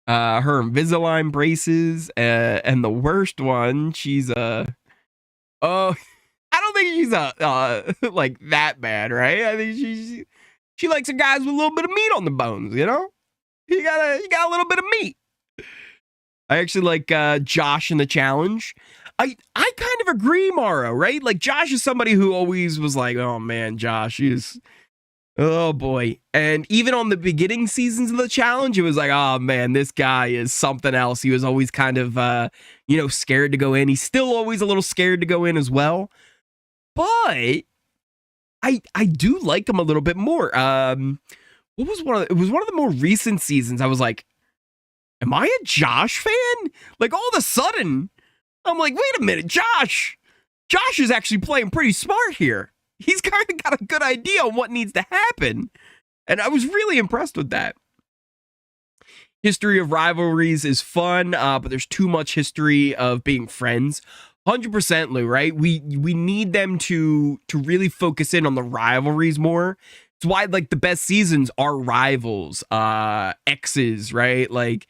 Her Invisalign braces, and the worst one, she's I don't think she's like that bad, right? I think she likes a guys with a little bit of meat on the bones, you know? You got a little bit of meat. I actually like Josh in the challenge. I kind of agree, Morrow, right? Like, Josh is somebody who always was like, oh man, Josh is, oh boy. And even on the beginning seasons of the challenge, it was like, oh man, this guy is something else. He was always kind of, scared to go in. He's still always a little scared to go in as well. But I do like him a little bit more. It was one of the more recent seasons. I was like, am I a Josh fan? Like, all of a sudden, I'm like, wait a minute, Josh is actually playing pretty smart here. He's kind of got a good idea on what needs to happen. And I was really impressed with that. History of rivalries is fun, but there's too much history of being friends. 100%, Lou, right? We need them to really focus in on the rivalries more. It's why, like, the best seasons are rivals, exes, right? Like,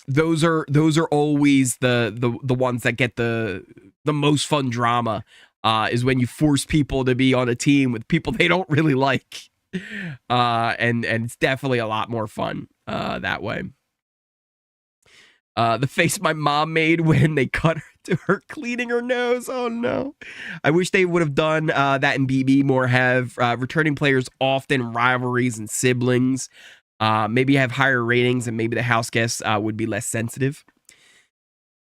those are always the ones that get the most fun drama, is when you force people to be on a team with people they don't really like, and it's definitely a lot more fun that way. The face my mom made when they cut her cleaning her nose. Oh no. I wish they would have done that in BB more, have returning players often rivalries and siblings. Maybe have higher ratings, and maybe the house guests would be less sensitive.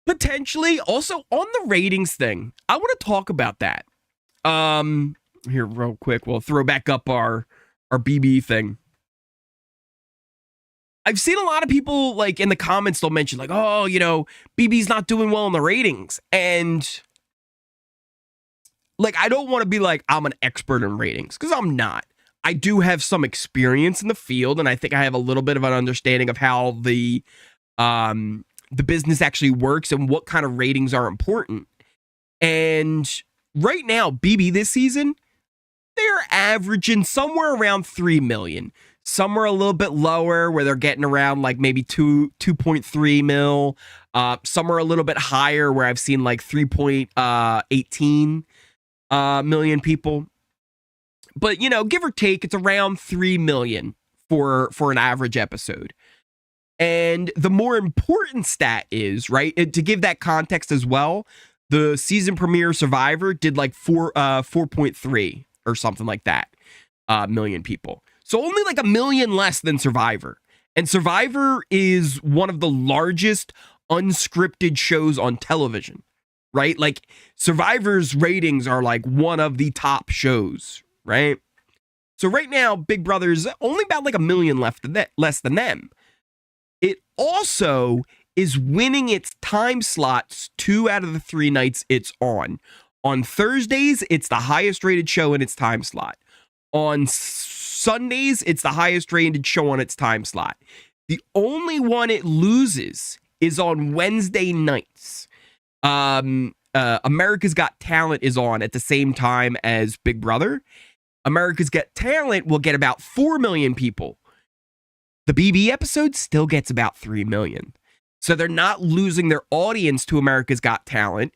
Potentially. Also, on the ratings thing, I want to talk about that. Here, real quick, we'll throw back up our BB thing. I've seen a lot of people, like, in the comments, they'll mention, like, oh, BB's not doing well in the ratings. And, like, I don't want to be like, I'm an expert in ratings, because I'm not. I do have some experience in the field, and I think I have a little bit of an understanding of how the business actually works and what kind of ratings are important. And right now, BB this season, they're averaging somewhere around 3 million. Some are a little bit lower where they're getting around like maybe 2.3 mil. Some are a little bit higher where I've seen like 3.18 million people. But, you know, give or take, it's around 3 million for an average episode. And the more important stat is, right, to give that context as well, the season premiere Survivor did like 4.3 or something like that million people. So only like 1 million less than Survivor. And Survivor is one of the largest unscripted shows on television, right? Like Survivor's ratings are like one of the top shows, right? So right now, Big Brother's only about like 1 million less than them. It also is winning its time slots 2 out of the 3 nights it's on. On Thursdays, it's the highest rated show in its time slot. On Sundays, it's the highest rated show on its time slot. The only one it loses is on Wednesday nights. America's Got Talent is on at the same time as Big Brother. America's Got Talent will get about 4 million people. The BB episode still gets about 3 million. So they're not losing their audience to America's Got Talent,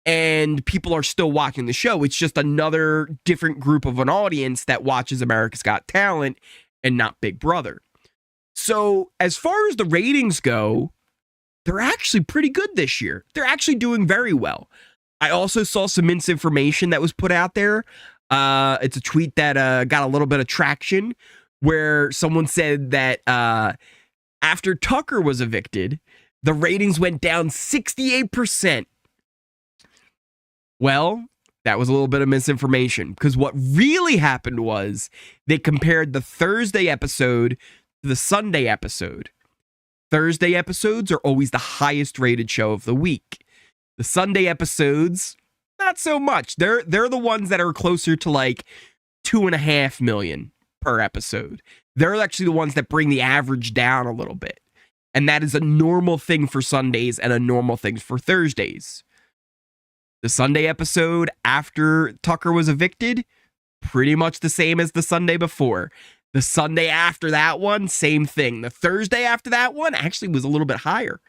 and people are still watching the show. It's just another different group of an audience that watches America's Got Talent and not Big Brother. So as far as the ratings go, they're actually pretty good this year. They're actually doing very well. I also saw some misinformation that was put out there. It's a tweet that got a little bit of traction where someone said that after Tucker was evicted, the ratings went down 68%. Well, that was a little bit of misinformation, because what really happened was they compared the Thursday episode to the Sunday episode. Thursday episodes are always the highest rated show of the week. The Sunday episodes, not so much. They're the ones that are closer to like 2.5 million per episode. They're actually the ones that bring the average down a little bit. And that is a normal thing for Sundays and a normal thing for Thursdays. The Sunday episode after Tucker was evicted, pretty much the same as the Sunday before. The Sunday after that one, same thing. The Thursday after that one actually was a little bit higher.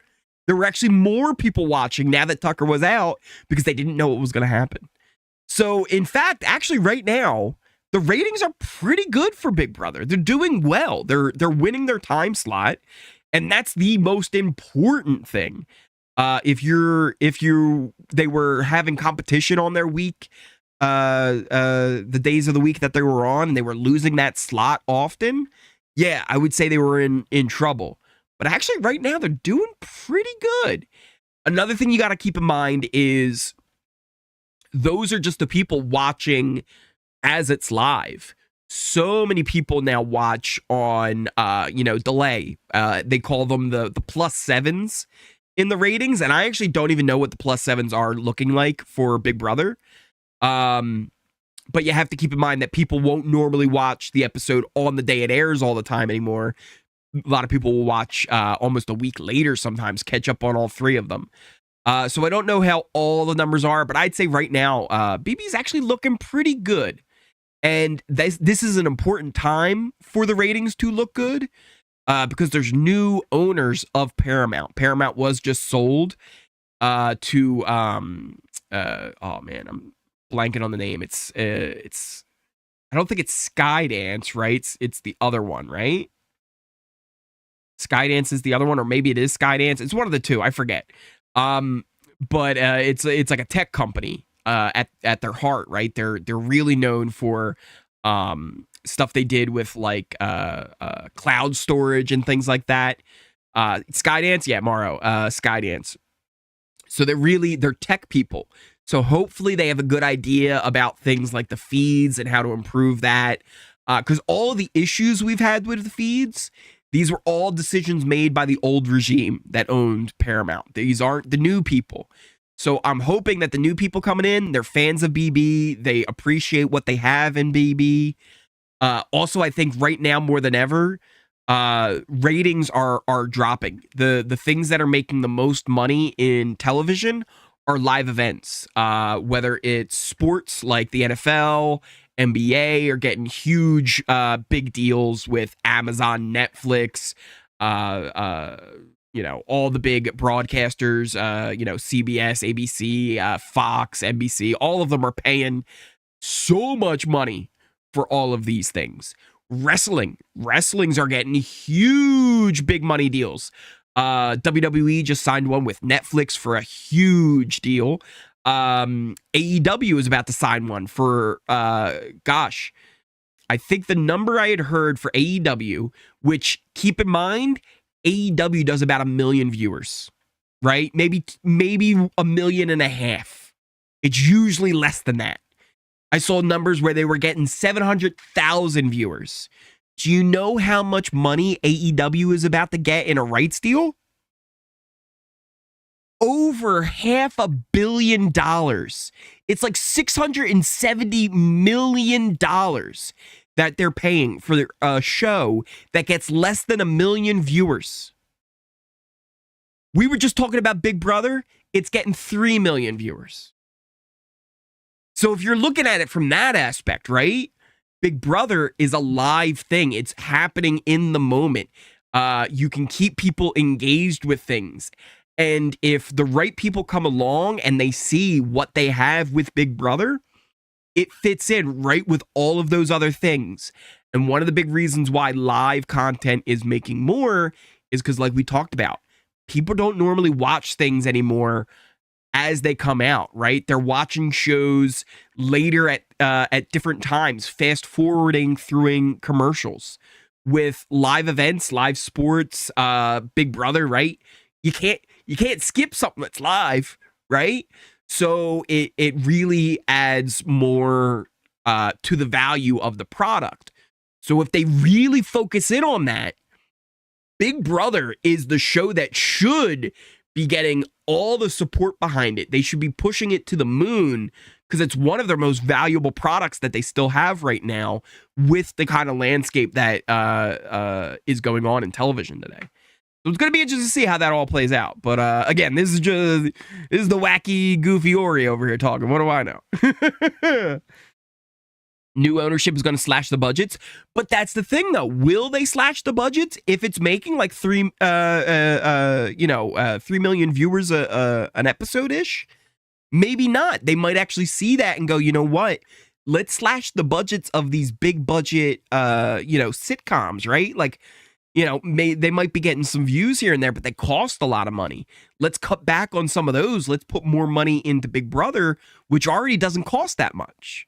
There were actually more people watching now that Tucker was out because they didn't know what was going to happen. So, in fact, actually right now, the ratings are pretty good for Big Brother. They're doing well. They're winning their time slot, and that's the most important thing. If they were having competition on their week, the days of the week that they were on, and they were losing that slot often, yeah, I would say they were in trouble. But actually right now they're doing pretty good. Another thing you got to keep in mind is those are just the people watching as it's live. So many people now watch on delay. They call them the +7s in the ratings, and I actually don't even know what the +7s are looking like for Big Brother. But you have to keep in mind that people won't normally watch the episode on the day it airs all the time anymore. A lot of people will watch almost a week later sometimes, catch up on all 3 of them. So I don't know how all the numbers are, but I'd say right now, BB's actually looking pretty good. And this is an important time for the ratings to look good. Because there's new owners of Paramount. Paramount was just sold to oh man, I'm blanking on the name. It's I don't think it's Skydance, right? It's the other one, right? Skydance is the other one, or maybe it is Skydance. It's one of the two. I forget. But it's like a tech company at their heart, right? They're really known for stuff they did with like cloud storage and things like that. Skydance, yeah, Morrow, Skydance. So they're tech people. So hopefully they have a good idea about things like the feeds and how to improve that. Because all of the issues we've had with the feeds, these were all decisions made by the old regime that owned Paramount. These aren't the new people. So I'm hoping that the new people coming in, they're fans of BB. They appreciate what they have in BB. Also, I think right now more than ever, ratings are dropping. The things that are making the most money in television are live events. Whether it's sports like the NFL, NBA are getting huge big deals with Amazon, Netflix, all the big broadcasters, CBS, ABC, Fox, NBC, all of them are paying so much money for all of these things. Wrestlings are getting huge big money deals. WWE just signed one with Netflix for a huge deal. AEW is about to sign one for, I think the number I had heard for AEW, which keep in mind, AEW does about 1 million viewers, right? Maybe 1.5 million. It's usually less than that. I saw numbers where they were getting 700,000 viewers. Do you know how much money AEW is about to get in a rights deal? Over $500 million. It's like $670 million that they're paying for a show that gets less than 1 million viewers. We were just talking about Big Brother. It's getting 3 million viewers. So if you're looking at it from that aspect, right? Big Brother is a live thing. It's happening in the moment. You can keep people engaged with things. And if the right people come along and they see what they have with Big Brother, it fits in right with all of those other things. And one of the big reasons why live content is making more is because, like we talked about, people don't normally watch things anymore as they come out, right? They're watching shows later at different times, fast forwarding through commercials. With live events, live sports, Big Brother, right? You can't skip something that's live, right? So it really adds more to the value of the product. So if they really focus in on that, Big Brother is the show that should be getting all the support behind it. They should be pushing it to the moon because it's one of their most valuable products that they still have right now with the kind of landscape that is going on in television today. So it's going to be interesting to see how that all plays out. But again, this is the wacky, goofy Ori over here talking. What do I know? New ownership is going to slash the budgets, but that's the thing, though. Will they slash the budgets if it's making like 3 million viewers an episode ish? Maybe not. They might actually see that and go, you know what? Let's slash the budgets of these big budget, sitcoms, right? Like, they might be getting some views here and there, but they cost a lot of money. Let's cut back on some of those. Let's put more money into Big Brother, which already doesn't cost that much.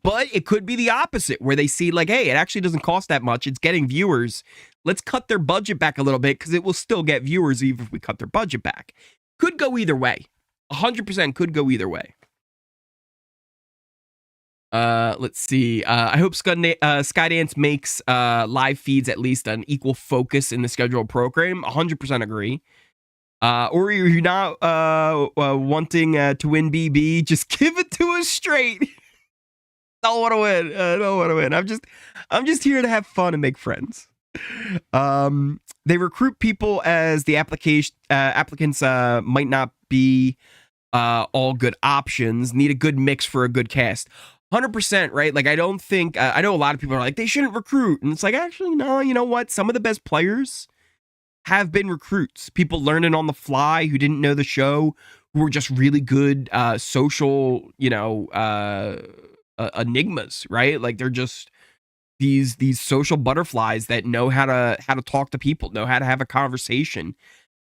But it could be the opposite, where they see like, hey, it actually doesn't cost that much. It's getting viewers. Let's cut their budget back a little bit because it will still get viewers even if we cut their budget back. Could go either way. 100% could go either way. Let's see. I hope Skydance makes live feeds at least an equal focus in the scheduled program. 100% agree. Or you're not wanting to win BB, just give it to us straight. Don't want to win. Don't want to win. I'm just here to have fun and make friends. They recruit people as the applicants might not be all good options. Need a good mix for a good cast. 100%, right? Like, I don't think I know a lot of people are like, they shouldn't recruit, and it's like, actually, no. You know what? Some of the best players have been recruits. People learning on the fly who didn't know the show, who were just really good social, enigmas, right? Like, they're just these social butterflies that know how to talk to people, know how to have a conversation,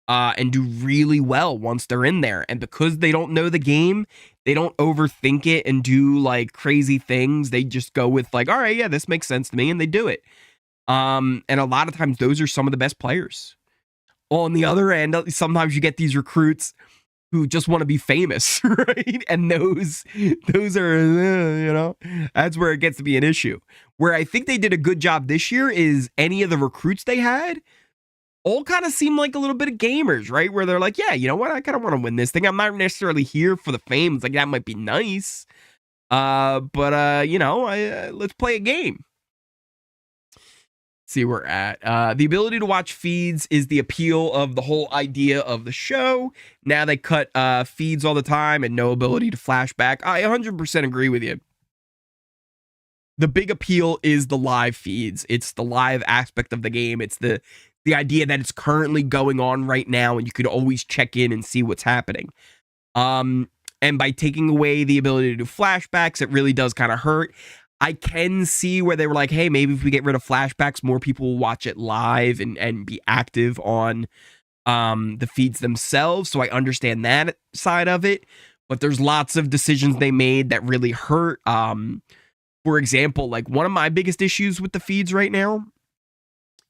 and do really well once they're in there. And because they don't know the game, they don't overthink it and do like crazy things. They just go with like, all right, yeah, this makes sense to me, and they do it. And a lot of times those are some of the best players. On the other end, sometimes you get these recruits who just want to be famous, right? And those are, that's where it gets to be an issue. Where I think they did a good job this year is any of the recruits they had all kind of seem like a little bit of gamers, right? Where they're like, yeah, you know what? I kind of want to win this thing. I'm not necessarily here for the fame. It's like, that might be nice. But let's play a game. see where we're at. The ability to watch feeds is the appeal of the whole idea of the show. Now they cut feeds all the time and no ability to flashback. I 100% agree with you. The big appeal is the live feeds. It's the live aspect of the game. It's the idea that it's currently going on right now and you could always check in and see what's happening. And by taking away the ability to do flashbacks, it really does kind of hurt. I can see where they were like, hey, maybe if we get rid of flashbacks, more people will watch it live and be active on the feeds themselves. So I understand that side of it. But there's lots of decisions they made that really hurt. For example, like one of my biggest issues with the feeds right now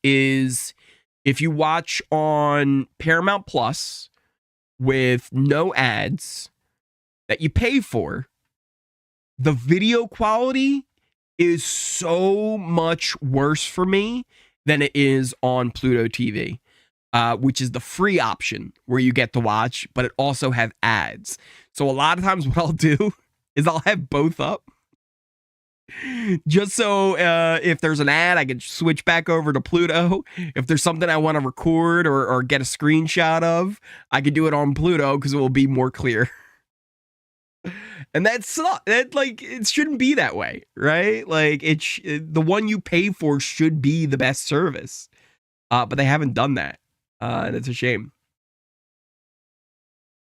is if you watch on Paramount Plus with no ads that you pay for, the video quality is so much worse for me than it is on Pluto TV, which is the free option where you get to watch, but it also have ads. So a lot of times what I'll do is I'll have both up just so if there's an ad, I can switch back over to Pluto. If there's something I want to record or get a screenshot of, I can do it on Pluto because it will be more clear. And that's not that, like, it shouldn't be that way, right? Like the one you pay for should be the best service, but they haven't done that, and it's a shame.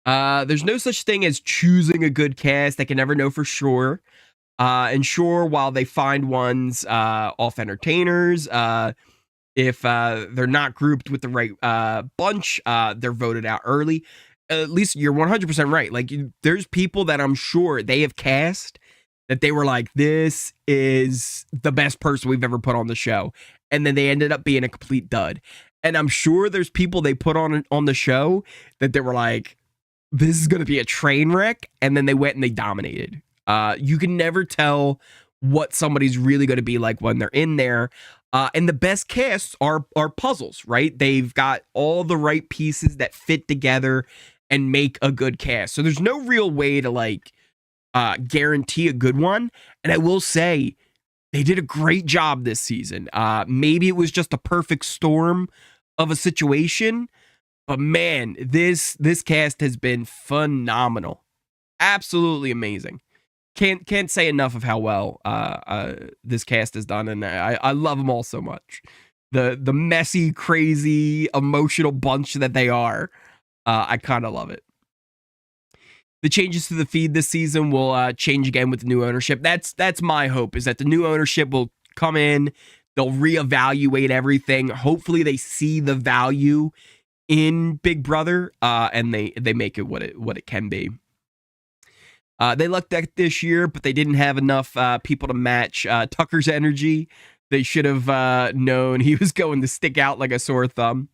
There's no such thing as choosing a good cast. I can never know for sure. And sure, while they find ones off entertainers, if they're not grouped with the right bunch, they're voted out early. At least you're 100% right. Like, there's people that I'm sure they have cast that they were like, this is the best person we've ever put on the show. And then they ended up being a complete dud. And I'm sure there's people they put on the show that they were like, this is going to be a train wreck. And then they went and they dominated. You can never tell what somebody's really going to be like when they're in there. And the best casts are puzzles, right? They've got all the right pieces that fit together and make a good cast. So there's no real way to like guarantee a good one. And I will say they did a great job this season. Maybe it was just a perfect storm of a situation, but man, this cast has been phenomenal. Absolutely amazing. Can't say enough of how well this cast has done, and I love them all so much. The messy, crazy, emotional bunch that they are. I kind of love it. The changes to the feed this season will change again with the new ownership. That's my hope, is that the new ownership will come in, they'll reevaluate everything. Hopefully they see the value in Big Brother, and they make it what it can be. They lucked out this year, but they didn't have enough people to match Tucker's energy. They should have known he was going to stick out like a sore thumb.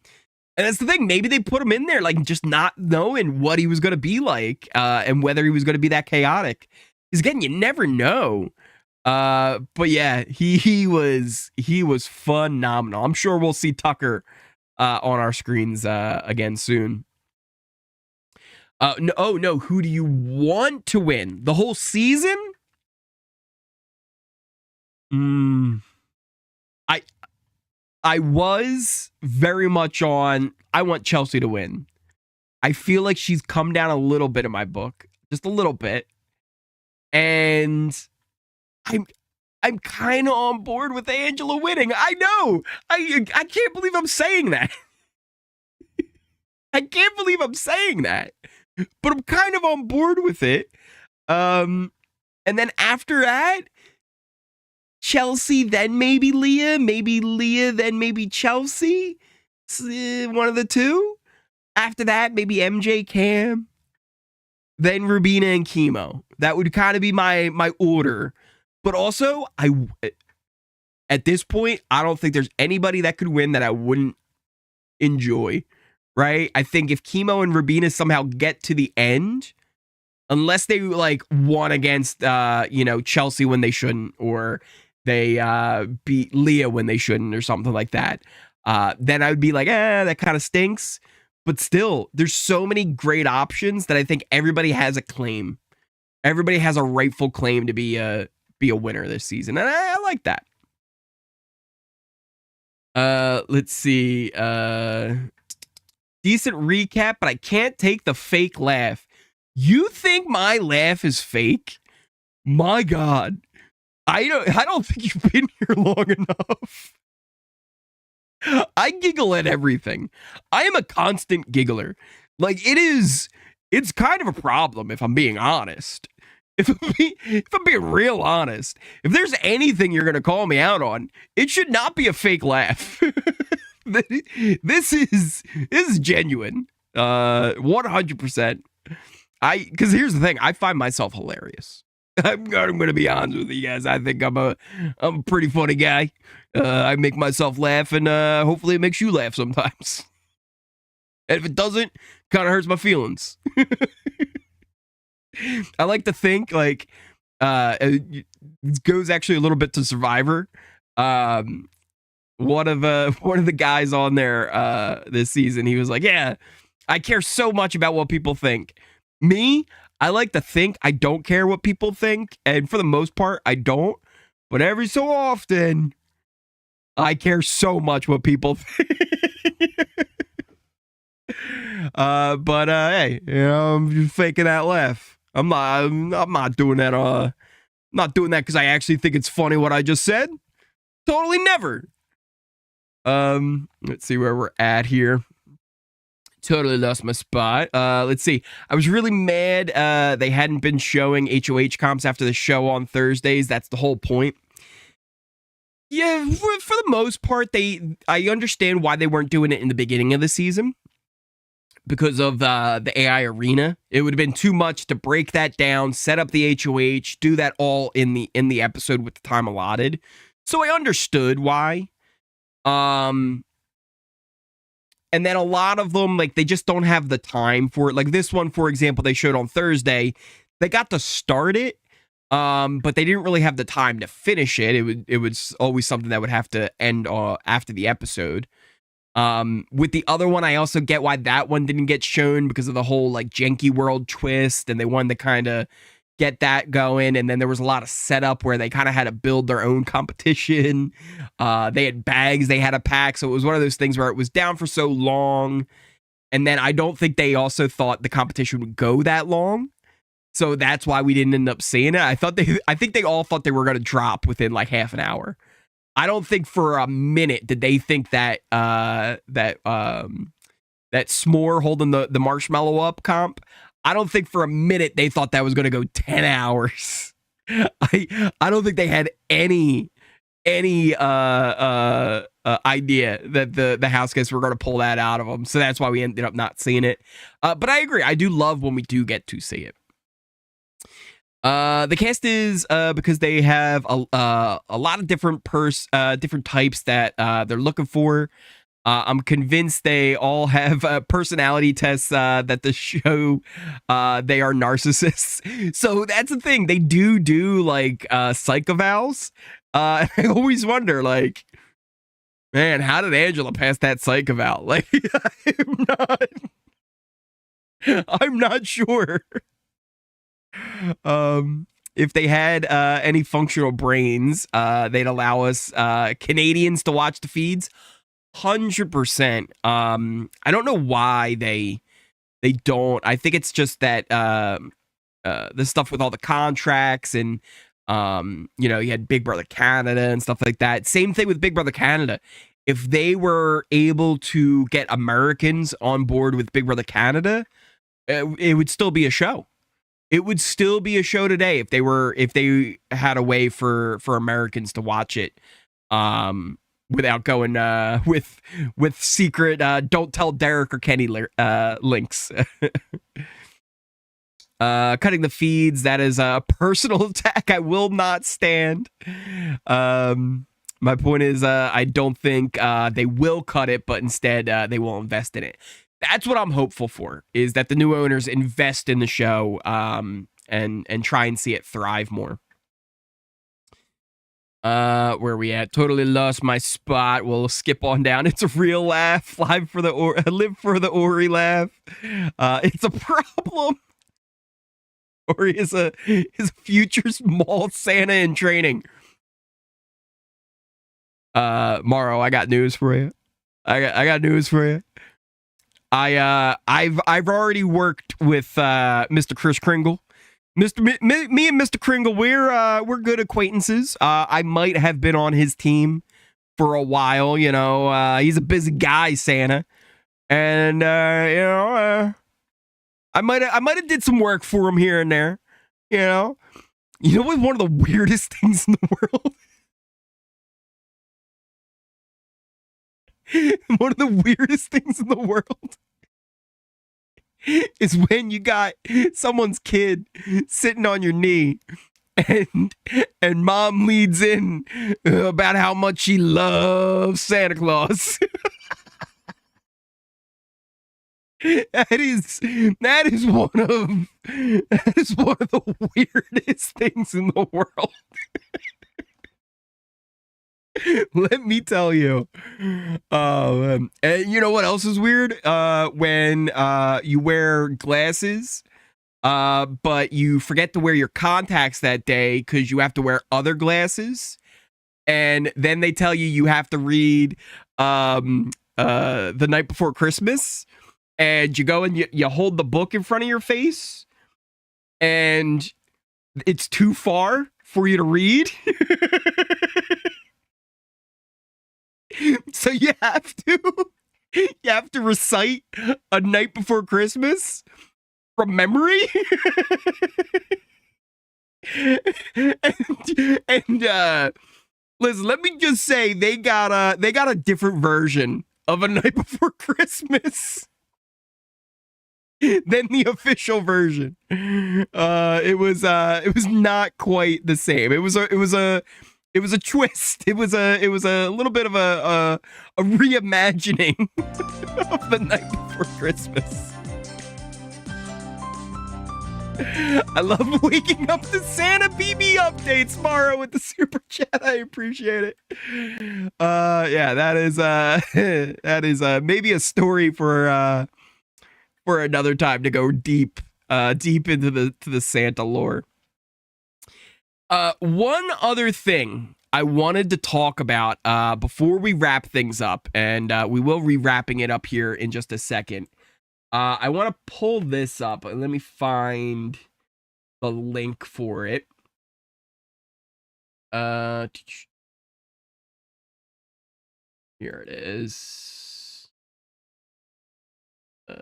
And that's the thing. Maybe they put him in there like just not knowing what he was going to be like and whether he was going to be that chaotic. Because again, you never know. But yeah, he was phenomenal. I'm sure we'll see Tucker on our screens again soon. No. Who do you want to win the whole season? I was very much on, I want Chelsea to win. I feel like she's come down a little bit in my book, just a little bit. And I'm kind of on board with Angela winning. I know. I can't believe I'm saying that. I can't believe I'm saying that. But I'm kind of on board with it. And then after that, Chelsea, then maybe Leah, then maybe Chelsea. One of the two. After that, maybe MJ, Cam, then Rubina and Chemo. That would kind of be my order. But also, at this point, I don't think there's anybody that could win that I wouldn't enjoy. Right? I think if Chemo and Rubina somehow get to the end, unless they like won against Chelsea when they shouldn't, or they beat Leah when they shouldn't, or something like that, then I would be like, that kind of stinks. But still, there's so many great options that I think everybody has a claim. Everybody has a rightful claim to be a winner this season, and I like that. Let's see. Decent recap, but I can't take the fake laugh. You think my laugh is fake? My God. I don't think you've been here long enough. I giggle at everything. I am a constant giggler. Like, it's kind of a problem if I'm being honest. If I'm being real honest, if there's anything you're gonna call me out on, it should not be a fake laugh. This is genuine, 100%. Because here's the thing, I find myself hilarious. I'm gonna be honest with you guys. I think I'm a pretty funny guy. I make myself laugh, and hopefully it makes you laugh sometimes. And if it doesn't, kind of hurts my feelings. I like to think like it goes actually a little bit to Survivor. One of the guys on there this season, he was like, "Yeah, I care so much about what people think." Me, I like to think I don't care what people think, and for the most part, I don't. But every so often, I care so much what people think. But hey, you know, I'm just faking that laugh. I'm not doing that. Not doing that because I actually think it's funny what I just said. Totally never. Let's see where we're at here. Totally lost my spot. Let's see. I was really mad they hadn't been showing HOH comps after the show on Thursdays. That's the whole point. Yeah, for the most part, I understand why they weren't doing it in the beginning of the season because of the AI arena. It would have been too much to break that down, set up the HOH, do that all in the episode with the time allotted. So I understood why. And then a lot of them, like, they just don't have the time for it. Like this one, for example, they showed on Thursday. They got to start it, but they didn't really have the time to finish it. It was always something that would have to end after the episode. With the other one, I also get why that one didn't get shown because of the whole, like, Janky World twist, and they wanted to kind of get that going, and then there was a lot of setup where they kind of had to build their own competition. They had bags they had to pack, so it was one of those things where it was down for so long, and then I don't think they also thought the competition would go that long, so that's why we didn't end up seeing it. I think they all thought they were going to drop within like half an hour. I don't think for a minute did they think that that s'more holding the marshmallow up comp. I don't think for a minute they thought that was going to go 10 hours. I don't think they had any idea that the Houseguests were going to pull that out of them. So that's why we ended up not seeing it. But I agree. I do love when we do get to see it. The cast is because they have a lot of different types that they're looking for. I'm convinced they all have personality tests that the show they are narcissists. So that's the thing. They do like psych evals. I always wonder, like, man, how did Angela pass that psych eval? Like, I'm not sure. If they had any functional brains, they'd allow us Canadians to watch the feeds. 100%. I don't know why they don't. I think it's just that the stuff with all the contracts and you know, you had Big Brother Canada and stuff like that. Same thing with Big Brother Canada. If they were able to get Americans on board with Big Brother Canada, it would still be a show. It would still be a show today if they had a way for Americans to watch it. Without going with secret don't tell Derrick or Kenney links. Cutting the feeds, that is a personal attack I will not stand. My point is I don't think they will cut it, but instead they will invest in it. That's what I'm hopeful for, is that the new owners invest in the show and try and see it thrive more. Where are we at? Totally lost my spot. We'll skip on down. It's a real laugh. Live for the live for the Ori laugh. It's a problem. Ori is a future small Santa in training. Morrow, I got news for you. I got news for you. I've already worked with Mr. Chris Kringle. Me and Mr. Kringle, we're good acquaintances. I might have been on his team for a while. You know, he's a busy guy, Santa, and you know, I might have did some work for him here and there. You know what's one of the weirdest things in the world? One of the weirdest things in the world is when you got someone's kid sitting on your knee and mom leads in about how much she loves Santa Claus. That is one of the weirdest things in the world. Let me tell you. And you know what else is weird? When you wear glasses, but you forget to wear your contacts that day because you have to wear other glasses. And then they tell you have to read The Night Before Christmas. And you go and you hold the book in front of your face. And it's too far for you to read. So you have to recite A Night Before Christmas from memory. and listen, let me just say they got a different version of A Night Before Christmas than the official version. It was not quite the same. It was a twist. It was a little bit of a reimagining of The Night Before Christmas. I love waking up to Santa BB updates, Mara, with the super chat. I appreciate it. Yeah, that is maybe a story for another time to go deep into the Santa lore. One other thing I wanted to talk about before we wrap things up, and we will be wrapping it up here in just a second. I want to pull this up. Let me find the link for it. Here it is. I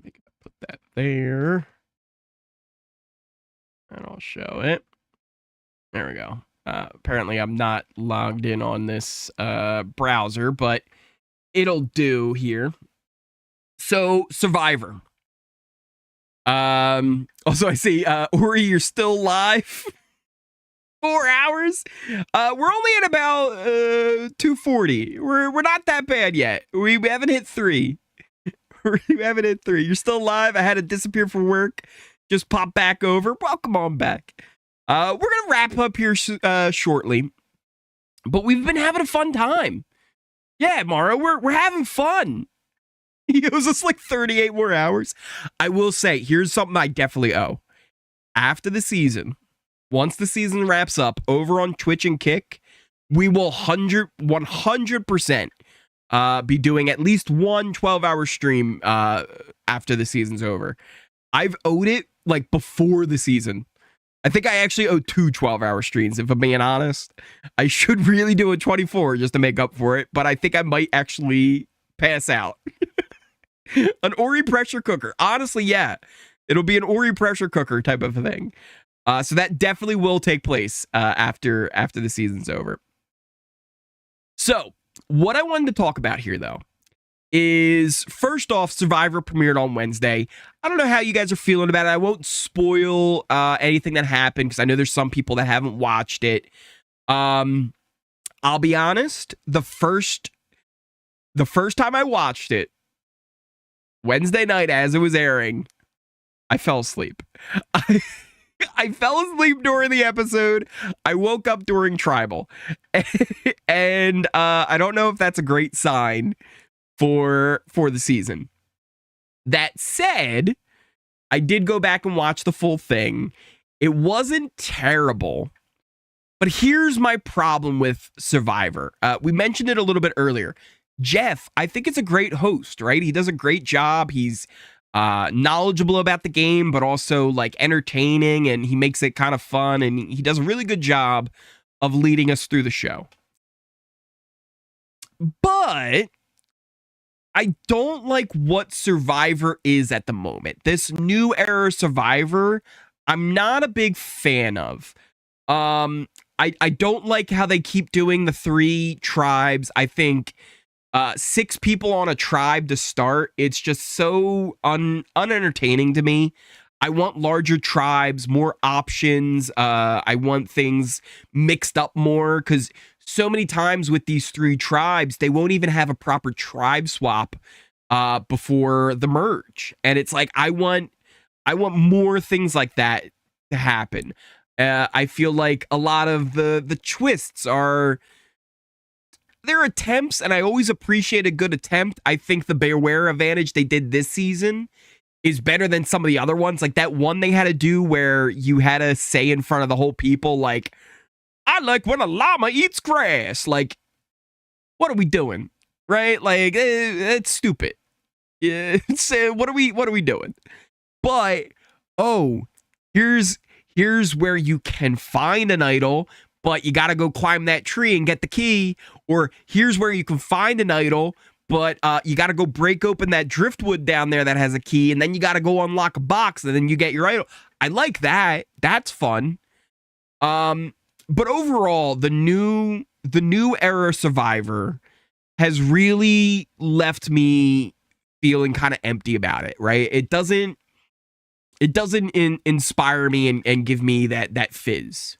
think I put that there. And I'll show it. There we go. Apparently I'm not logged in on this browser, but it'll do here. So, Survivor. Also, I see, Uri, you're still live. 4 hours. We're only at about 240. We're not that bad yet. We haven't hit 3. We haven't hit 3. You're still live. I had to disappear for work. Just pop back over. Welcome on back. We're gonna wrap up here shortly, but we've been having a fun time. Yeah, Mara, we're having fun. It was just like 38 more hours. I will say, here's something I definitely owe. After the season, once the season wraps up, over on Twitch and Kick, we will 100% be doing at least one 12-hour stream after the season's over. I've owed it like before the season. I think I actually owe 2 12-hour streams, if I'm being honest. I should really do a 24 just to make up for it, but I think I might actually pass out. An Ori pressure cooker. Honestly, yeah. It'll be an Ori pressure cooker type of a thing. So that definitely will take place after the season's over. So, what I wanted to talk about here, though, is first off, Survivor premiered on Wednesday. I don't know how you guys are feeling about it. I won't spoil anything that happened because I know there's some people that haven't watched it. I'll be honest, the first time I watched it, Wednesday night as it was airing, I fell asleep. I fell asleep during the episode. I woke up during Tribal. And I don't know if that's a great sign for the season. That said, I did go back and watch the full thing. It wasn't terrible. But here's my problem with Survivor. We mentioned it a little bit earlier. Jeff, I think it's a great host, right? He does a great job. He's knowledgeable about the game, but also like entertaining, and he makes it kind of fun, and he does a really good job of leading us through the show. But I don't like what Survivor is at the moment. This new era Survivor, I'm not a big fan of. I don't like how they keep doing the 3 tribes. I think 6 people on a tribe to start, it's just so unentertaining to me. I want larger tribes, more options. I want things mixed up more, because so many times with these 3 tribes, they won't even have a proper tribe swap before the merge. And it's like, I want more things like that to happen. I feel like a lot of the twists are their attempts, and I always appreciate a good attempt. I think the Beware advantage they did this season is better than some of the other ones. Like that one they had to do where you had to say in front of the whole people, like, I like when a llama eats grass. Like, what are we doing? Right? Like, it's stupid. Yeah, what are we doing? But, here's where you can find an idol, but you got to go climb that tree and get the key. Or here's where you can find an idol, but you got to go break open that driftwood down there that has a key, and then you got to go unlock a box, and then you get your idol. I like that. That's fun. But overall, the new era Survivor has really left me feeling kind of empty about it, right? It doesn't inspire me and give me that fizz.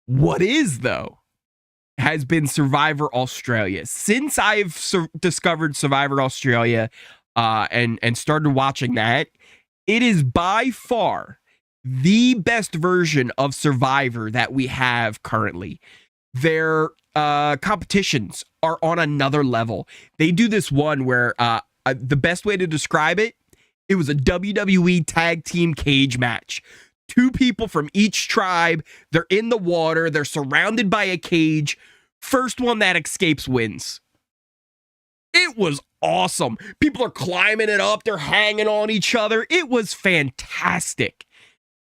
What is, though, has been Survivor Australia. Since I've discovered Survivor Australia and started watching that, it is by far the best version of Survivor that we have currently. Their competitions are on another level. They do this one where the best way to describe it, it was a WWE tag team cage match. 2 people from each tribe. They're in the water. They're surrounded by a cage. First one that escapes wins. It was awesome. People are climbing it up. They're hanging on each other. It was fantastic.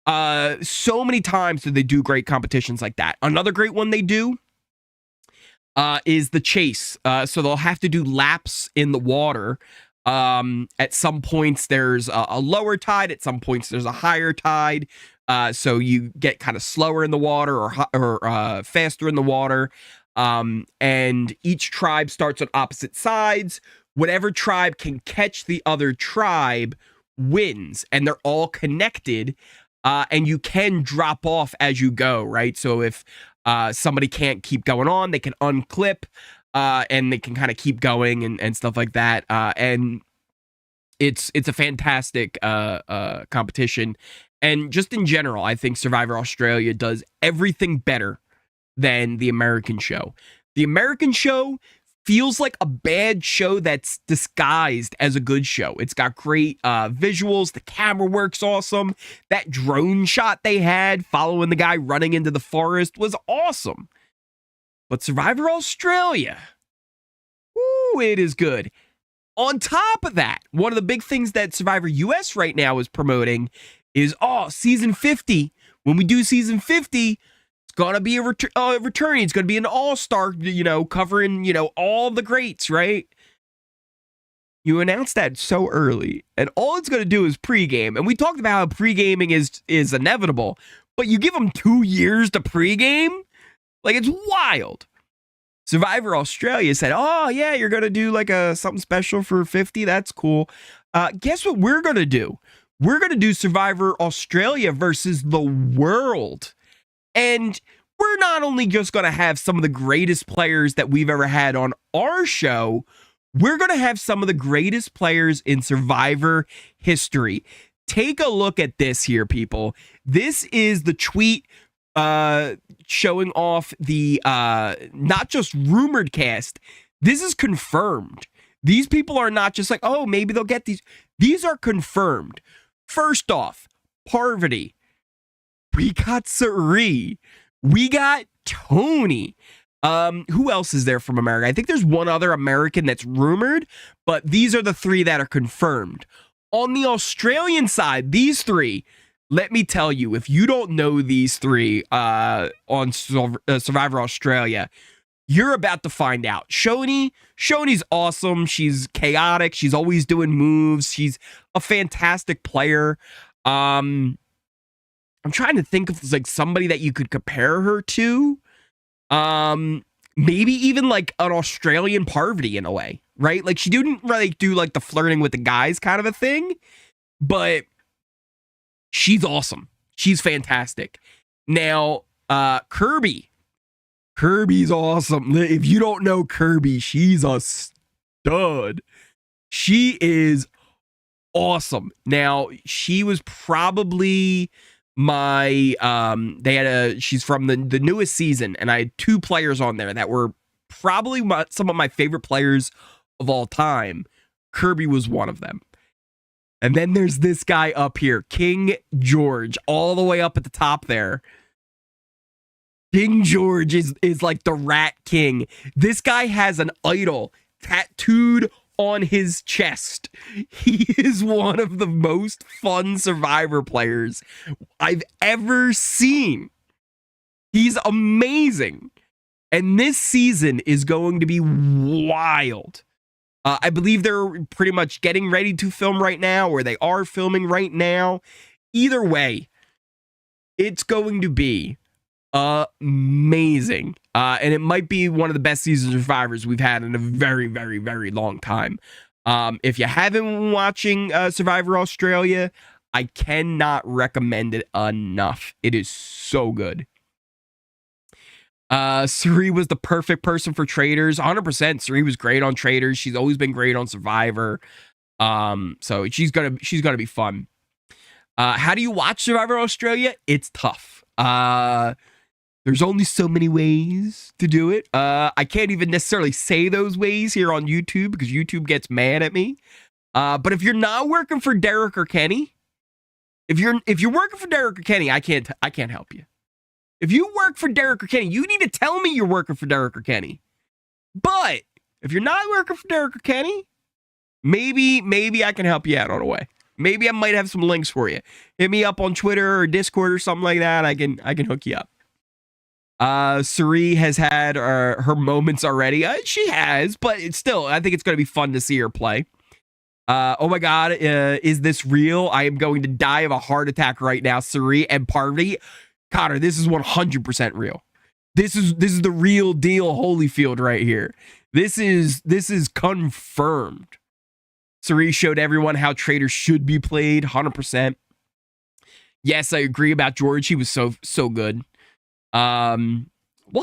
So many times do they do great competitions like that. Another great one they do is the chase. So they'll have to do laps in the water. At some points there's a lower tide. At some points there's a higher tide. So you get kind of slower in the water or faster in the water. And each tribe starts on opposite sides. Whatever tribe can catch the other tribe wins, and they're all connected. And you can drop off as you go, right? So if somebody can't keep going on, they can unclip, and they can kind of keep going and stuff like that. And it's a fantastic competition. And just in general, I think Survivor Australia does everything better than the American show. The American show feels like a bad show that's disguised as a good show. It's got great visuals. The camera work's awesome. That drone shot they had following the guy running into the forest was awesome. But Survivor Australia, ooh, it is good. On top of that, one of the big things that Survivor US right now is promoting is, season 50. When we do season 50, it's going to be a return. It's going to be an all-star, covering, all the greats, right? You announced that so early, and all it's going to do is pregame. And we talked about how pregaming is inevitable, but you give them 2 years to pregame? Like, it's wild. Survivor Australia said, you're going to do like something special for 50. That's cool. Guess what we're going to do? We're going to do Survivor Australia versus the world. And we're not only just going to have some of the greatest players that we've ever had on our show, we're going to have some of the greatest players in Survivor history. Take a look at this here, people. This is the tweet showing off the not just rumored cast. This is confirmed. These people are not just like, maybe they'll get these. These are confirmed. First off, Parvati. We got Sari. We got Tony. Who else is there from America? I think there's one other American that's rumored, but these are the 3 that are confirmed. On the Australian side, these 3, let me tell you, if you don't know these 3 on Survivor Australia, you're about to find out. Shoni's awesome. She's chaotic. She's always doing moves. She's a fantastic player. I'm trying to think of like somebody that you could compare her to. Maybe even like an Australian Parvati in a way, right? Like she didn't really do like the flirting with the guys kind of a thing, but she's awesome. She's fantastic. Now, Kirby's awesome. If you don't know Kirby, she's a stud. She is awesome. Now, she was probably my she's from the newest season, and I had 2 players on there that were probably some of my favorite players of all time. Kirby was one of them. And then there's this guy up here, King George, all the way up at the top there. King George is like the Rat King. This guy has an idol tattooed on his chest. He is one of the most fun Survivor players I've ever seen. He's amazing. And this season is going to be wild. I believe they're pretty much getting ready to film right now, or they are filming right now. Either way, it's going to be amazing. And it might be one of the best seasons of Survivors we've had in a very, very, very long time. If you haven't been watching Survivor Australia, I cannot recommend it enough. It is so good. Suri was the perfect person for Traitors. 100%. Suri was great on Traitors. She's always been great on Survivor. So she's gonna be fun. How do you watch Survivor Australia? It's tough. There's only so many ways to do it. I can't even necessarily say those ways here on YouTube because YouTube gets mad at me. But if you're not working for Derrick or Kenney, if you're working for Derrick or Kenney, I can't help you. If you work for Derrick or Kenney, you need to tell me you're working for Derrick or Kenney. But if you're not working for Derrick or Kenney, maybe I can help you out on a way. Maybe I might have some links for you. Hit me up on Twitter or Discord or something like that. I can hook you up. Suri has had her moments already. She has, but it's still, I think it's going to be fun to see her play. Oh my God, is this real? I am going to die of a heart attack right now. Suri and Parvati. Connor, this is 100% real. This is the real deal Holyfield right here. This is confirmed. Suri showed everyone how Traitors should be played, 100%. Yes, I agree about George. He was so good. Well,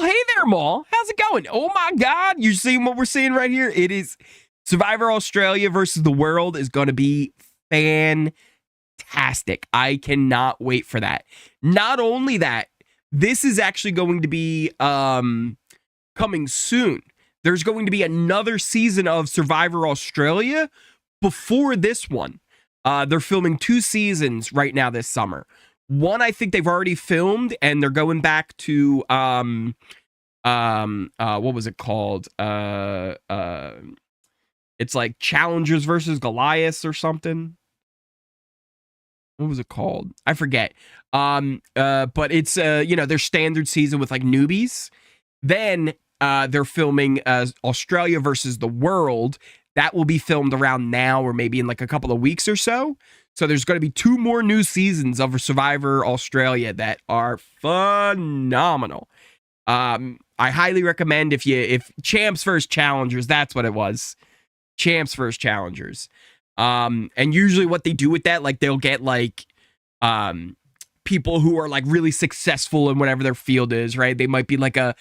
hey there, Maul. How's it going? Oh my God, you're seeing what we're seeing right here? It is Survivor Australia versus the world is going to be fantastic. I cannot wait for that. Not only that, this is actually going to be coming soon. There's going to be another season of Survivor Australia before this one. They're filming 2 seasons right now this summer. One, I think they've already filmed, and they're going back to what was it called? It's like Challengers versus Goliaths or something. What was it called? I forget. But it's their standard season with like newbies. Then they're filming Australia versus the world. That will be filmed around now or maybe in like a couple of weeks or so. So there's going to be 2 more new seasons of Survivor Australia that are phenomenal. I highly recommend if Champs vs. Challengers, that's what it was. Champs vs. Challengers. And usually what they do with that, like they'll get like people who are like really successful in whatever their field is, right? They might be like a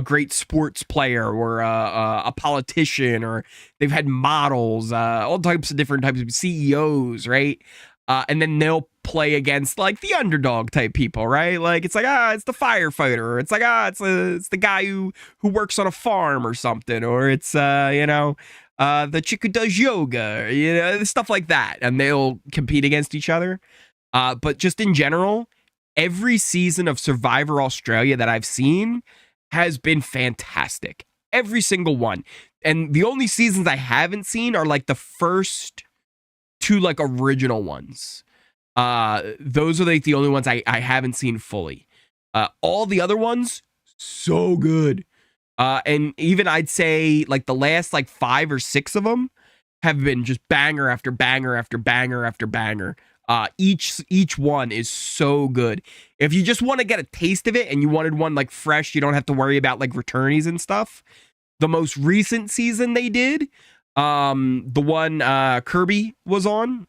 great sports player or a politician, or they've had models, all types of different types of CEOs, right? And then they'll play against like the underdog type people, right? Like it's like, it's the firefighter, or it's like, it's the guy who works on a farm or something, or it's the chick who does yoga, stuff like that, and they'll compete against each other. But just in general, every season of Survivor Australia that I've seen has been fantastic. Every single one. And the only seasons I haven't seen are like the first two like original ones. Those are like the only ones I haven't seen fully. All the other ones, so good. And even I'd say like the last like 5 or 6 of them have been just banger after banger after banger after banger. Each one is so good. If you just want to get a taste of it and you wanted one like fresh, you don't have to worry about like returnees and stuff. The most recent season they did, the one Kirby was on,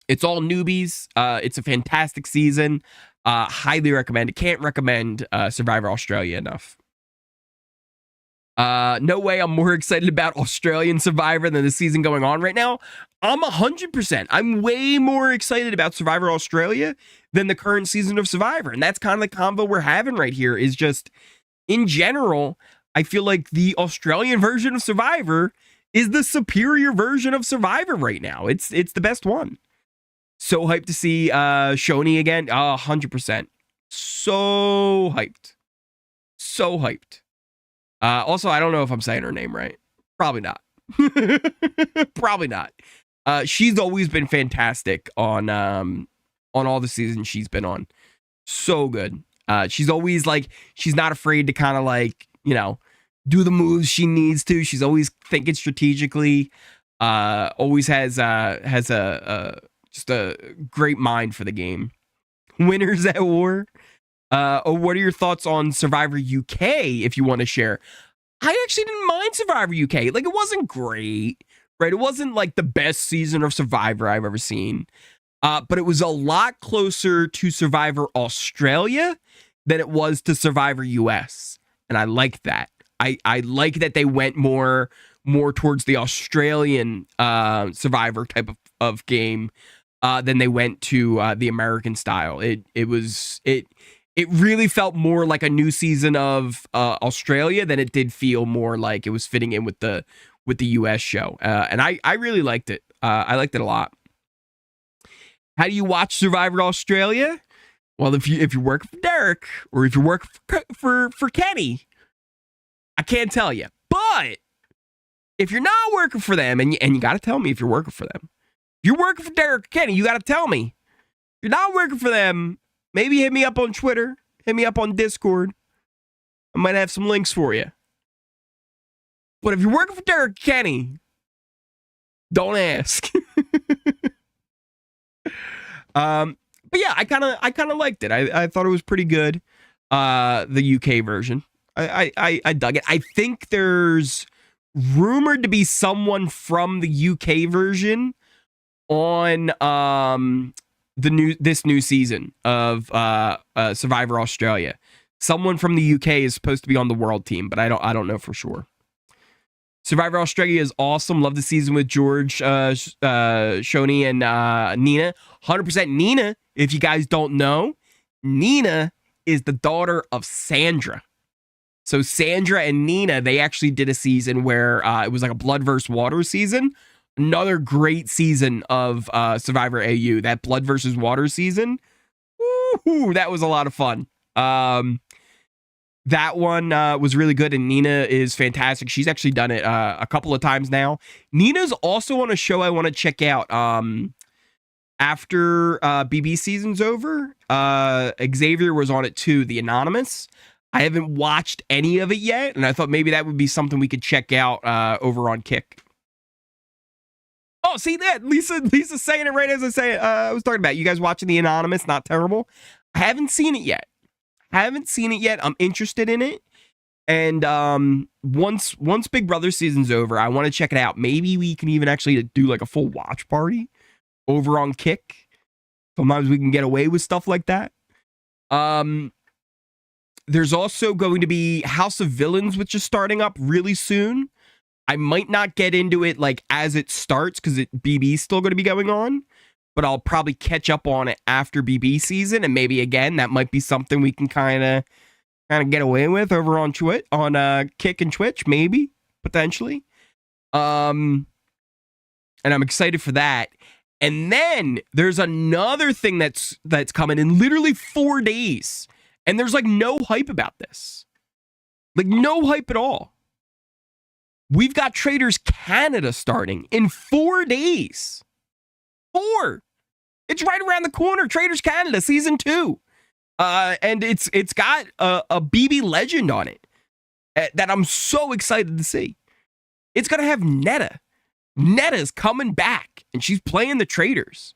it's all newbies. It's a fantastic season. Highly recommend it. Can't recommend Survivor Australia enough. No way I'm more excited about Australian Survivor than the season going on right now. I'm 100%. I'm way more excited about Survivor Australia than the current season of Survivor. And that's kind of the convo we're having right here is just, in general, I feel like the Australian version of Survivor is the superior version of Survivor right now. It's the best one. So hyped to see Shoni again. 100%. So hyped. So hyped. Also, I don't know if I'm saying her name right. Probably not. Probably not. She's always been fantastic on all the seasons she's been on. So good. She's always like, she's not afraid to kind of like, you know, do the moves she needs to. She's always thinking strategically. Always has just a great mind for the game. Winners at War. What are your thoughts on Survivor UK, if you want to share? I actually didn't mind Survivor UK. Like, it wasn't great, right? It wasn't like the best season of Survivor I've ever seen. But it was a lot closer to Survivor Australia than it was to Survivor US. And I liked that. I like that they went more towards the Australian Survivor type of game than they went to the American style. It really felt more like a new season of Australia than it did feel more like it was fitting in with the US show. And I really liked it. I liked it a lot. How do you watch Survivor Australia? Well, if you work for Derrick or if you work for Kenney, I can't tell you. But if you're not working for them, and you got to tell me if you're working for them. If you're working for Derrick or Kenney, you got to tell me. If you're not working for them, maybe hit me up on Twitter. Hit me up on Discord. I might have some links for you. But if you're working for Derrick or Kenney, don't ask. But yeah, I kind of liked it. I thought it was pretty good. The UK version. I dug it. I think there's rumored to be someone from the UK version on this new season of Survivor Australia. Someone from the UK is supposed to be on the world team, but I don't know for sure. Survivor Australia is awesome. Love the season with George, Shoni, and Nina. 100% Nina. If you guys don't know, Nina is the daughter of Sandra. So Sandra and Nina, they actually did a season where it was like a blood versus water season. Another great season of Survivor AU. That blood versus water season. Woo-hoo, that was a lot of fun. That one was really good, and Nina is fantastic. She's actually done it a couple of times now. Nina's also on a show I want to check out after BB season's over. Xavier was on it too, The Anonymous. I haven't watched any of it yet, and I thought maybe that would be something we could check out over on Kick. Oh, see that? Lisa's saying it right as I was talking about. You guys watching The Anonymous? Not terrible. I haven't seen it yet. I'm interested in it. And once Big Brother season's over, I want to check it out. Maybe we can even actually do like a full watch party over on Kick. Sometimes we can get away with stuff like that. There's also going to be House of Villains, which is starting up really soon. I might not get into it like as it starts because BB's still going to be going on, but I'll probably catch up on it after BB season, and maybe again that might be something we can kind of get away with over on Twitch, on Kick and Twitch, maybe potentially. And I'm excited for that. And then there's another thing that's coming in literally 4 days. And there's like no hype about this. Like no hype at all. We've got Traitors Canada starting in 4 days. 4. It's right around the corner. Traitors Canada season 2. And it's got a BB legend on it that I'm so excited to see. It's going to have Netta. Netta's coming back, and she's playing the Traitors.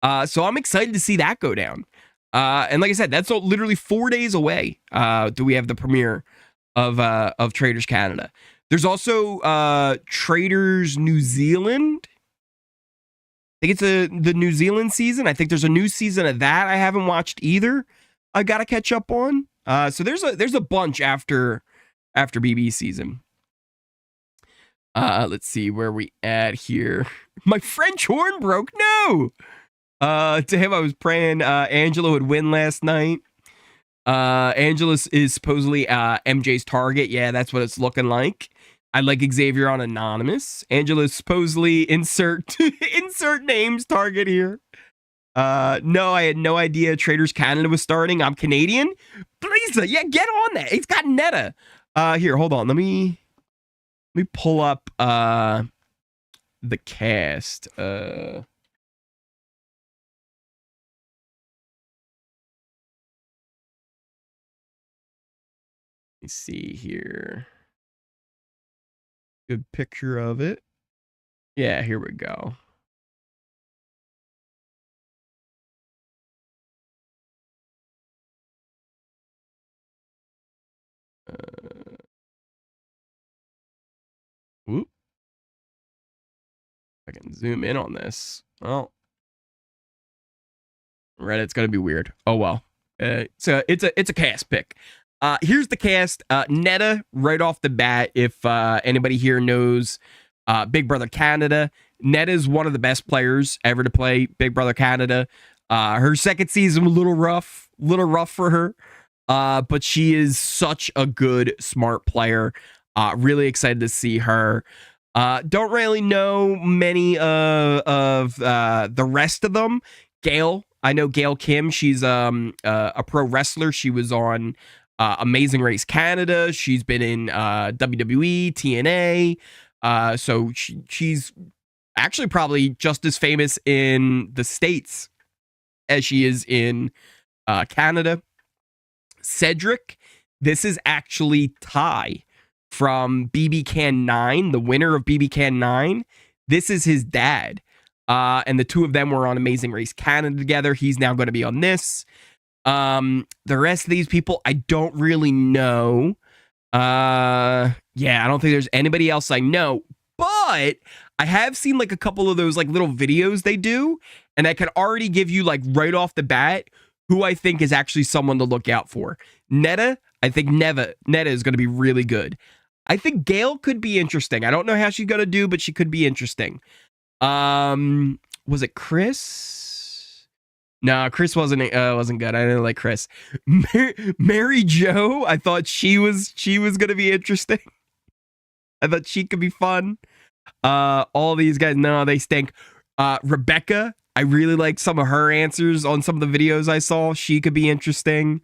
So I'm excited to see that go down. And like I said, that's literally 4 days away. Do we have the premiere of Traitors Canada? There's also Traitors New Zealand. I think it's the New Zealand season. I think there's a new season of that I haven't watched either. I gotta catch up on. So there's a bunch after BB season. Let's see where we at here. My French horn broke. No. To him, I was praying Angela would win last night. Angela is supposedly MJ's target. Yeah, that's what it's looking like. I like Xavier on Anonymous. Angela is supposedly insert names target here. No, I had no idea Traitors Canada was starting. I'm Canadian. Please, yeah, get on that. It's got Netta. Here, hold on. Let me pull up the cast. Let me see here. Good picture of it. Yeah, here we go. Whoop. I can zoom in on this. Oh, Reddit's gonna be weird. Oh well. So it's a cast pick. Here's the cast. Netta, right off the bat, if anybody here knows Big Brother Canada, Netta is one of the best players ever to play Big Brother Canada. Her second season was a little rough for her, but she is such a good, smart player. Really excited to see her. Don't really know many of the rest of them. Gail, I know Gail Kim. She's a pro wrestler. She was on Amazing Race Canada. She's been in WWE, TNA. So she's actually probably just as famous in the States as she is in Canada. Cedric, this is actually Ty from BB Can 9, the winner of BB Can 9. This is his dad. And the two of them were on Amazing Race Canada together. He's now going to be on this. The rest of these people, I don't really know. Yeah, I don't think there's anybody else I know. But I have seen like a couple of those like little videos they do. And I can already give you like right off the bat who I think is actually someone to look out for. Netta, I think Netta is going to be really good. I think Gail could be interesting. I don't know how she's going to do, but she could be interesting. Was it Chris? No, Chris wasn't good. I didn't like Chris. Mary Jo, I thought she was going to be interesting. I thought she could be fun. All these guys, no, they stink. Rebecca, I really like some of her answers on some of the videos I saw. She could be interesting.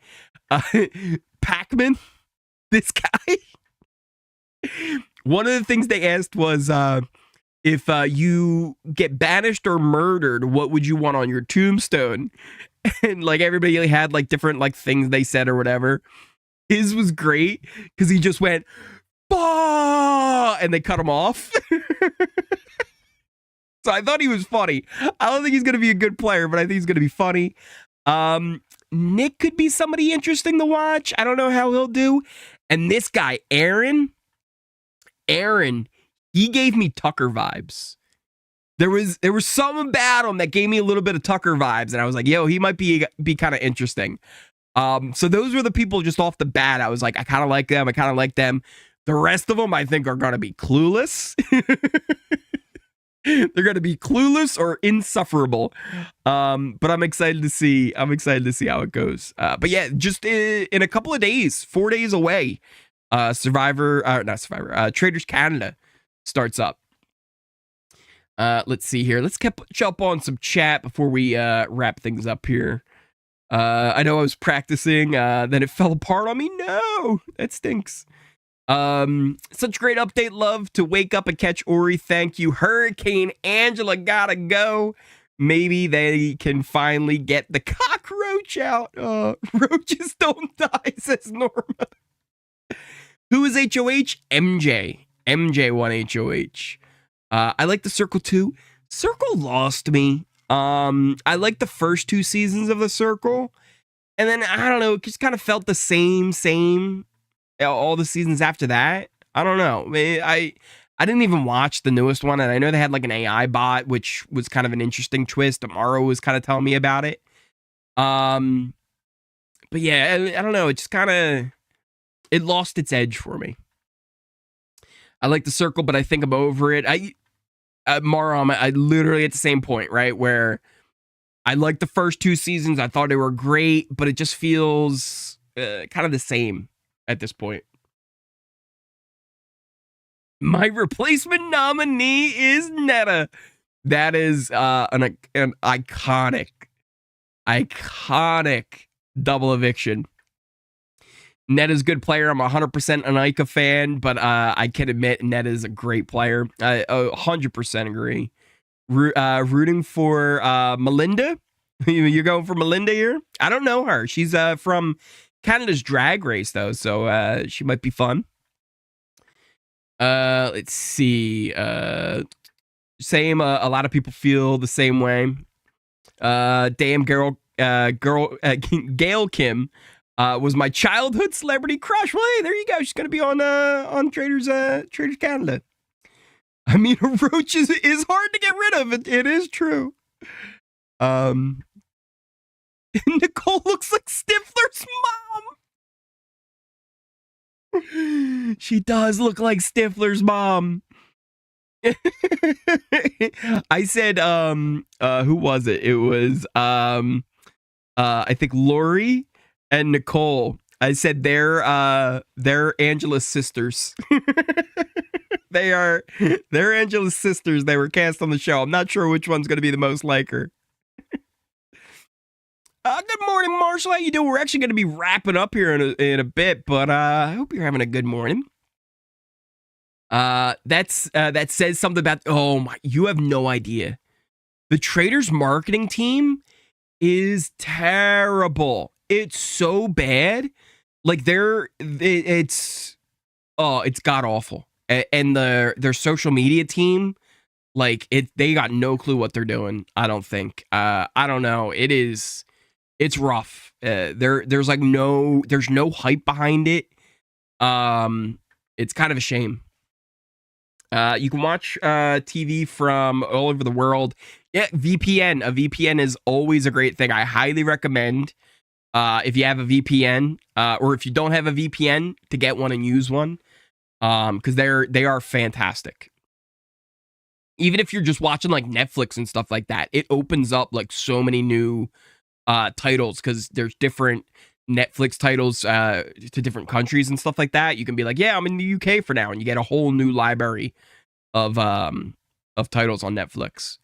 Pac-Man, this guy. One of the things they asked was, if you get banished or murdered, what would you want on your tombstone? And like everybody had like different like things they said or whatever. His was great because he just went, bah! And they cut him off. So I thought he was funny. I don't think he's going to be a good player, but I think he's going to be funny. Nick could be somebody interesting to watch. I don't know how he'll do. And this guy, Aaron, he gave me Tucker vibes. There was something about him that gave me a little bit of Tucker vibes, and I was like, yo, he might be kind of interesting. So those were the people just off the bat. I was like, I kind of like them. The rest of them, I think, are going to be clueless. They're going to be clueless or insufferable. But I'm excited to see how it goes. But yeah, just in a couple of days, 4 days away, Traitors Canada starts up. Let's see here. Let's jump on some chat before we wrap things up here. I know I was practicing, then it fell apart on me. No, that stinks. Such great update. Love to wake up and catch Ori. Thank you. Hurricane Angela gotta go. Maybe they can finally get the cockroach out. Roaches don't die, says Norma. Who is HOH? MJ. MJ won HOH. I like the Circle too. Circle lost me. I like the first 2 seasons of the Circle. And then, I don't know, it just kind of felt the same all the seasons after that. I don't know. I didn't even watch the newest one, and I know they had like an AI bot, which was kind of an interesting twist. Amaro was kind of telling me about it. But yeah, I don't know. It just kind of, it lost its edge for me. I like the Circle, but I think I'm over it. Mara, I literally at the same point, right? Where I liked the first 2 seasons. I thought they were great, but it just feels kind of the same at this point. My replacement nominee is Netta. That is an iconic double eviction. Netta's a good player. I'm 100% an Ica fan, but I can admit Netta's a great player. I 100% agree. Rooting for Melinda. You're going for Melinda here? I don't know her. She's from Canada's Drag Race, though, so she might be fun. Let's see. Same. A lot of people feel the same way. Damn girl, Gail Kim was my childhood celebrity crush. Well, hey, there you go. She's gonna be on Traitors Canada. I mean, a roach is hard to get rid of. It is true. Nicole looks like Stifler's mom. She does look like Stifler's mom. I said, who was it? It was, I think Lori and Nicole. I said they're Angela's sisters. They're Angela's sisters. They were cast on the show. I'm not sure which one's going to be the most like her. Good morning, Marshall. How you doing? We're actually going to be wrapping up here in a bit, but I hope you're having a good morning. That says something about, oh my, you have no idea. The Traitors marketing team is terrible. It's so bad. Like it's god awful. And their social media team, like they got no clue what they're doing. I don't think. I don't know. It's rough. There's no hype behind it. It's kind of a shame. You can watch TV from all over the world. Yeah, VPN. A VPN is always a great thing. I highly recommend if you have a VPN or if you don't have a VPN to get one and use one, because they are fantastic. Even if you're just watching like Netflix and stuff like that, it opens up like so many new titles because there's different Netflix titles to different countries and stuff like that. You can be like, yeah, I'm in the UK for now, and you get a whole new library of titles on Netflix.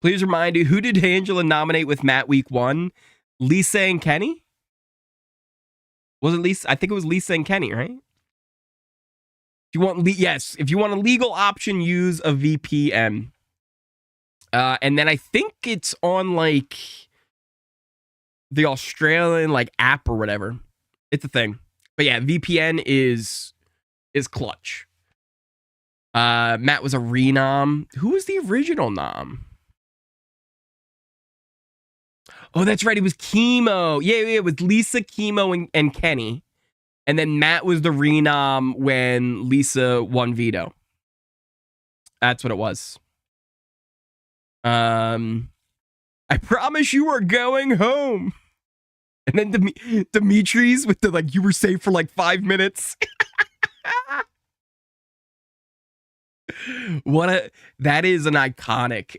Please remind you, who did Angela nominate with Matt week 1? Lisa and Kenney? Was it Lisa? I think it was Lisa and Kenney, right? If you want, yes, if you want a legal option, use a VPN. And then I think it's on like the Australian like app or whatever. It's a thing. But yeah, VPN is clutch. Matt was a renom. Who was the original nom? Oh, that's right. It was Chemo. Yeah, it was Lisa, Chemo, and Kenney. And then Matt was the renom when Lisa won veto. That's what it was. I promise you are going home. And then Dimitri's with the like, you were safe for like 5 minutes. That is an iconic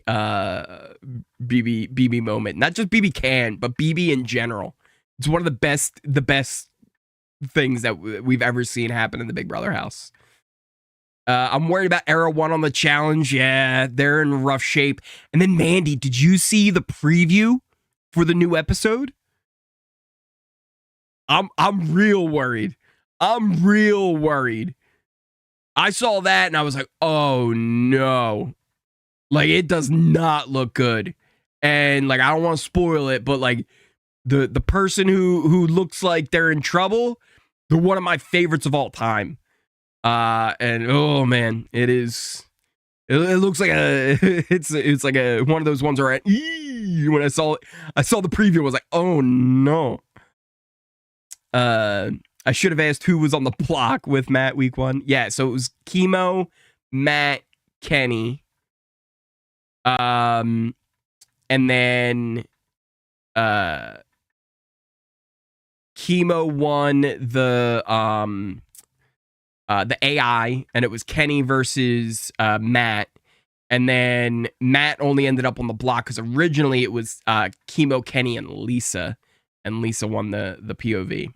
BB moment. Not just BB can, but BB in general. It's one of the best things that we've ever seen happen in the Big Brother house. I'm worried about Era 1 on the challenge. Yeah, they're in rough shape. And then Mandy, did you see the preview for the new episode? I'm real worried. I'm real worried. I saw that and I was like, oh no. Like, it does not look good. And like, I don't want to spoil it, but like the person who looks like they're in trouble, they're one of my favorites of all time. And oh man, it looks like it's like one of those ones where when I saw the preview, I was like, oh no. I should have asked who was on the block with Matt week 1. Yeah, so it was Chemo, Matt, Kenney. And then Chemo won the AI, and it was Kenney versus Matt. And then Matt only ended up on the block because originally it was Chemo, Kenney, and Lisa won the POV.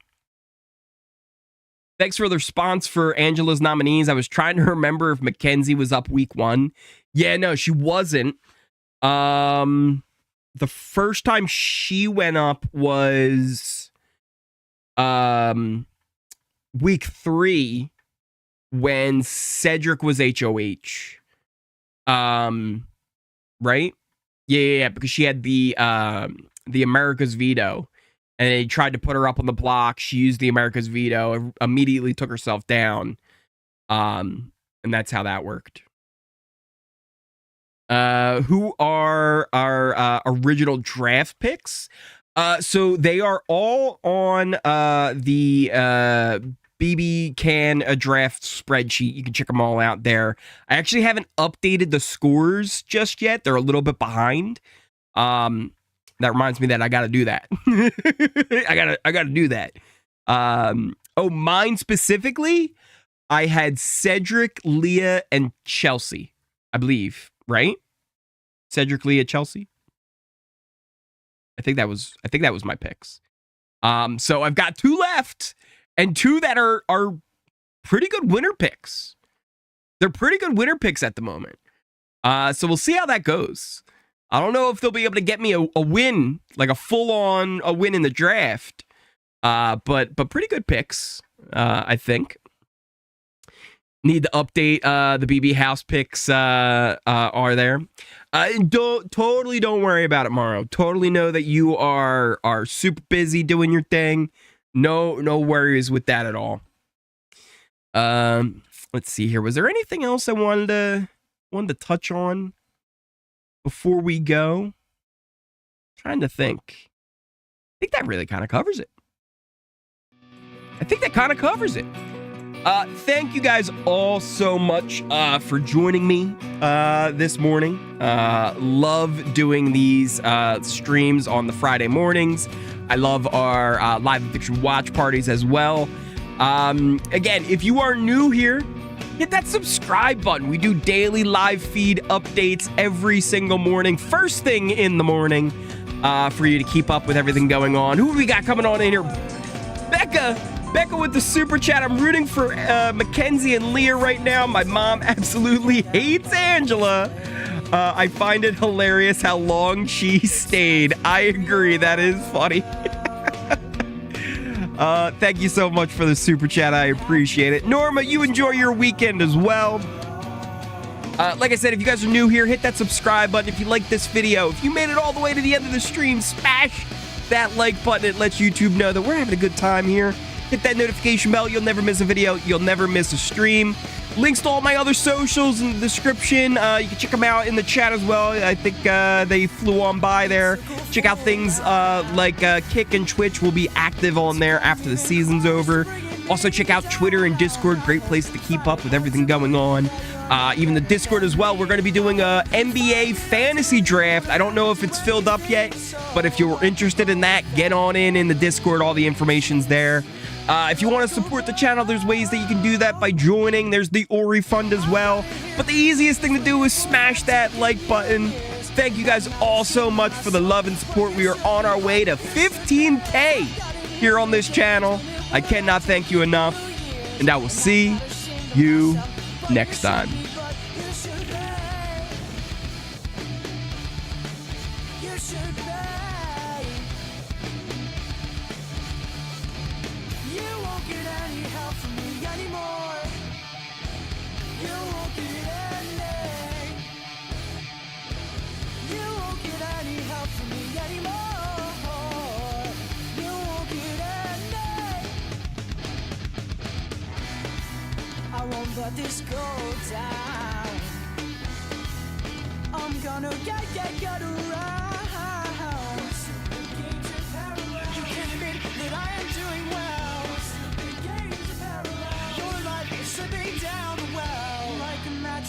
Thanks for the response for Angela's nominees. I was trying to remember if Mackenzie was up week 1. Yeah, no, she wasn't. The first time she went up was week 3 when Cedric was HOH. Right? Yeah, because she had the America's veto. And they tried to put her up on the block. She used the America's veto, immediately took herself down. And that's how that worked. Who are our original draft picks? So they are all on the BB Can draft spreadsheet. You can check them all out there. I actually haven't updated the scores just yet. They're a little bit behind. That reminds me that I got to do that. I got to do that. Mine specifically, I had Cedric, Leah, and Chelsea, I believe, right? Cedric, Leah, Chelsea. I think that was my picks. So I've got 2 left, and 2 that are pretty good winner picks. They're pretty good winner picks at the moment. So we'll see how that goes. I don't know if they'll be able to get me a win, like a full-on win in the draft. But pretty good picks, I think. Need to update the BB house picks are there. Don't worry about it, Morrow. Totally know that you are super busy doing your thing. No worries with that at all. Let's see here. Was there anything else I wanted to touch on before we go? Trying to think. I think that really kind of covers it. Thank you guys all so much for joining me this morning. Love doing these streams on the Friday mornings. I love our live eviction watch parties as well. Again, if you are new here, hit that subscribe button. We do daily live feed updates every single morning, first thing in the morning, for you to keep up with everything going on. Who have we got coming on in here? Becca with the super chat. I'm rooting for Mackenzie and Leah right now. My mom absolutely hates Angela. I find it hilarious how long she stayed. I agree. That is funny. Thank you so much for the super chat. I appreciate it. Norma, you enjoy your weekend as well. Like I said, if you guys are new here, hit that subscribe button. If you like this video, if you made it all the way to the end of the stream, smash that like button. It lets YouTube know that we're having a good time here. Hit that notification bell. You'll never miss a video. You'll never miss a stream. Links to all my other socials in the description. You can check them out in the chat as well. I think they flew on by there. Check out things like Kick and Twitch will be active on there after the season's over. Also, check out Twitter and Discord. Great place to keep up with everything going on. Even the Discord as well. We're going to be doing a NBA fantasy draft. I don't know if it's filled up yet, but if you're interested in that, get on in the Discord. All the information's there. If you want to support the channel, there's ways that you can do that by joining. There's the Ori Fund as well. But the easiest thing to do is smash that like button. Thank you guys all so much for the love and support. We are on our way to 15K here on this channel. I cannot thank you enough. And I will see you next time. I won't let this go down. I'm gonna get around.